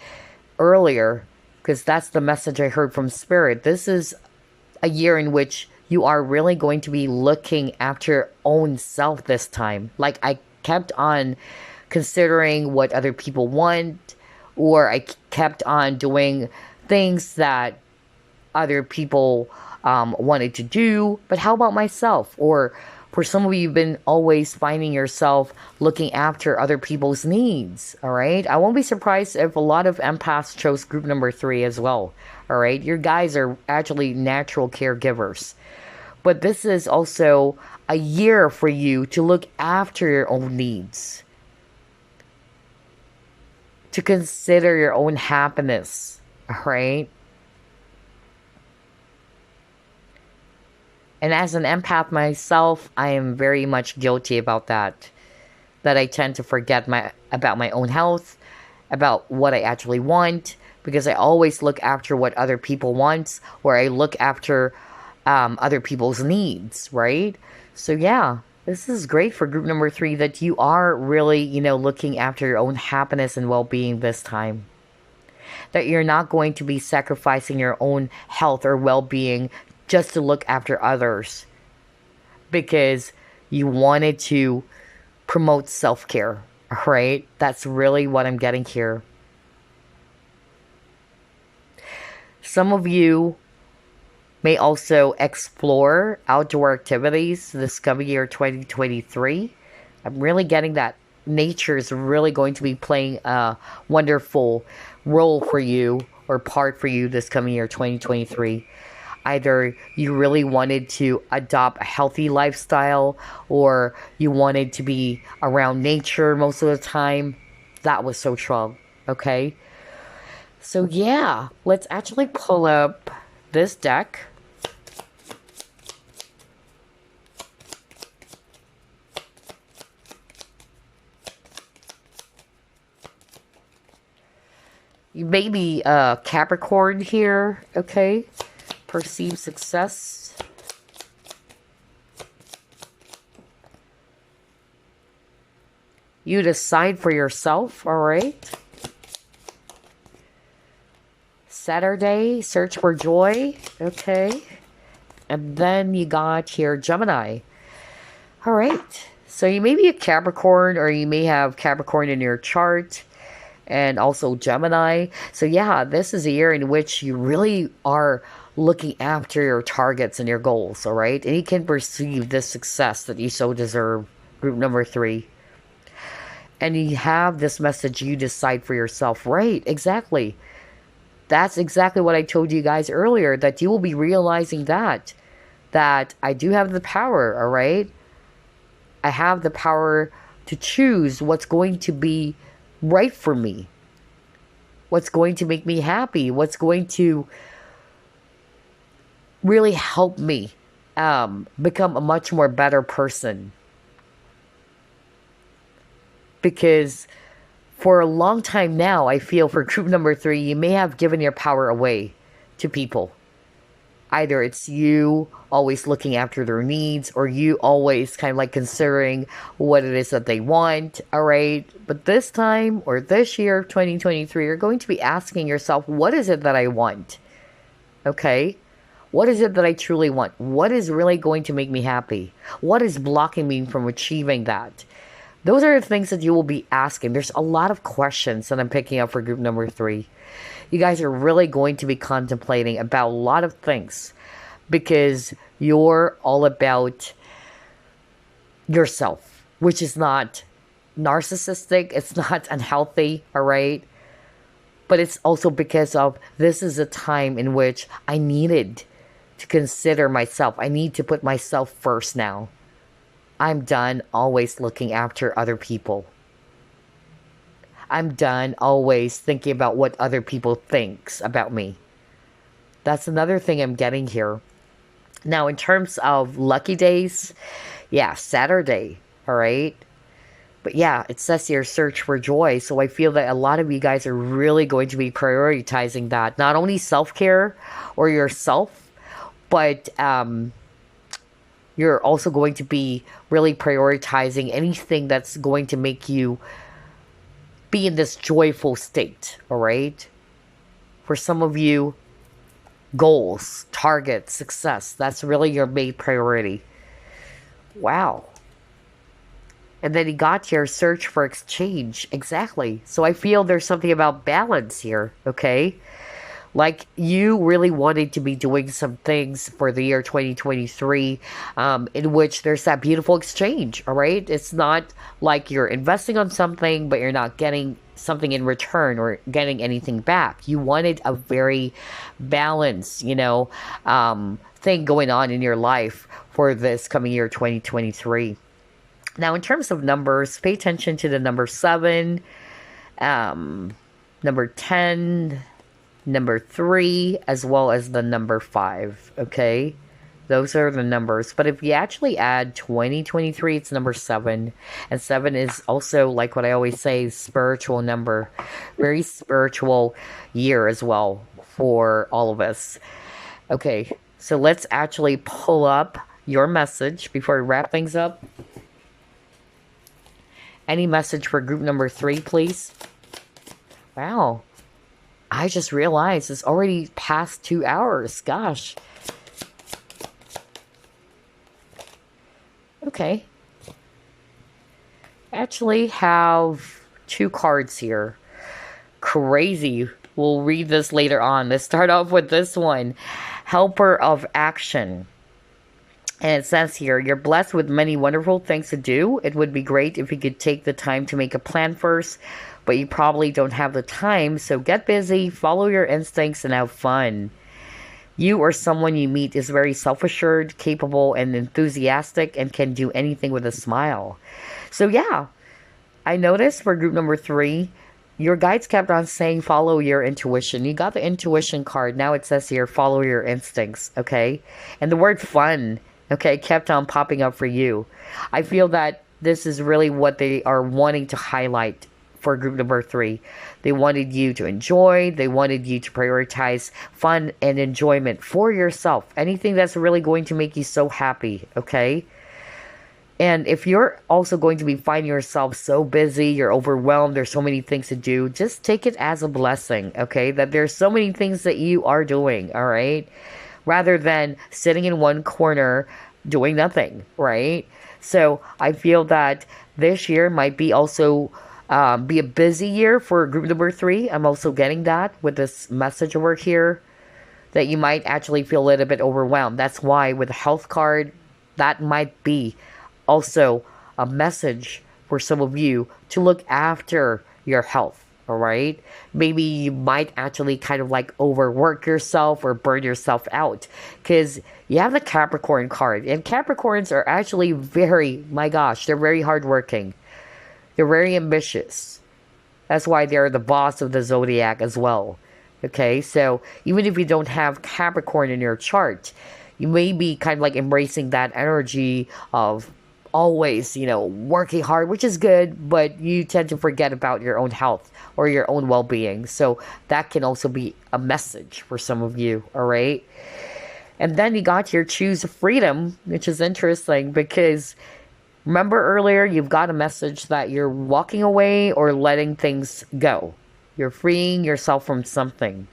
earlier, because that's the message I heard from Spirit, this is a year in which you are really going to be looking after your own self this time. Like, I kept on considering what other people want, or I kept on doing things that other people wanted to do, but how about myself? Or for some of you, you've been always finding yourself looking after other people's needs. All right. I won't be surprised if a lot of empaths chose group number 3 as well. All right. Your guys are actually natural caregivers. But this is also a year for you to look after your own needs, to consider your own happiness. All right. And as an empath myself, I am very much guilty about that. That I tend to forget about my own health, about what I actually want, because I always look after what other people want, or I look after other people's needs, right? So yeah, this is great for group number 3, that you are really, looking after your own happiness and well-being this time. That you're not going to be sacrificing your own health or well-being just to look after others, because you wanted to promote self-care, right? That's really what I'm getting here. Some of you may also explore outdoor activities this coming year 2023. I'm really getting that nature is really going to be playing a wonderful role for you, or part for you, this coming year 2023. Either you really wanted to adopt a healthy lifestyle, or you wanted to be around nature most of the time. That was so true. Okay. So yeah, let's actually pull up this deck. You may be Capricorn here, okay? Perceived success. You decide for yourself, all right? Saturday, search for joy, okay? And then you got here Gemini. All right. So you may be a Capricorn, or you may have Capricorn in your chart, and also Gemini. So yeah, this is a year in which you really are looking after your targets and your goals, all right? And you can perceive this success that you so deserve, group number 3. And you have this message, you decide for yourself, right? Exactly. That's exactly what I told you guys earlier, that you will be realizing that I do have the power, all right? I have the power to choose what's going to be right for me, what's going to make me happy, what's going to really help me become a much more better person. Because for a long time now, I feel for group number 3, you may have given your power away to people. Either it's you always looking after their needs, or you always kind of like considering what it is that they want, all right? But this time, or this year, 2023, you're going to be asking yourself, what is it that I want? Okay? What is it that I truly want? What is really going to make me happy? What is blocking me from achieving that? Those are the things that you will be asking. There's a lot of questions that I'm picking up for group number 3. You guys are really going to be contemplating about a lot of things, because you're all about yourself, which is not narcissistic. It's not unhealthy, all right? But it's also because of this is a time in which I needed to consider myself. I need to put myself first now. I'm done always looking after other people. I'm done always thinking about what other people thinks about me. That's another thing I'm getting here. Now, in terms of lucky days, yeah, Saturday, all right? But yeah, it says here, search for joy. So I feel that a lot of you guys are really going to be prioritizing that. Not only self-care or yourself, but You're also going to be really prioritizing anything that's going to make you be in this joyful state, all right? For some of you, goals, targets, success, that's really your main priority. Wow. And then you got your search for exchange. Exactly. So I feel there's something about balance here, okay? Like you really wanted to be doing some things for the year 2023, in which there's that beautiful exchange, all right? It's not like you're investing on something, but you're not getting something in return or getting anything back. You wanted a very balanced, thing going on in your life for this coming year 2023. Now, in terms of numbers, pay attention to the number 7, number 10, number 3, as well as the number 5. Okay? Those are the numbers. But if you actually add 2023, it's number 7. And 7 is also, like what I always say, spiritual number. Very spiritual year as well for all of us. Okay, so let's actually pull up your message before we wrap things up. Any message for group number 3, please? Wow. I just realized it's already past 2 hours. Gosh. Okay. Actually have 2 cards here. Crazy. We'll read this later on. Let's start off with this one. Helper of action. And it says here, you're blessed with many wonderful things to do. It would be great if you could take the time to make a plan first, but you probably don't have the time, so get busy, follow your instincts, and have fun. You or someone you meet is very self-assured, capable, and enthusiastic, and can do anything with a smile. So yeah, I noticed for group number 3, your guides kept on saying follow your intuition. You got the intuition card. Now it says here, follow your instincts, okay? And the word fun, okay, kept on popping up for you. I feel that this is really what they are wanting to highlight for group number 3. They wanted you to enjoy. They wanted you to prioritize fun and enjoyment for yourself. Anything that's really going to make you so happy, okay? And if you're also going to be finding yourself so busy, you're overwhelmed, there's so many things to do, just take it as a blessing, okay? That there's so many things that you are doing, all right? Rather than sitting in one corner doing nothing, right? So I feel that this year might be also be a busy year for group number 3. I'm also getting that with this message over here, that you might actually feel a little bit overwhelmed. That's why with the health card, that might be also a message for some of you to look after your health. All right. Maybe you might actually kind of like overwork yourself or burn yourself out, because you have the Capricorn card, and Capricorns are actually my gosh, they're very hardworking. They're very ambitious. That's why they're the boss of the zodiac as well. Okay. So even if you don't have Capricorn in your chart, you may be kind of like embracing that energy of always, working hard, which is good, but you tend to forget about your own health or your own well-being. So that can also be a message for some of you, all right? And then you got your choose freedom, which is interesting because remember earlier, you've got a message that you're walking away or letting things go. You're freeing yourself from something.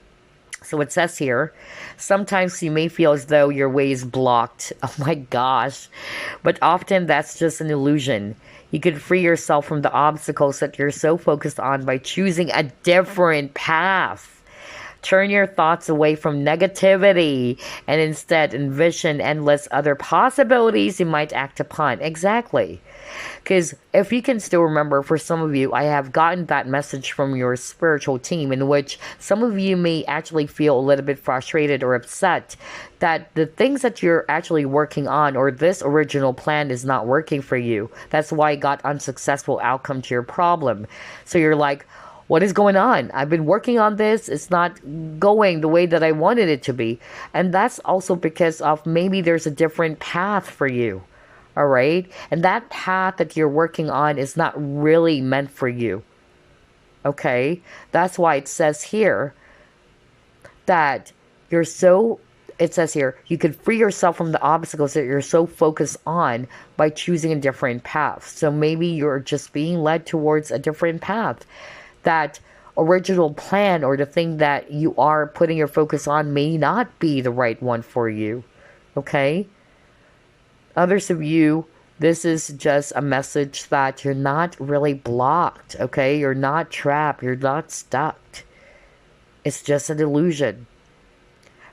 So it says here, sometimes you may feel as though your way is blocked. Oh my gosh. But often that's just an illusion. You could free yourself from the obstacles that you're so focused on by choosing a different path. Turn your thoughts away from negativity and instead envision endless other possibilities you might act upon. Exactly. Because if you can still remember, for some of you, I have gotten that message from your spiritual team in which some of you may actually feel a little bit frustrated or upset that the things that you're actually working on or this original plan is not working for you. That's why you got unsuccessful outcome to your problem. So you're like, what is going on? I've been working on this. It's not going the way that I wanted it to be. And that's also because of maybe there's a different path for you. All right. And that path that you're working on is not really meant for you. Okay. That's why it says here that you're so it says here, you can free yourself from the obstacles that you're so focused on by choosing a different path. So maybe you're just being led towards a different path. That original plan or the thing that you are putting your focus on may not be the right one for you. Okay? Others of you, this is just a message that you're not really blocked. Okay? You're not trapped. You're not stuck. It's just an illusion.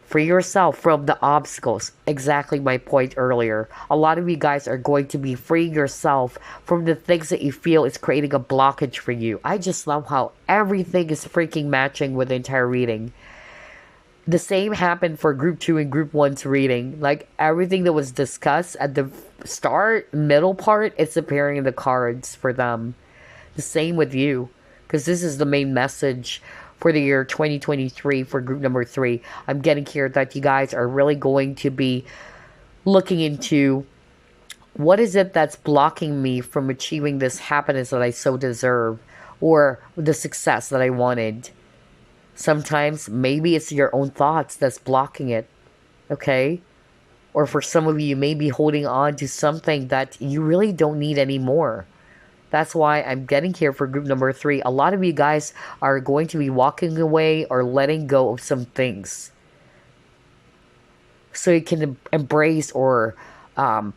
Free yourself from the obstacles. Exactly my point earlier. A lot of you guys are going to be freeing yourself from the things that you feel is creating a blockage for you. I just love how everything is freaking matching with the entire reading. The same happened for group 2 and group 1's reading. Like everything that was discussed at the start, middle part, it's appearing in the cards for them. The same with you. Because this is the main message for the year 2023 for group number 3. I'm getting here that you guys are really going to be looking into what is it that's blocking me from achieving this happiness that I so deserve, or the success that I wanted. Sometimes maybe it's your own thoughts that's blocking it. Okay? Or for some of you, you may be holding on to something that you really don't need anymore. That's why I'm getting here for group number 3. A lot of you guys are going to be walking away or letting go of some things, so you can embrace or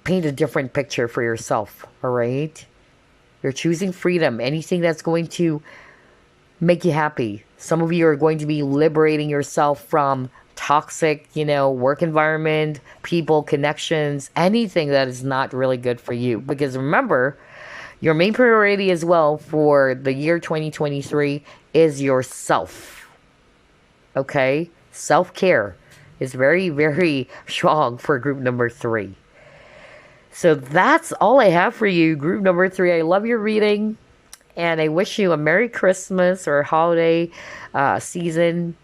paint a different picture for yourself. All right? You're choosing freedom. Anything that's going to make you happy. Some of you are going to be liberating yourself from toxic, work environment, people, connections, anything that is not really good for you. Because remember, your main priority as well for the year 2023 is yourself. Okay? Self-care is very, very strong for group number 3. So that's all I have for you, group number 3. I love your reading, and I wish you a Merry Christmas or holiday season,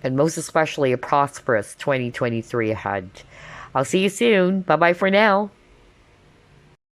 and most especially a prosperous 2023 ahead. I'll see you soon. Bye-bye for now.